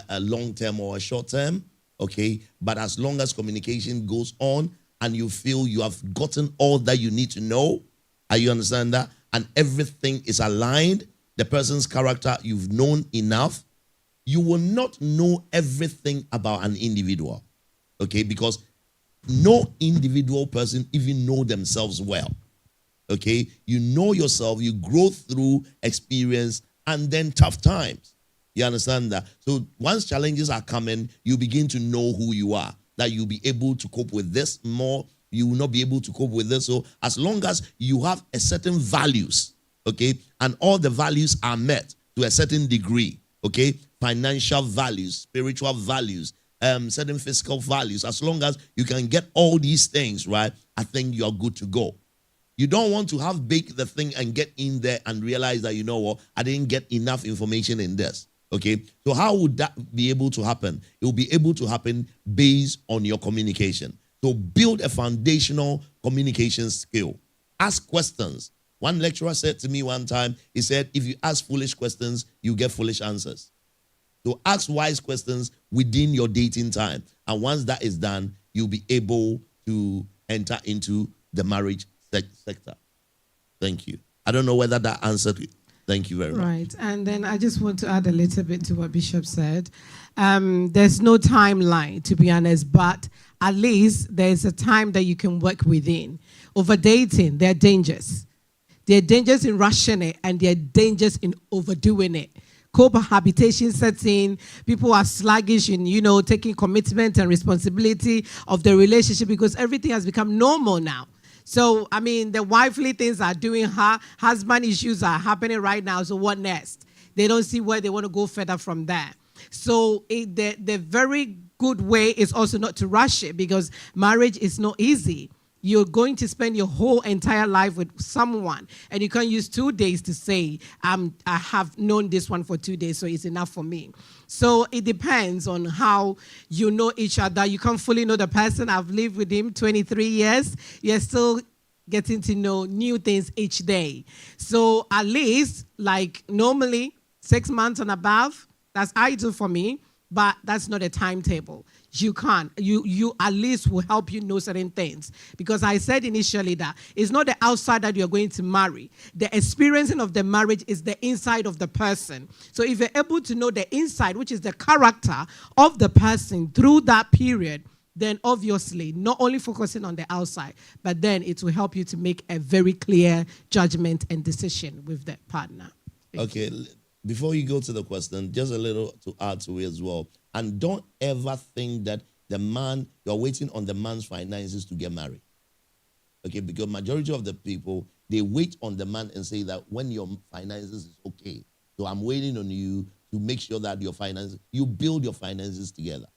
a long term or a short term, okay? But as long as communication goes on and you feel you have gotten all that you need to know, you understand that? And everything is aligned, the person's character, you've known enough, you will not know everything about an individual, okay? Because no individual person even know themselves well, okay? You know yourself, you grow through experience and then tough times. You understand that? So once challenges are coming, you begin to know who you are, that you'll be able to cope with this more, you will not be able to cope with this. So as long as you have a certain values, okay, and all the values are met to a certain degree, okay, financial values, spiritual values, certain physical values, as long as you can get all these things, right, I think you're good to go. You don't want to have baked the thing and get in there and realize that, you know what, I didn't get enough information in this, okay? So how would that be able to happen? It will be able to happen based on your communication. So build a foundational communication skill. Ask questions. One lecturer said to me one time, he said, if you ask foolish questions, you get foolish answers. So ask wise questions within your dating time. And once that is done, you'll be able to enter into the marriage sector. Thank you. I don't know whether that answered it. Thank you very much. Right, and then I just want to add a little bit to what Bishop said. There's no timeline, to be honest, but at least there's a time that you can work within. Over dating, there are dangers. There are dangers in rushing it, and there are dangers in overdoing it. Cohabitation sets in. People are sluggish in, taking commitment and responsibility of the relationship because everything has become normal now. So, the wifely things are doing her. Husband issues are happening right now. So what next? They don't see where they want to go further from there. So the very good way is also not to rush it because marriage is not easy. You're going to spend your whole entire life with someone, and you can't use 2 days to say, I have known this one for 2 days, so it's enough for me. So it depends on how you know each other. You can't fully know the person. I've lived with him 23 years. You're still getting to know new things each day. So at least, like normally, 6 months and above, that's ideal for me, but that's not a timetable. You can't. You at least will help you know certain things. Because I said initially that it's not the outside that you're going to marry. The experiencing of the marriage is the inside of the person. So if you're able to know the inside, which is the character of the person through that period, then obviously not only focusing on the outside, but then it will help you to make a very clear judgment and decision with the partner. Okay, before you go to the question, just a little to add to it as well. And don't ever think that you're waiting on the man's finances to get married. Okay, because majority of the people, they wait on the man and say that when your finances is okay, so I'm waiting on you to make sure that you build your finances together.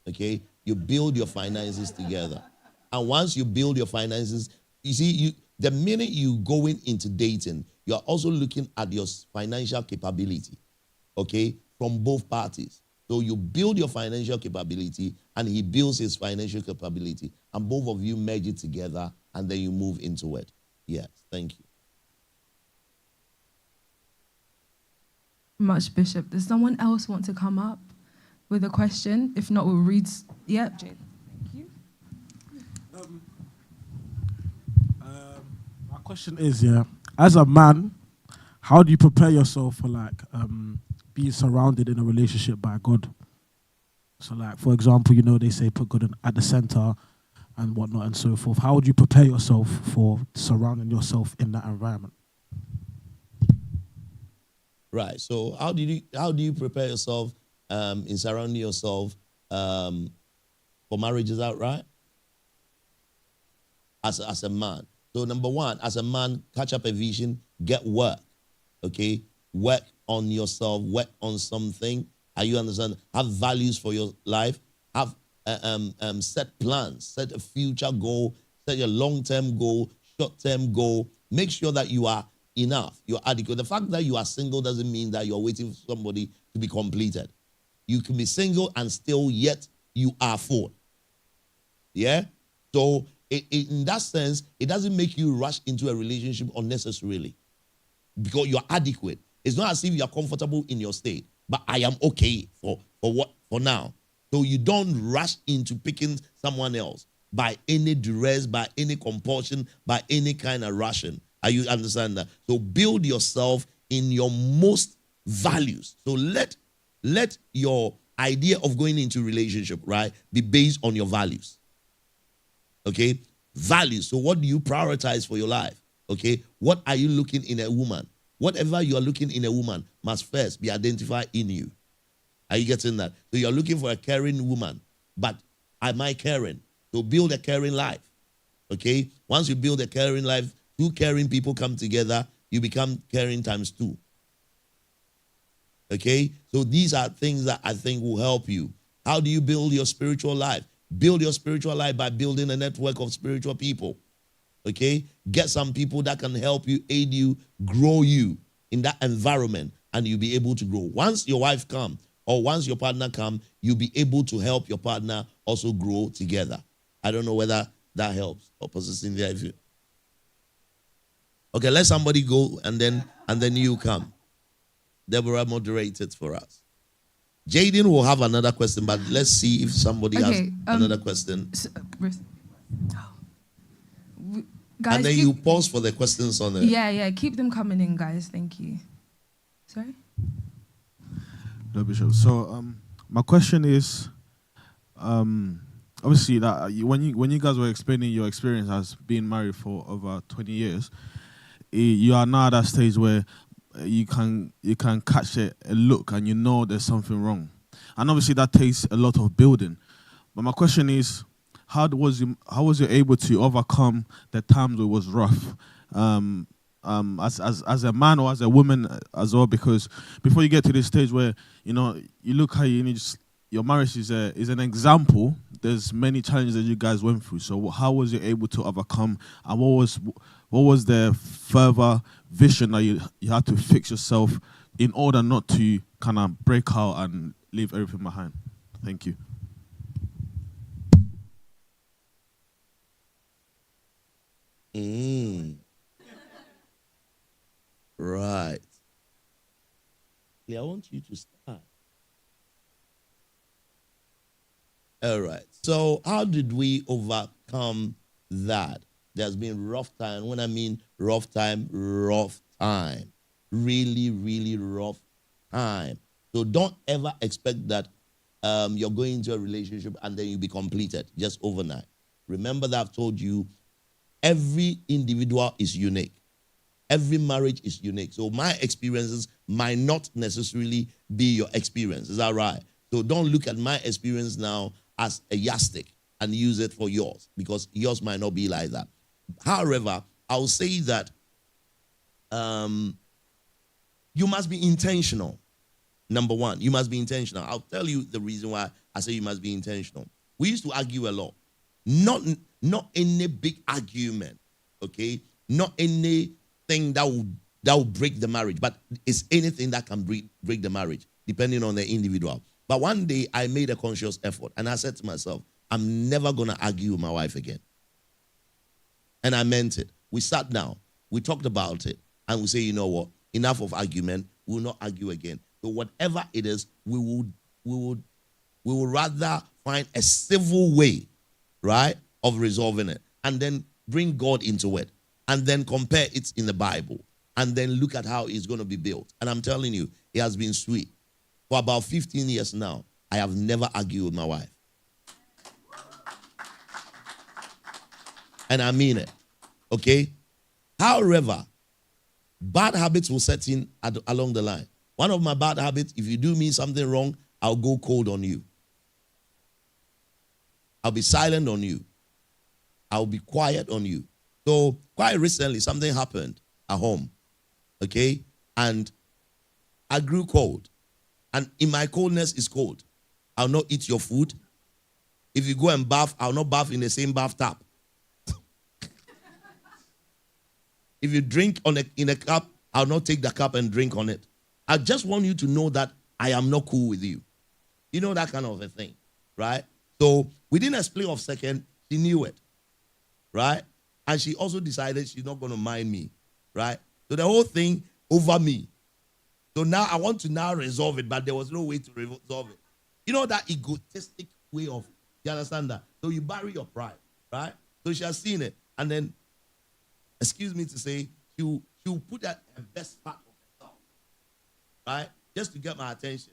Okay, you build your finances together. And once you build your finances, you see, the minute you go into dating, you're also looking at your financial capability, okay, from both parties. So you build your financial capability, and he builds his financial capability, and both of you merge it together, and then you move into it. Yes, thank you. Much, Bishop. Does someone else want to come up with a question? If not, we'll read. Yep, Jade. Thank you. My question is, as a man, how do you prepare yourself for being surrounded in a relationship by God? So for example, they say put God at the center and whatnot and so forth. How would you prepare yourself for surrounding yourself in that environment? Right. So how do you prepare yourself in surrounding yourself for marriage? Is that right? As a man. So number one, as a man, catch up a vision, get work. Okay? Work on yourself, work on something. Are you understand? Have values for your life. Have set plans, set a future goal, set a long-term goal, short-term goal. Make sure that you are enough, you're adequate. The fact that you are single doesn't mean that you're waiting for somebody to be completed. You can be single and still yet you are full. Yeah? So in that sense, it doesn't make you rush into a relationship unnecessarily because you're adequate. It's not as if you're comfortable in your state, but I am okay for now. So you don't rush into picking someone else by any duress, by any compulsion, by any kind of rushing. Are you understand that? So build yourself in your most values. So let your idea of going into relationship, right, be based on your values. Okay? Values. So what do you prioritize for your life? Okay? What are you looking in a woman? Whatever you are looking in a woman must first be identified in you. Are you getting that? So you're looking for a caring woman, but am I caring? So build a caring life. Okay? Once you build a caring life, two caring people come together, you become caring times two. Okay? So these are things that I think will help you. How do you build your spiritual life? Build your spiritual life by building a network of spiritual people. Okay? Get some people that can help you, aid you, grow you in that environment, and you'll be able to grow. Once your wife comes, or once your partner comes, you'll be able to help your partner also grow together. I don't know whether that helps. Or possessing the idea. Okay, let somebody go and then you come. Deborah moderated for us. Jaden will have another question, but let's see if somebody has another question. Guys, and then you pause for the questions on it. Yeah, keep them coming in, guys. Thank you. Sorry? No, Bishop. So, my question is, obviously, that when you guys were explaining your experience as being married for over 20 years, you are now at that stage where you can catch a look and you know there's something wrong, and obviously that takes a lot of building. But my question is, how was you able to overcome the times it was rough, as a man or as a woman as well? Because before you get to this stage where you look how your marriage is an example. There's many challenges that you guys went through. So how was you able to overcome, and what was the further vision that you had to fix yourself in order not to kind of break out and leave everything behind? Thank you. Right. I want you to start. All right. So how did we overcome that? There's been rough time. When I mean rough time. Really, really rough time. So don't ever expect that you're going into a relationship and then you'll be completed just overnight. Remember that I've told you, every individual is unique. Every marriage is unique. So my experiences might not necessarily be your experience. Is that right? So don't look at my experience now as a yardstick and use it for yours, because yours might not be like that. However, I'll say that you must be intentional. Number one, you must be intentional. I'll tell you the reason why I say you must be intentional. We used to argue a lot. Not any big argument, okay? Not anything that will break the marriage, but it's anything that can break the marriage, depending on the individual. But one day I made a conscious effort and I said to myself, I'm never gonna argue with my wife again. And I meant it. We sat down, we talked about it, and we say, you know what? Enough of argument. We will not argue again. So whatever it is, we would rather find a civil way, right, of resolving it, and then bring God into it, and then compare it in the Bible, and then look at how it's going to be built. And I'm telling you, it has been sweet. For about 15 years now, I have never argued with my wife. And I mean it, okay? However, bad habits will set in along the line. One of my bad habits, if you do me something wrong, I'll go cold on you. I'll be silent on you. I'll be quiet on you. So quite recently, something happened at home, okay? And I grew cold. And in my coldness is cold. I'll not eat your food. If you go and bath, I'll not bath in the same bathtub. If you drink in a cup, I'll not take the cup and drink on it. I just want you to know that I am not cool with you. You know, that kind of a thing, right? So within a split of second, she knew it, right? And she also decided she's not going to mind me, right? So the whole thing over me. So now I want to now resolve it, but there was no way to resolve it. You know, that egotistic way of, you understand that? So you bury your pride, right? So she has seen it. And then, excuse me to say, she'll put that best part of herself, right? Just to get my attention.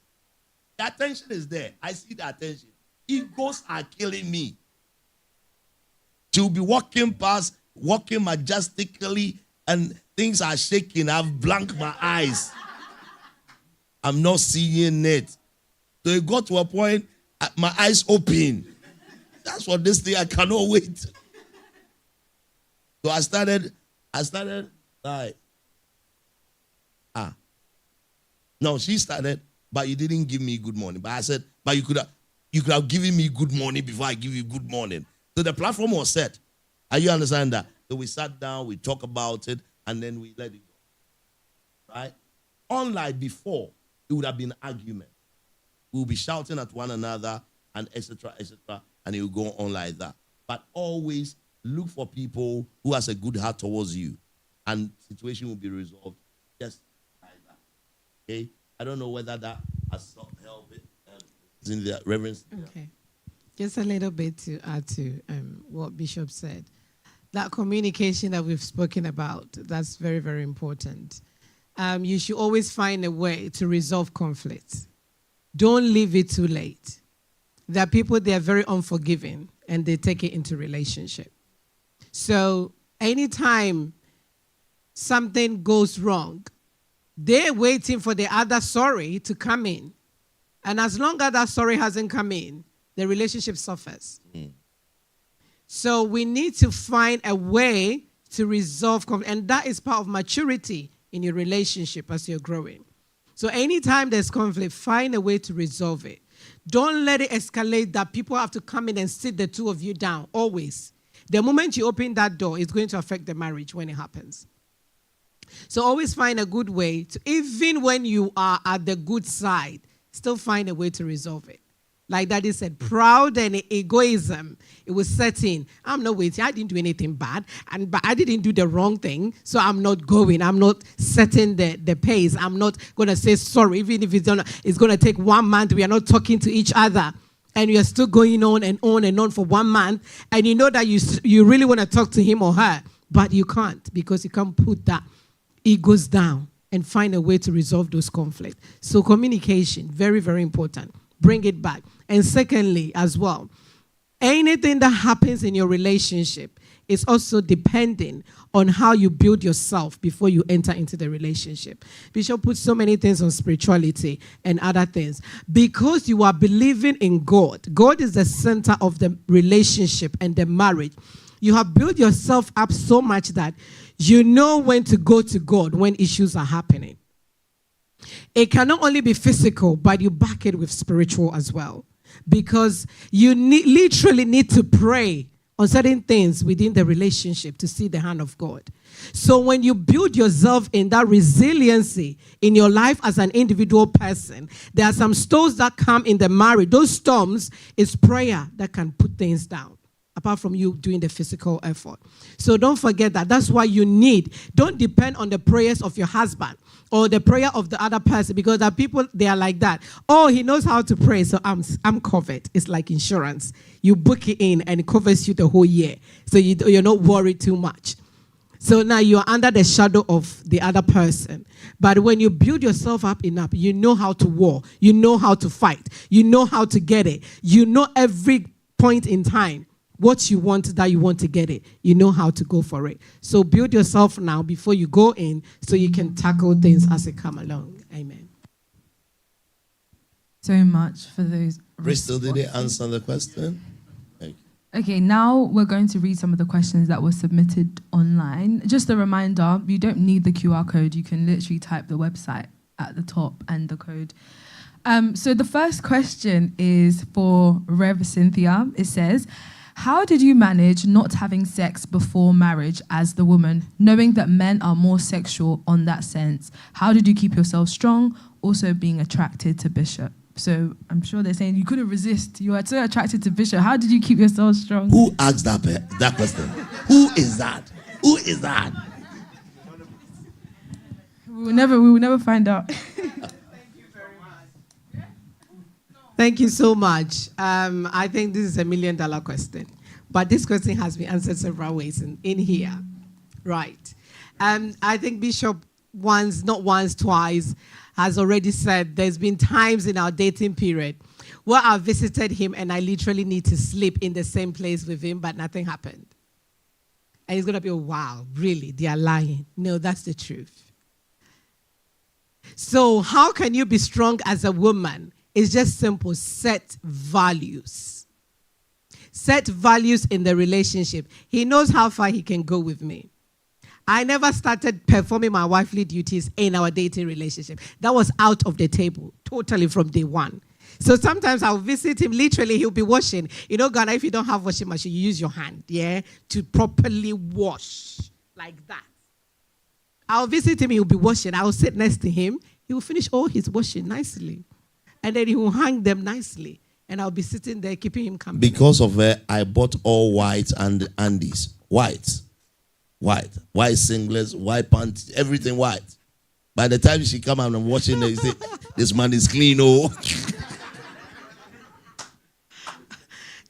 The attention is there. I see the attention. Egos are killing me. She'll be walking past, walking majestically, and things are shaking. I've blanked my eyes. I'm not seeing it. So it got to a point, my eyes open. That's what this thing, I cannot wait. So I started like, no, she started, but you didn't give me good morning. But I said, but you could have given me good morning before I give you good morning. So the platform was set. Are you understand that? So we sat down, we talked about it, and then we let it go. Right? Unlike before, it would have been argument. We will be shouting at one another and etc., and it will go on like that. But always look for people who has a good heart towards you, and situation will be resolved just like that. Okay? I don't know whether that has helped it in the reverence. Okay. Just a little bit to add to what Bishop said. That communication that we've spoken about, that's very, very important. You should always find a way to resolve conflict. Don't leave it too late. There are people, they are very unforgiving, and they take it into relationship. So anytime something goes wrong, they're waiting for the other sorry to come in. And as long as that sorry hasn't come in, the relationship suffers. So we need to find a way to resolve conflict. And that is part of maturity in your relationship as you're growing. So anytime there's conflict, find a way to resolve it. Don't let it escalate that people have to come in and sit the two of you down, always. The moment you open that door, it's going to affect the marriage when it happens. So always find a good way to, even when you are at the good side, still find a way to resolve it. Like Daddy said, proud and egoism, it was set in. I'm not waiting. I didn't do anything bad, but I didn't do the wrong thing, so I'm not going. I'm not setting the pace. I'm not going to say sorry, even if it's going to take 1 month. We are not talking to each other, and you're still going on and on and on for 1 month, and you know that you really want to talk to him or her, but you can't, because you can't put that egos down and find a way to resolve those conflicts. So communication, very, very important. Bring it back. And secondly, as well, anything that happens in your relationship is also depending on how you build yourself before you enter into the relationship. Bishop put so many things on spirituality and other things. Because you are believing in God, God is the center of the relationship and the marriage. You have built yourself up so much that you know when to go to God when issues are happening. It cannot only be physical, but you back it with spiritual as well. Because you literally need to pray on certain things within the relationship to see the hand of God. So when you build yourself in that resiliency in your life as an individual person, there are some storms that come in the marriage. Those storms is prayer that can put things down, apart from you doing the physical effort. So don't forget that. That's why don't depend on the prayers of your husband or the prayer of the other person, because there are people, they are like that. Oh, he knows how to pray, so I'm covered. It's like insurance. You book it in and it covers you the whole year. So you're not worried too much. So now you're under the shadow of the other person. But when you build yourself up enough, you know how to war. You know how to fight. You know how to get it. You know every point in time what you want to get it. You know how to go for it. So build yourself now before you go in so you can tackle things as they come along. Amen. So much for those. Bristol, did they answer the question? Okay, now we're going to read some of the questions that were submitted online. Just a reminder, you don't need the QR code. You can literally type the website at the top and the code. So the first question is for Rev Cynthia. It says, how did you manage not having sex before marriage as the woman, knowing that men are more sexual on that sense? How did you keep yourself strong, also being attracted to Bishop? So I'm sure they're saying you couldn't resist. You were so attracted to Bishop. How did you keep yourself strong? Who asked that question? Who is that? Who is that? We will never find out. Thank you so much. I think this is $1 million question. But this question has been answered several ways in here. Right. I think Bishop not once, twice, has already said there's been times in our dating period where I visited him and I literally need to sleep in the same place with him, but nothing happened. And he's going to be, wow, really? They are lying. No, that's the truth. So how can you be strong as a woman? It's just simple. Set values. Set values in the relationship. He knows how far he can go with me. I never started performing my wifely duties in our dating relationship. That was out of the table, totally from day one. So sometimes I'll visit him, literally he'll be washing. You know, Ghana, if you don't have washing machine, you use your hand, to properly wash, like that. I'll visit him, he'll be washing. I'll sit next to him. He will finish all his washing nicely. And then he will hang them nicely. And I'll be sitting there keeping him company. Because of her, I bought all white and undies. White singlets, white pants, everything white. By the time she come out and watching it, say, this man is clean, oh.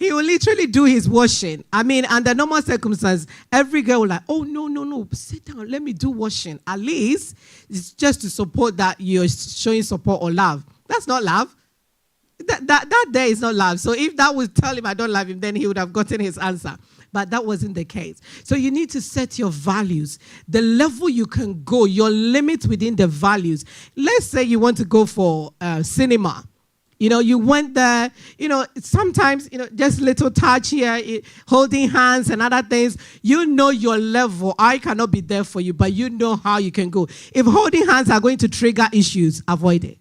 He will literally do his washing. I mean, under normal circumstances, every girl will like, oh, no, sit down, let me do washing. At least it's just to support that you're showing support or love. That's not love. That there is not love. So if that would tell him I don't love him, then he would have gotten his answer. But that wasn't the case. So you need to set your values, the level you can go, your limit within the values. Let's say you want to go for cinema. You went there, sometimes, just little touch here, holding hands and other things. You know your level. I cannot be there for you, but you know how you can go. If holding hands are going to trigger issues, avoid it.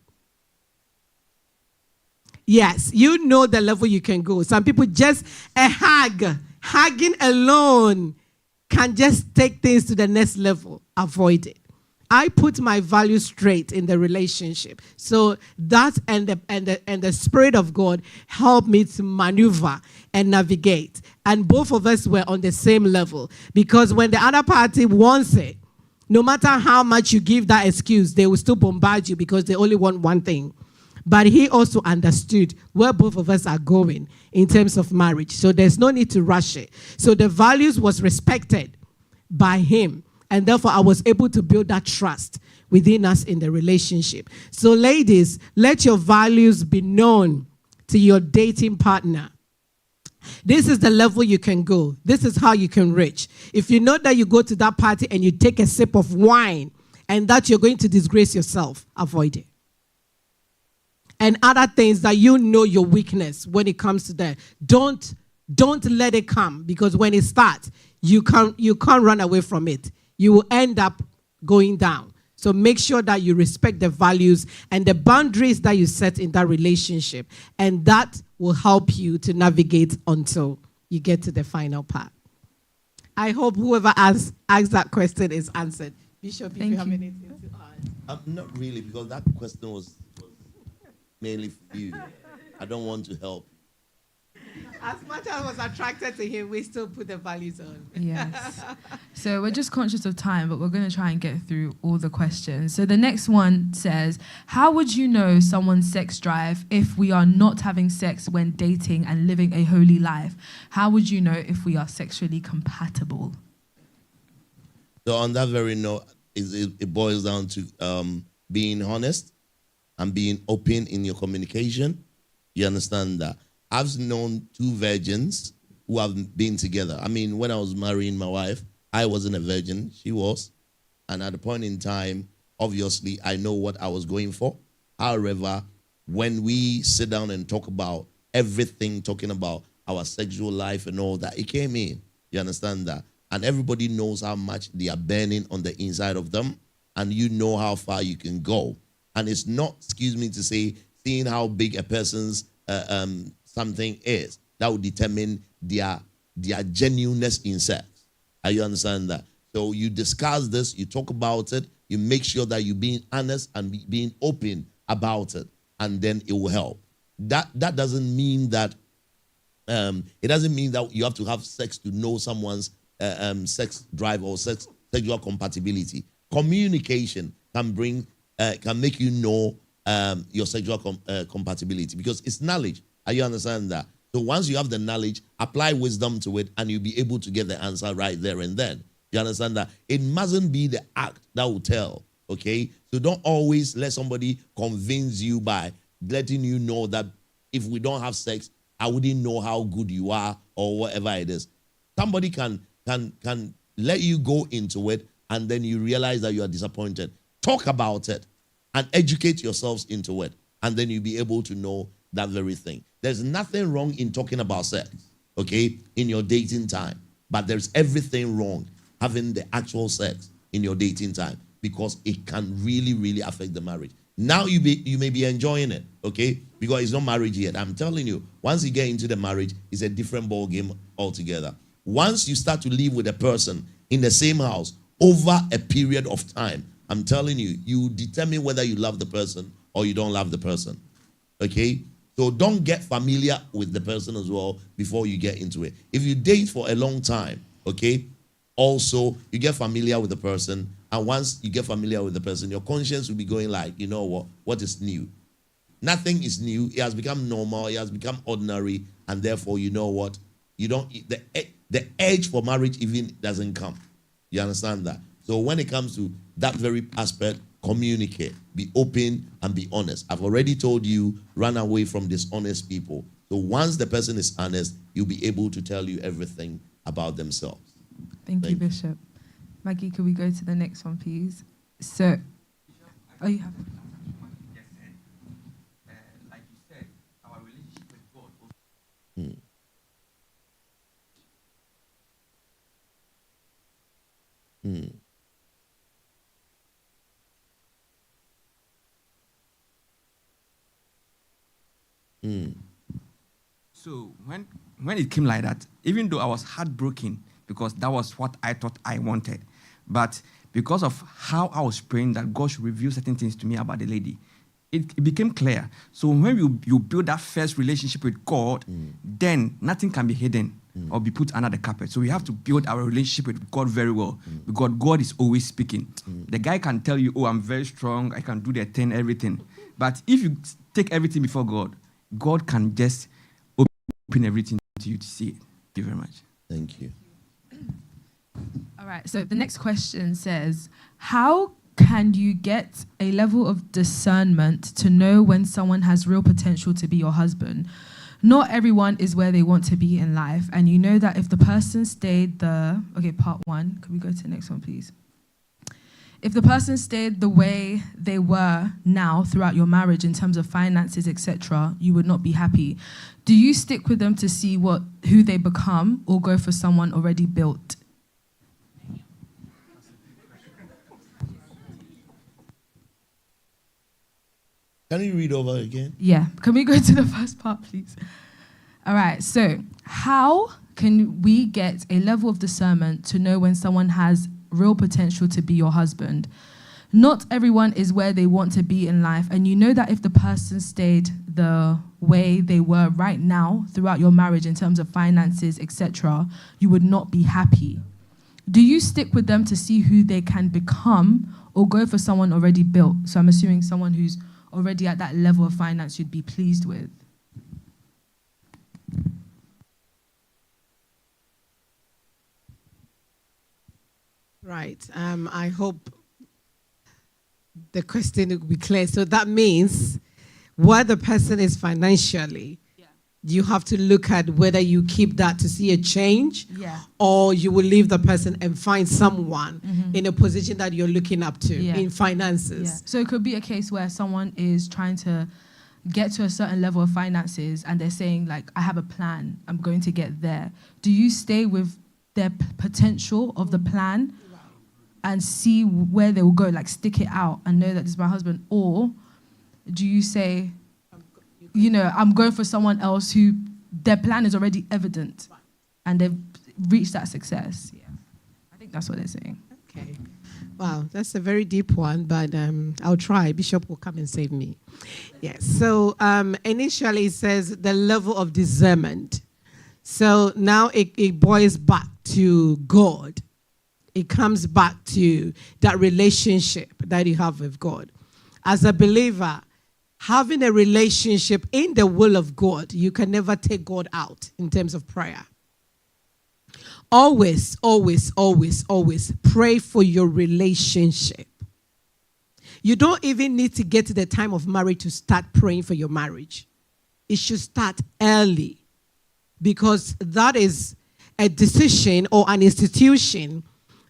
Yes, you know the level you can go. Some people just hugging alone can just take things to the next level. Avoid it. I put my values straight in the relationship. So that and the Spirit of God helped me to maneuver and navigate. And both of us were on the same level. Because when the other party wants it, no matter how much you give that excuse, they will still bombard you because they only want one thing. But he also understood where both of us are going in terms of marriage. So there's no need to rush it. So the values was respected by him. And therefore, I was able to build that trust within us in the relationship. So ladies, let your values be known to your dating partner. This is the level you can go. This is how you can reach. If you know that you go to that party and you take a sip of wine and that you're going to disgrace yourself, avoid it. And other things that you know your weakness when it comes to that. Don't let it come, because when it starts, you can't run away from it. You will end up going down. So make sure that you respect the values and the boundaries that you set in that relationship. And that will help you to navigate until you get to the final part. I hope whoever asked that question is answered. Bishop, if you have anything to add. Not really, because that question was mainly for you. I don't want to help. As much as I was attracted to him, we still put the values on. Yes. So we're just conscious of time, but we're going to try and get through all the questions. So the next one says, how would you know someone's sex drive if we are not having sex when dating and living a holy life? How would you know if we are sexually compatible? So on that very note, it boils down to being honest and being open in your communication. You understand that? I've known two virgins who have been together. I mean, when I was marrying my wife, I wasn't a virgin. She was. And at a point in time, obviously, I know what I was going for. However, when we sit down and talk about everything, talking about our sexual life and all that, it came in. You understand that? And everybody knows how much they are burning on the inside of them. And you know how far you can go. And it's not, excuse me to say, seeing how big a person's something is that will determine their genuineness in sex. Are you understand that? So you discuss this, you talk about it, you make sure that you're being honest and being open about it, and then it will help. That doesn't mean that you have to have sex to know someone's sex drive or sexual compatibility. Communication can make you know your sexual compatibility, because it's knowledge. Are you understand that? So once you have the knowledge, apply wisdom to it, and you'll be able to get the answer right there and then. You understand that? It mustn't be the act that will tell, okay? So don't always let somebody convince you by letting you know that if we don't have sex, I wouldn't know how good you are or whatever it is. Somebody can let you go into it, and then you realize that you are disappointed. Talk about it and educate yourselves into it, and then you'll be able to know that very thing. There's nothing wrong in talking about sex, okay, in your dating time. But there's everything wrong having the actual sex in your dating time, because it can really, really affect the marriage. Now you may be enjoying it, okay, because it's not marriage yet. I'm telling you, once you get into the marriage, it's a different ball game altogether. Once you start to live with a person in the same house over a period of time, I'm telling you, you determine whether you love the person or you don't love the person, okay? So don't get familiar with the person as well before you get into it. If you date for a long time, okay, also you get familiar with the person, and once you get familiar with the person, your conscience will be going like, you know what is new? Nothing is new. It has become normal. It has become ordinary. And therefore, you know what? You don't, the edge for marriage even doesn't come. You understand that? So when it comes to that very aspect, communicate, be open and be honest. I've already told you, run away from dishonest people. So once the person is honest, you'll be able to tell you everything about themselves. Thank you, Bishop. Maggie, could we go to the next one, please? So, oh, you have. So when it came like that, even though I was heartbroken because that was what I thought I wanted, but because of how I was praying that God should reveal certain things to me about the lady, it became clear. So when you build that first relationship with God, then nothing can be hidden or be put under the carpet. So we have to build our relationship with God very well because God is always speaking. The guy can tell you, oh, I'm very strong, I can do the thing, everything. But if you take everything before God, God can just open everything to you to see it. Thank you very much. Thank you. All right, so the next question says, how can you get a level of discernment to know when someone has real potential to be your husband? Not everyone is where they want to be in life, and you know that if the person stayed part one, could we go to the next one, please? If the person stayed the way they were now throughout your marriage in terms of finances, etc., you would not be happy. Do you stick with them to see who they become or go for someone already built? Can you read over again? Yeah. Can we go to the first part, please? All right. So how can we get a level of discernment to know when someone has real potential to be your husband? Not everyone is where they want to be in life, and you know that if the person stayed the way they were right now throughout your marriage in terms of finances, etc., you would not be happy. Do you stick with them to see who they can become or go for someone already built? So I'm assuming someone who's already at that level of finance you'd be pleased with. Right. I hope the question will be clear. So that means where the person is financially, you have to look at whether you keep that to see a change, or you will leave the person and find someone in a position that you're looking up to in finances. Yeah. So it could be a case where someone is trying to get to a certain level of finances and they're saying, like, I have a plan, I'm going to get there. Do you stay with their potential of the plan and see where they will go, like stick it out and know that this is my husband? Or do you say, I'm going for someone else who their plan is already evident and they've reached that success? Yeah, I think that's what they're saying. Okay. Wow, that's a very deep one, but I'll try. Bishop will come and save me. Yes. So initially it says the level of discernment. So now it boils back to God. It comes back to that relationship that you have with God. As a believer, having a relationship in the will of God, you can never take God out in terms of prayer. Always, always, always, always pray for your relationship. You don't even need to get to the time of marriage to start praying for your marriage. It should start early, because that is a decision or an institution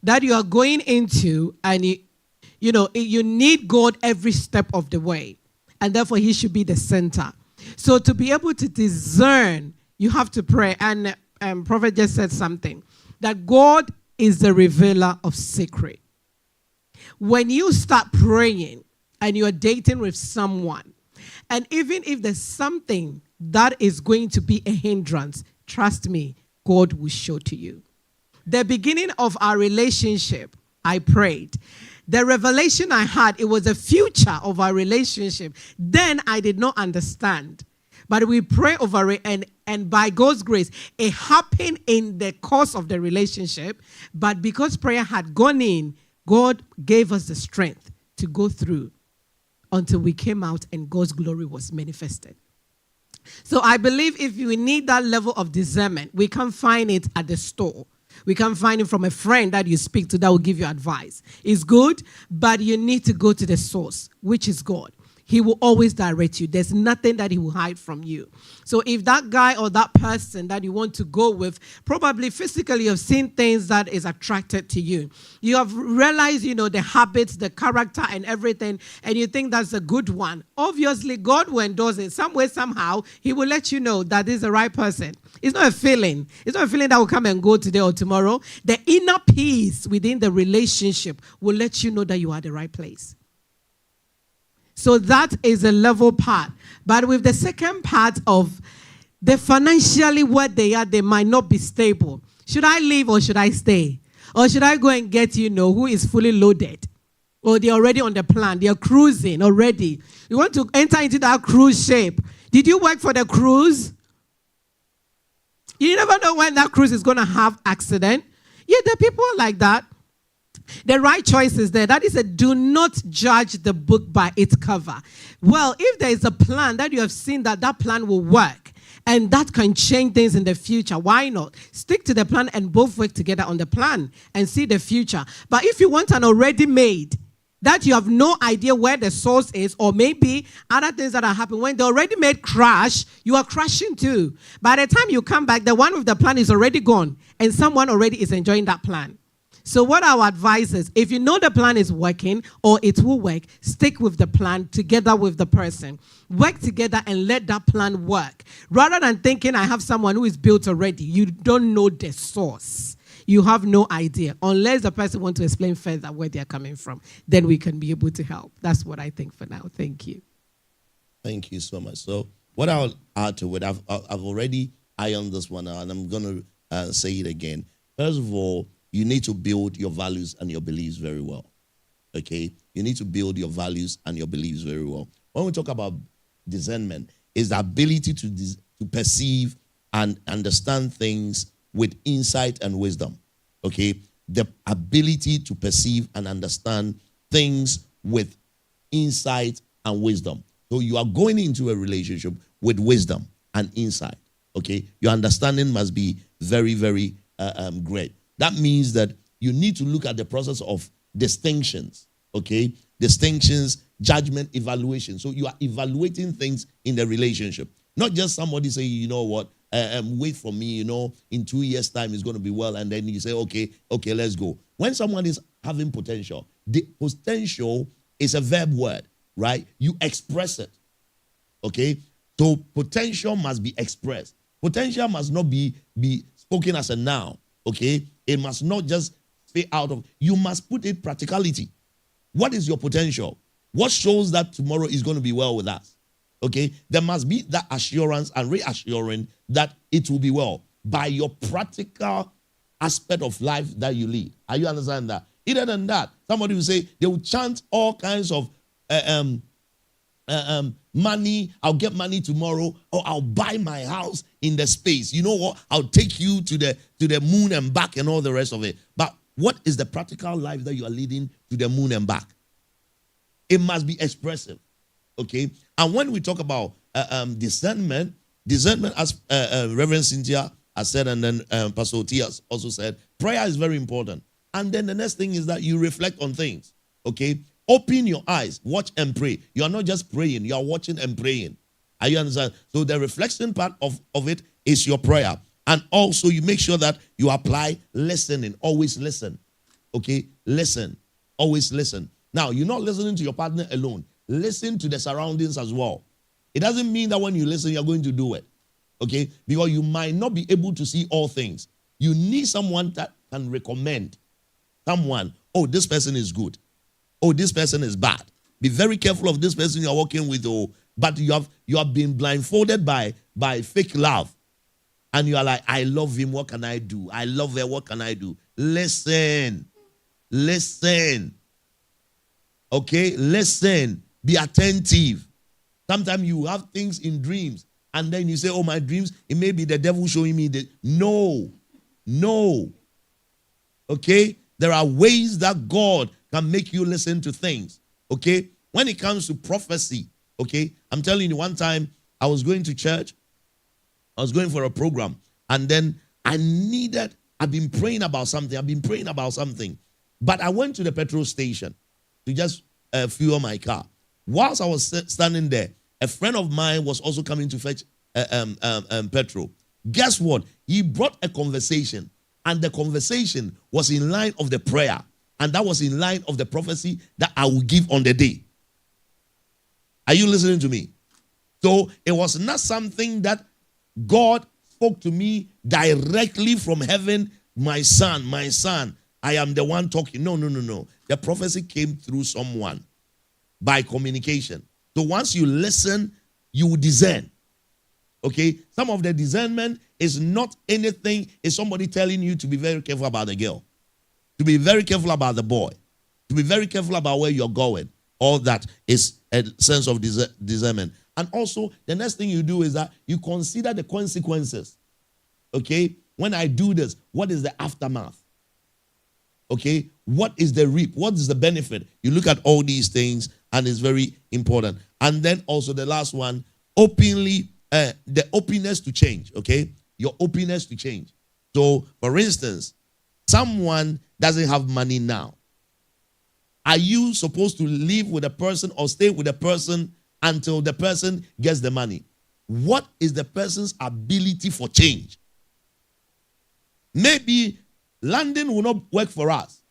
that you are going into, and you need God every step of the way, and therefore he should be the center. So to be able to discern, you have to pray. And Prophet just said something, that God is the revealer of secret. When you start praying and you're dating with someone, and even if there's something that is going to be a hindrance, trust me, God will show to you. The beginning of our relationship, I prayed. The revelation I had, it was a future of our relationship. Then I did not understand. But we pray over it, and by God's grace, it happened in the course of the relationship. But because prayer had gone in, God gave us the strength to go through until we came out and God's glory was manifested. So I believe if you need that level of discernment, we can find it at the store. We can find it from a friend that you speak to that will give you advice. It's good, but you need to go to the source, which is God. He will always direct you. There's nothing that he will hide from you. So if that guy or that person that you want to go with, probably physically you've seen things that is attracted to you. You have realized, the habits, the character and everything, and you think that's a good one. Obviously, God will endorse it. Some way, somehow, he will let you know that this is the right person. It's not a feeling. It's not a feeling that will come and go today or tomorrow. The inner peace within the relationship will let you know that you are at the right place. So that is a level part. But with the second part of the financially where they are, they might not be stable. Should I leave or should I stay? Or should I go and get, who is fully loaded? Or they're already on the plan. They're cruising already. You want to enter into that cruise shape. Did you work for the cruise? You never know when that cruise is going to have accident. Yeah, there are people like that. The right choice is there. That is do not judge the book by its cover. Well, if there is a plan that you have seen that plan will work and that can change things in the future, why not? Stick to the plan and both work together on the plan and see the future. But if you want an already made, that you have no idea where the source is, or maybe other things that are happening, when the already made crash, you are crashing too. By the time you come back, the one with the plan is already gone and someone already is enjoying that plan. So what our advice is, if you know the plan is working or it will work, stick with the plan together with the person. Work together and let that plan work. Rather than thinking I have someone who is built already, you don't know the source. You have no idea. Unless the person wants to explain further where they're coming from, then we can be able to help. That's what I think for now. Thank you. Thank you so much. So what I'll add to it, I've already ironed this one out, and I'm going to say it again. First of all, you need to build your values and your beliefs very well. Okay? You need to build your values and your beliefs very well. When we talk about discernment, it's the ability to perceive and understand things with insight and wisdom. Okay? The ability to perceive and understand things with insight and wisdom. So you are going into a relationship with wisdom and insight. Okay? Your understanding must be very, very great. That means that you need to look at the process of distinctions, okay? Distinctions, judgment, evaluation. So you are evaluating things in the relationship. Not just somebody say, you know what, wait for me, in 2 years' time it's going to be well, and then you say, okay, let's go. When someone is having potential, the potential is a verb word, right? You express it, okay? So potential must be expressed. Potential must not be spoken as a noun, okay? It must not just stay out of, you must put it practicality. What is your potential? What shows that tomorrow is going to be well with us? Okay? There must be that assurance and reassuring that it will be well by your practical aspect of life that you lead. Are you understanding that? Other than that, somebody will say, they will chant all kinds of money, I'll get money tomorrow, or I'll buy my house in the space. You know what? I'll take you to the moon and back and all the rest of it. But what is the practical life that you are leading to the moon and back? It must be expressive. Okay? And when we talk about discernment, as Reverend Cynthia has said, and then Pastor Oti has also said, prayer is very important. And then the next thing is that you reflect on things. Okay? Open your eyes, watch and pray. You are not just praying, you are watching and praying. Are you understand? So the reflection part of it is your prayer. And also you make sure that you apply listening. Always listen. Okay? Listen. Always listen. Now, you're not listening to your partner alone. Listen to the surroundings as well. It doesn't mean that when you listen, you're going to do it. Okay? Because you might not be able to see all things. You need someone that can recommend someone. Oh, this person is good. Oh, this person is bad. Be very careful of this person you're working with. Oh, but you have been blindfolded by fake love. And you are like, I love him, what can I do? I love her, what can I do? Listen. Listen. Okay? Listen. Be attentive. Sometimes you have things in dreams, and then you say, oh, my dreams, it may be the devil showing me that. No. Okay? There are ways that God can make you listen to things. Okay? when it comes to prophecy, okay, I'm telling you, one time I was going to church, I was going for a program, and then I've been praying about something, but I went to the petrol station to just fuel my car. Whilst I was standing there, a friend of mine was also coming to fetch petrol. Guess what? He brought a conversation, and the conversation was in line of the prayer, and that was in line of the prophecy that I will give on the day. Are you listening to me? So it was not something that God spoke to me directly from heaven. My son, I am the one talking. No. The prophecy came through someone by communication. So once you listen, you will discern. Okay? Some of the discernment is not anything, it's somebody telling you to be very careful about the girl, to be very careful about the boy, to be very careful about where you're going. All that is a sense of discernment. And also, the next thing you do is that you consider the consequences. Okay? When I do this, what is the aftermath? Okay? What is the reap? What is the benefit? You look at all these things, and it's very important. And then also the last one, the openness to change. Okay? Your openness to change. So, for instance, someone doesn't have money now. Are you supposed to live with a person or stay with a person until the person gets the money? What is the person's ability for change? Maybe London will not work for us.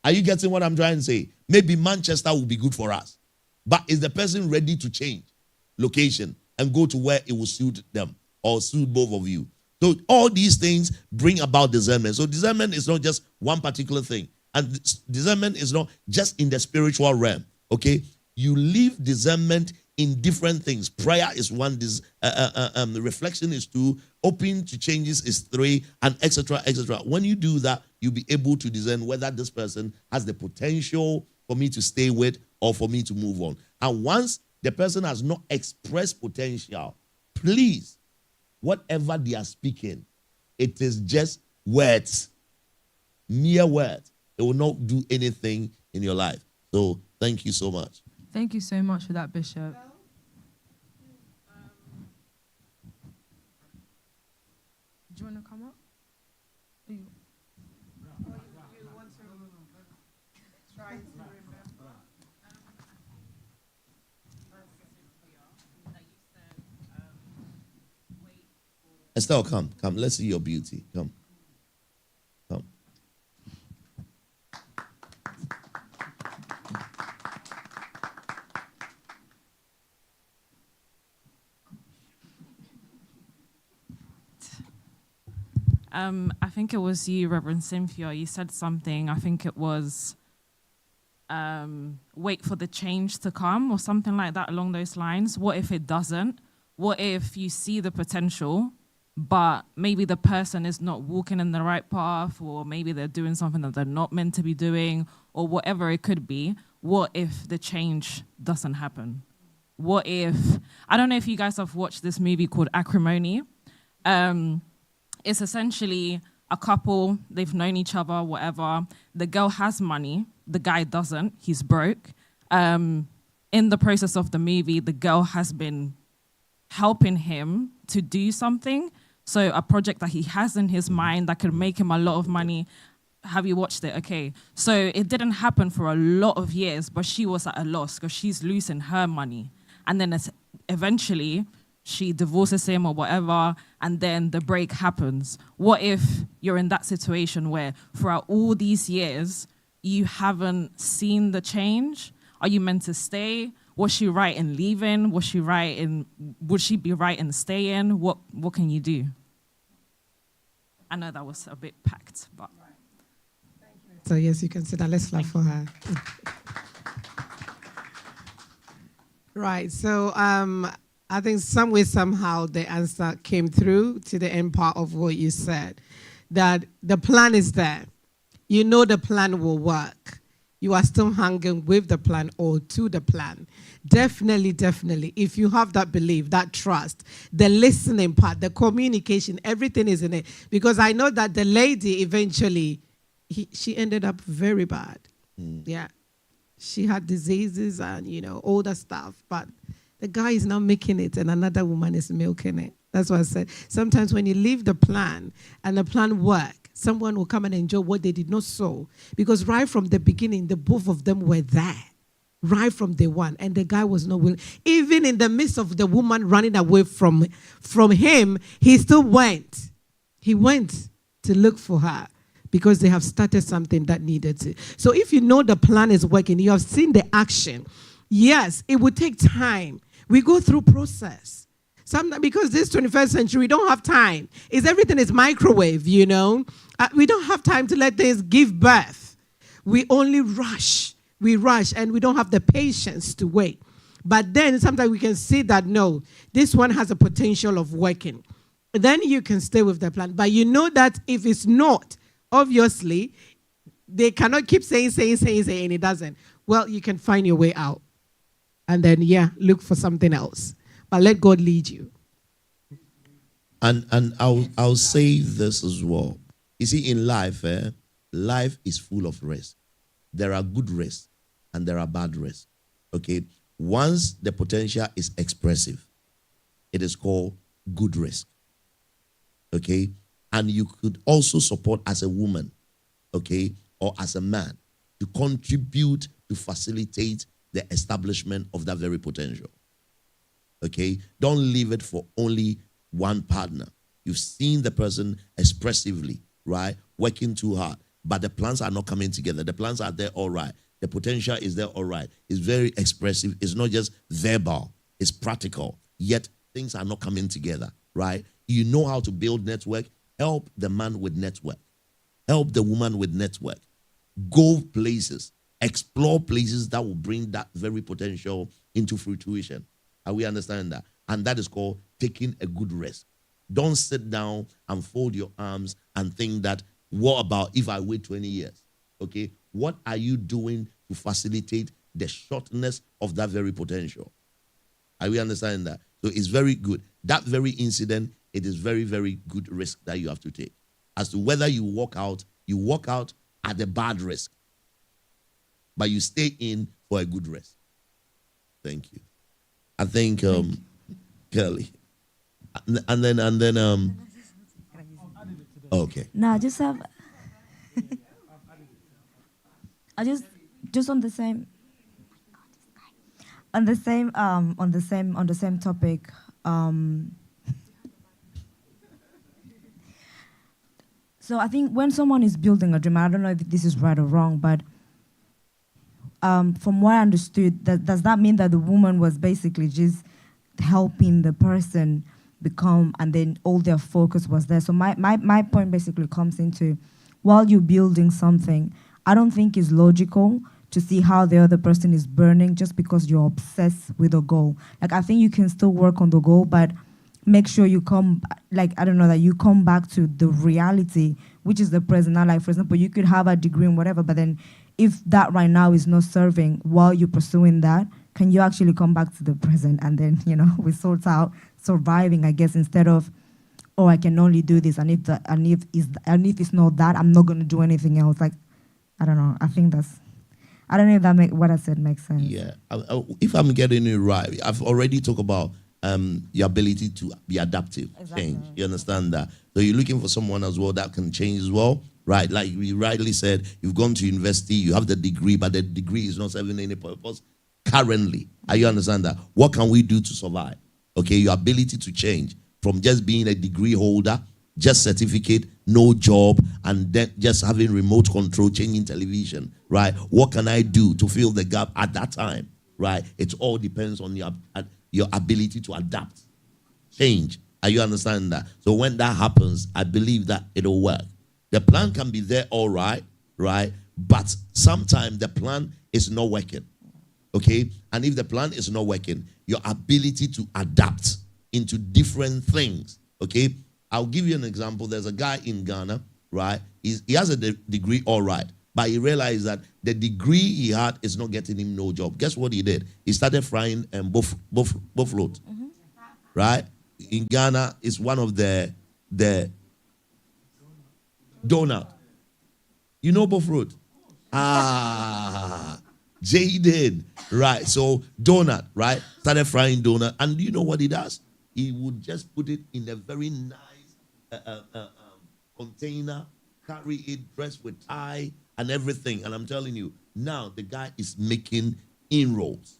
Are you getting what I'm trying to say? Maybe Manchester will be good for us. But is the person ready to change location and go to where it will suit them or suit both of you? So all these things bring about discernment. So discernment is not just one particular thing. And discernment is not just in the spiritual realm. Okay? You leave discernment in different things. Prayer is one, reflection is two, open to changes is three, and etc. etc. When you do that, you'll be able to discern whether this person has the potential for me to stay with or for me to move on. And once the person has not expressed potential, please, whatever they are speaking, it is just words, mere words. It will not do anything in your life. So thank you so much. Thank you so much for that, Bishop. Do you want to come up? Estelle, come. Let's see your beauty. Come. I think it was you, Reverend Cynthia. You said something. I think it was wait for the change to come or something like that along those lines. What if it doesn't? What if you see the potential, but maybe the person is not walking in the right path, or maybe they're doing something that they're not meant to be doing, or whatever it could be? What if the change doesn't happen? What if, I don't know if you guys have watched this movie called Acrimony. It's essentially a couple, they've known each other, whatever. The girl has money, the guy doesn't, he's broke. In the process of the movie, the girl has been helping him to do something. So a project that he has in his mind that could make him a lot of money. Have you watched it? Okay. So it didn't happen for a lot of years, but she was at a loss because she's losing her money. And then eventually she divorces him or whatever, and then the break happens. What if you're in that situation where throughout all these years, you haven't seen the change? Are you meant to stay? Was she right in leaving? Would she be right in staying? What can you do? I know that was a bit packed, but. So yes, you can sit down. Let's clap for her. Right, so I think some way, somehow, the answer came through to the end part of what you said, that the plan is there. You know the plan will work. You are still hanging with the plan or to the plan. Definitely, if you have that belief, that trust, the listening part, the communication, everything is in it. Because I know that the lady eventually, she ended up very bad. Yeah. she had diseases and, all that stuff. But the guy is now making it and another woman is milking it. That's what I said. Sometimes when you leave the plan and the plan work, someone will come and enjoy what they did not sow. Because right from the beginning, the both of them were there. Right from day one. And the guy was not willing. Even in the midst of the woman running away from him, he still went. He went to look for her because they have started something that needed to. So if you know the plan is working, you have seen the action. Yes, it will take time. We go through process. Sometimes because this 21st century, we don't have time. Everything is microwave, we don't have time to let things give birth. We only rush. We rush and we don't have the patience to wait. But then sometimes we can see that, no, this one has a potential of working. Then you can stay with the plan. But you know that if it's not, obviously, they cannot keep saying, and it doesn't. Well, you can find your way out. And then, look for something else. But let God lead you. And I'll say this as well. You see, in life, life is full of risk. There are good risks and there are bad risks. Okay? Once the potential is expressive, it is called good risk. Okay? And you could also support as a woman, okay, or as a man to contribute to facilitate the establishment of that very potential. Okay? Don't leave it for only one partner. You've seen the person expressively, right, working too hard. But the plans are not coming together. The plans are there all right. The potential is there all right. It's very expressive. It's not just verbal. It's practical. Yet things are not coming together, right? You know how to build network. Help the man with network. Help the woman with network. Go places. Explore places that will bring that very potential into fruition. Are we understanding that? And that is called taking a good rest. Don't sit down and fold your arms and think that, what about if I wait 20 years? Okay, what are you doing to facilitate the shortness of that very potential? Are we understanding that? So it's very good. That very incident, it is very, very good risk that you have to take. As to whether you walk out at a bad risk, but you stay in for a good risk. Thank you. I think Kelly. And then okay. No, I just have. I just on the same topic. So I think when someone is building a dream, I don't know if this is right or wrong, but from what I understood, does that mean that the woman was basically just helping the person become, and then all their focus was there? So my point basically comes into, while you're building something, I don't think it's logical to see how the other person is burning just because you're obsessed with a goal. Like, I think you can still work on the goal, but make sure you come, that you come back to the reality, which is the present. Now, like, for example, you could have a degree in whatever, but then if that right now is not serving while you're pursuing that, can you actually come back to the present and then, we sort out surviving, I guess, instead of, oh, I can only do this, and if it's not that, I'm not going to do anything else. Like, I don't know. I think I don't know if that what I said makes sense. Yeah. If I'm getting it right, I've already talked about your ability to be adaptive, change. You understand that? So you're looking for someone as well that can change as well, right? Like we rightly said, you've gone to university, you have the degree, but the degree is not serving any purpose currently. Are you understand that? What can we do to survive? Okay, your ability to change from just being a degree holder, just certificate, no job, and then just having remote control, changing television, right? What can I do to fill the gap at that time, right? It all depends on your ability to adapt, change. Are you understanding that? So when that happens, I believe that it'll work. The plan can be there all right, right? But sometimes the plan is not working, okay? And if the plan is not working, your ability to adapt into different things, okay? I'll give you an example. There's a guy in Ghana, right? He has a degree, all right, but he realized that the degree he had is not getting him no job. Guess what he did? He started frying buffalo, right? In Ghana, it's one of the donut. You know buffalo? Jaden, right? So donut, right? Started frying donut, and do you know what he does? He would just put it in a very nice container, carry it, dressed with tie and everything. And I'm telling you, now the guy is making inroads,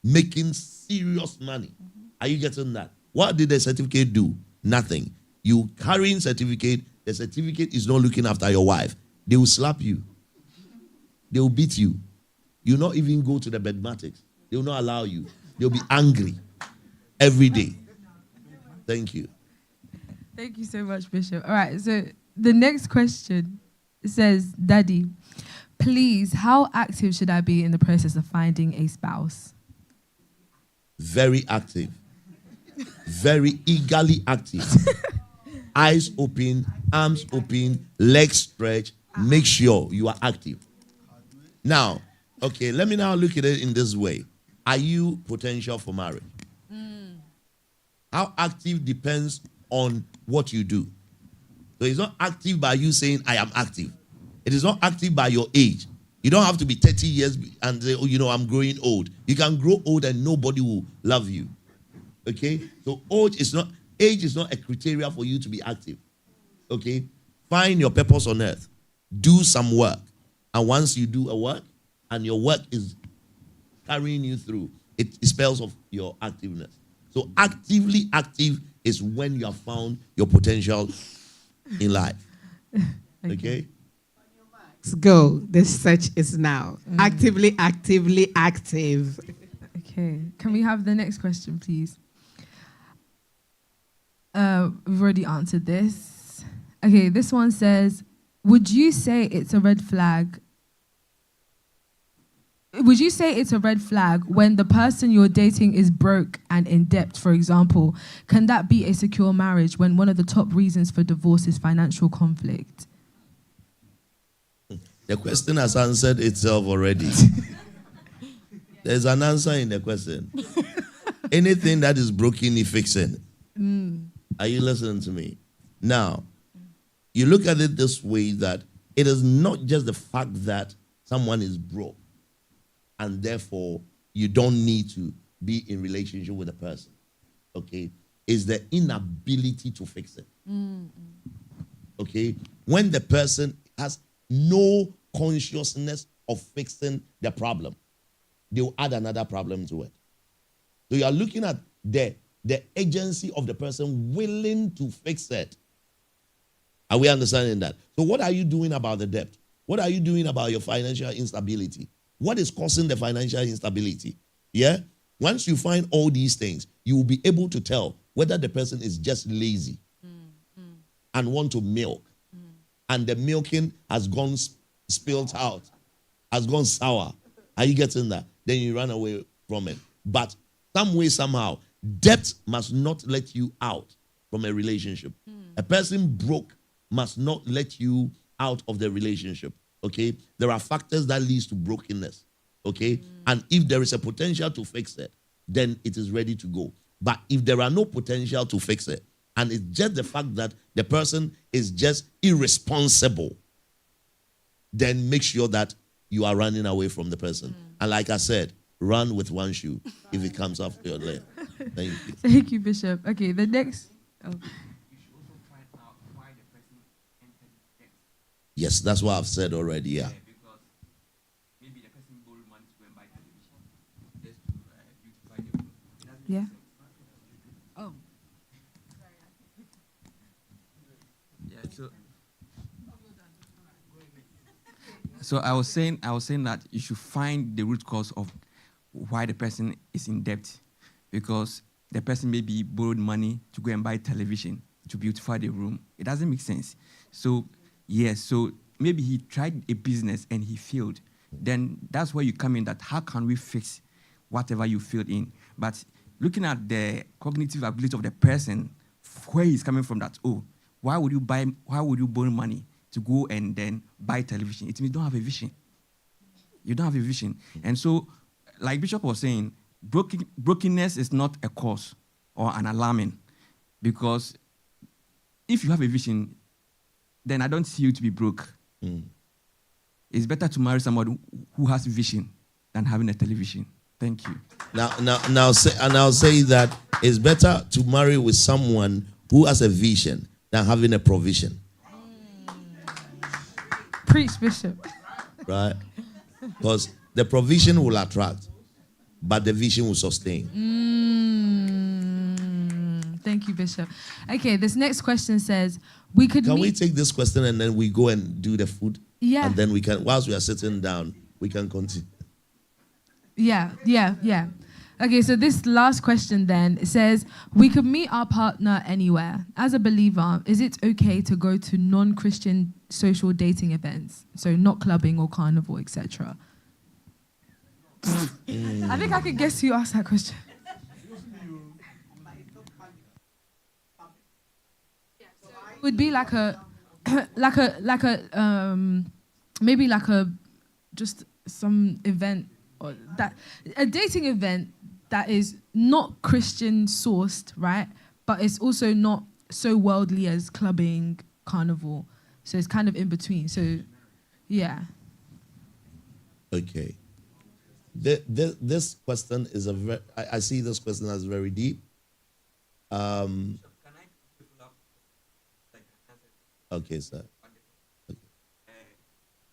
making serious money. Are you getting that? What did the certificate do? Nothing. You carrying certificate, the certificate is not looking after your wife. They will slap you. They will beat you. You not even go to the bedmatics. They will not allow you. They'll be angry every day. Thank you. Thank you so much, Bishop. All right, so the next question says, Daddy, please, how active should I be in the process of finding a spouse? Very active. Very eagerly active. Eyes open, arms open, legs stretched. Make sure you are active. Now, okay, let me now look at it in this way. Are you potential for marriage? How active depends on what you do. So it's not active by you saying, I am active. It is not active by your age. You don't have to be 30 years and say, oh, you know, I'm growing old. You can grow old and nobody will love you. Okay? So age is not a criteria for you to be active. Okay? Find your purpose on earth. Do some work. And once you do a work, and your work is carrying you through, it spells of your activeness. So actively active is when you have found your potential in life. Okay? Let's go. The search is now. Actively active. Okay. Can we have the next question, please? We've already answered this. Okay, this one says, would you say it's a red flag? Would you say it's a red flag when the person you're dating is broke and in debt, for example? Can that be a secure marriage when one of the top reasons for divorce is financial conflict? The question has answered itself already. There's an answer in the question. Anything that is broken, you fix it. Are you listening to me? Now, you look at it this way, that it is not just the fact that someone is broke and therefore you don't need to be in relationship with a person. Okay? It's the inability to fix it. Okay? When the person has no consciousness of fixing the problem, they will add another problem to it. So you are looking at the agency of the person willing to fix it. Are we understanding that? So what are you doing about the debt? What are you doing about your financial instability? What is causing the financial instability? Yeah? Once you find all these things, you will be able to tell whether the person is just lazy and want to milk. And the milking has gone spilled out, has gone sour. Are you getting that? Then you run away from it. But some way, somehow, debt must not let you out from a relationship. A person broke must not let you out of the relationship. Okay? There are factors that leads to brokenness. Okay? And if there is a potential to fix it, then it is ready to go. But if there are no potential to fix it, and it's just the fact that the person is just irresponsible, then make sure that you are running away from the person. And like I said, run with one shoe if it comes off your leg. Thank you. Thank you, Bishop. Okay, the next. Oh. Yes, that's what I've said already, yeah. Yeah. Oh. Yeah, so I was saying that you should find the root cause of why the person is in debt, because the person maybe borrowed money to go and buy television to beautify the room. It doesn't make sense. So yes, so maybe he tried a business and he failed. Then that's where you come in, that how can we fix whatever you failed in? But looking at the cognitive ability of the person, where he's coming from, that, oh, why would you borrow money to go and then buy television? It means you don't have a vision. You don't have a vision. And so, like Bishop was saying, brokenness is not a cause or an alarming, because if you have a vision, then I don't see you to be broke. It's better to marry somebody who has vision than having a television. Thank you. Now say that it's better to marry with someone who has a vision than having a provision. Preach, Bishop. Right? Because the provision will attract, but the vision will sustain. Thank you, Bishop. Okay, this next question says, we could Can we take this question and then we go and do the food? Yeah. And then we can, whilst we are sitting down, we can continue. Yeah. Okay, so this last question then, it says, we could meet our partner anywhere. As a believer, is it okay to go to non-Christian social dating events? So not clubbing or carnival, etc. I think I could guess who asked that question. It would be like a maybe like a just some event or that a dating event that is not Christian sourced, right? But it's also not so worldly as clubbing, carnival. So it's kind of in between. So yeah. Okay. This question is I see this question as very deep. Okay, sir.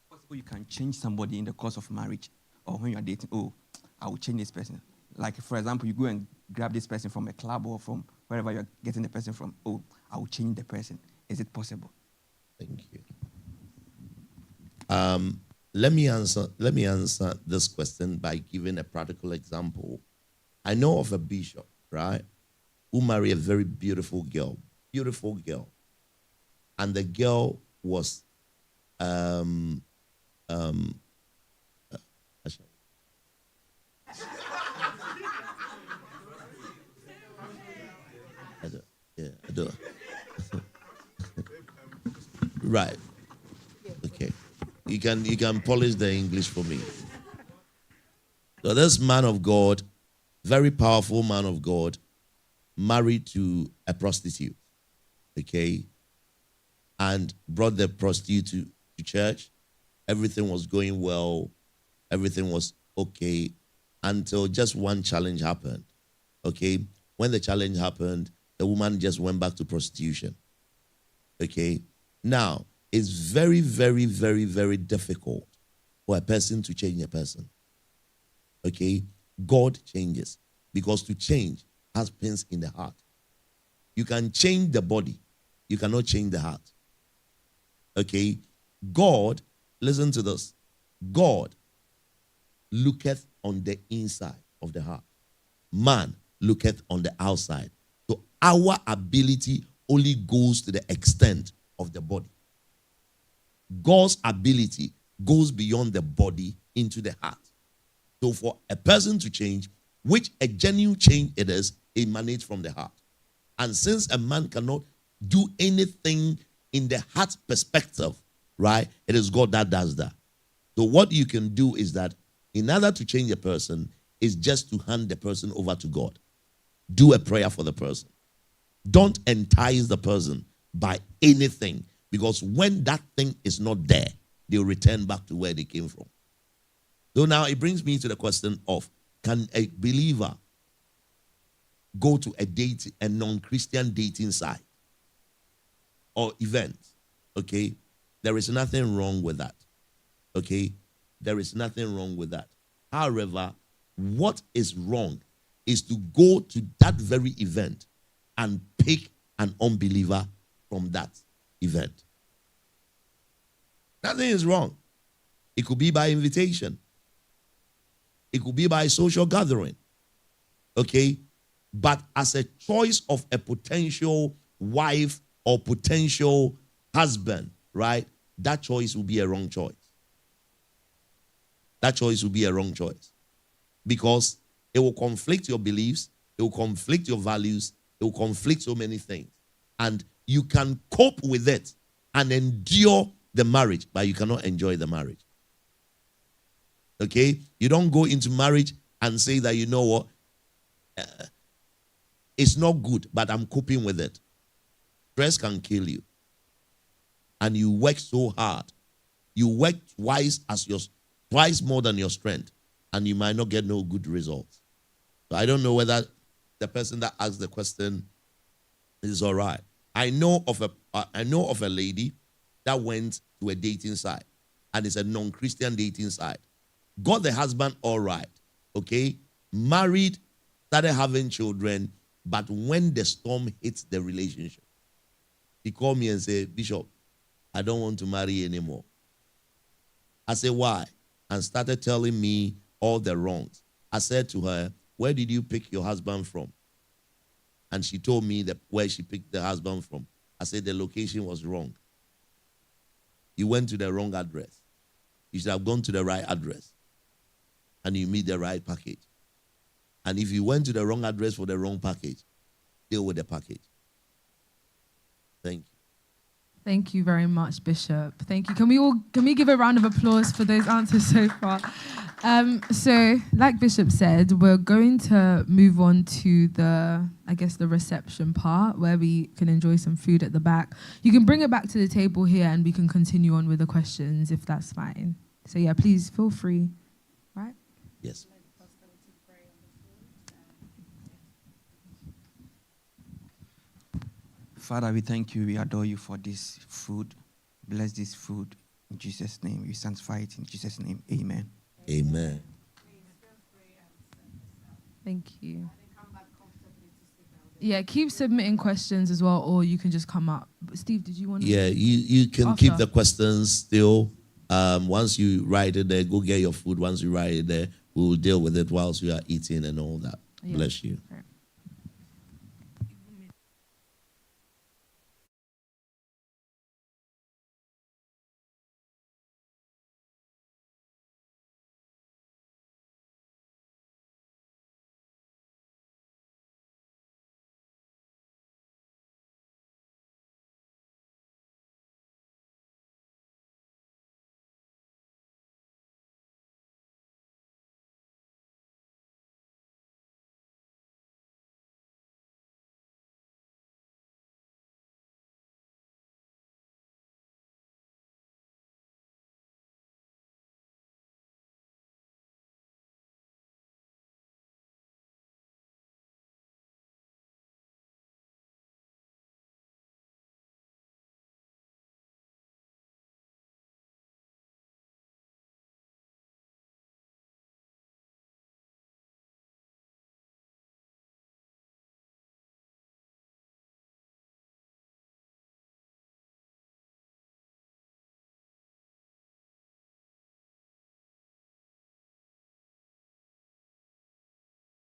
Possible you can change somebody in the course of marriage, or when you are dating. Oh, I will change this person. Like for example, you go and grab this person from a club or from wherever you're getting the person from. Oh, I will change the person. Is it possible? Thank you. Let me answer this question by giving a practical example. I know of a bishop, right, who married a very beautiful girl, and the girl was I do. Right. Okay. You can polish the English for me. So this man of God, very powerful man of God, married to a prostitute. Okay. And brought the prostitute to church. Everything was going well. Everything was okay until just one challenge happened. Okay. When the challenge happened, the woman just went back to prostitution. Okay. Now, it's very, very, very, very difficult for a person to change a person. Okay? God changes. Because to change happens in the heart. You can change the body. You cannot change the heart. Okay? God, listen to this. God looketh on the inside of the heart. Man looketh on the outside. So our ability only goes to the extent of the body. God's ability goes beyond the body into the heart. So for a person to change, which a genuine change it is, emanates from the heart. And since a man cannot do anything in the heart perspective, right, it is God that does that. So what you can do is that in order to change a person is just to hand the person over to God. Do a prayer for the person. Don't entice the person by anything. Because when that thing is not there, they'll return back to where they came from. So now it brings me to the question of, can a believer go to a non-Christian dating site or event? Okay? There is nothing wrong with that. Okay? There is nothing wrong with that. However, what is wrong is to go to that very event and pick an unbeliever from that event. Nothing is wrong. It could be by invitation. It could be by social gathering. Okay? But as a choice of a potential wife or potential husband, right? That choice will be a wrong choice. That choice will be a wrong choice. Because it will conflict your beliefs, it will conflict your values, it will conflict so many things. And you can cope with it and endure the marriage, but you cannot enjoy the marriage. Okay? You don't go into marriage and say that, you know what, it's not good, but I'm coping with it. Stress can kill you. And you work so hard You work twice more than your strength, and you might not get no good results. So I don't know whether the person that asked the question is all right. I know of a lady that went to a dating site, and it's a non-Christian dating site. Got the husband all right, okay? Married, started having children, but when the storm hits the relationship, he called me and said, Bishop, I don't want to marry anymore. I said, why? And started telling me all the wrongs. I said to her, where did you pick your husband from? And she told me where she picked the husband from. I said the location was wrong. You went to the wrong address. You should have gone to the right address. And you meet the right package. And if you went to the wrong address for the wrong package, deal with the package. Thank you. Thank you very much, Bishop. Thank you. Can we give a round of applause for those answers so far? So, like Bishop said, we're going to move on to the reception part where we can enjoy some food at the back. You can bring it back to the table here and we can continue on with the questions if that's fine. So yeah, please feel free. Right? Yes. Father, we thank you. We adore you for this food. Bless this food in Jesus' name. We sanctify it in Jesus' name. Amen. Amen. Thank you. Yeah, keep submitting questions as well, or you can just come up. But Steve, did you want to? Yeah, you can keep the questions still. Once you write it there, go get your food. Once you write it there, we'll deal with it whilst you are eating and all that. Yeah. Bless you. Right.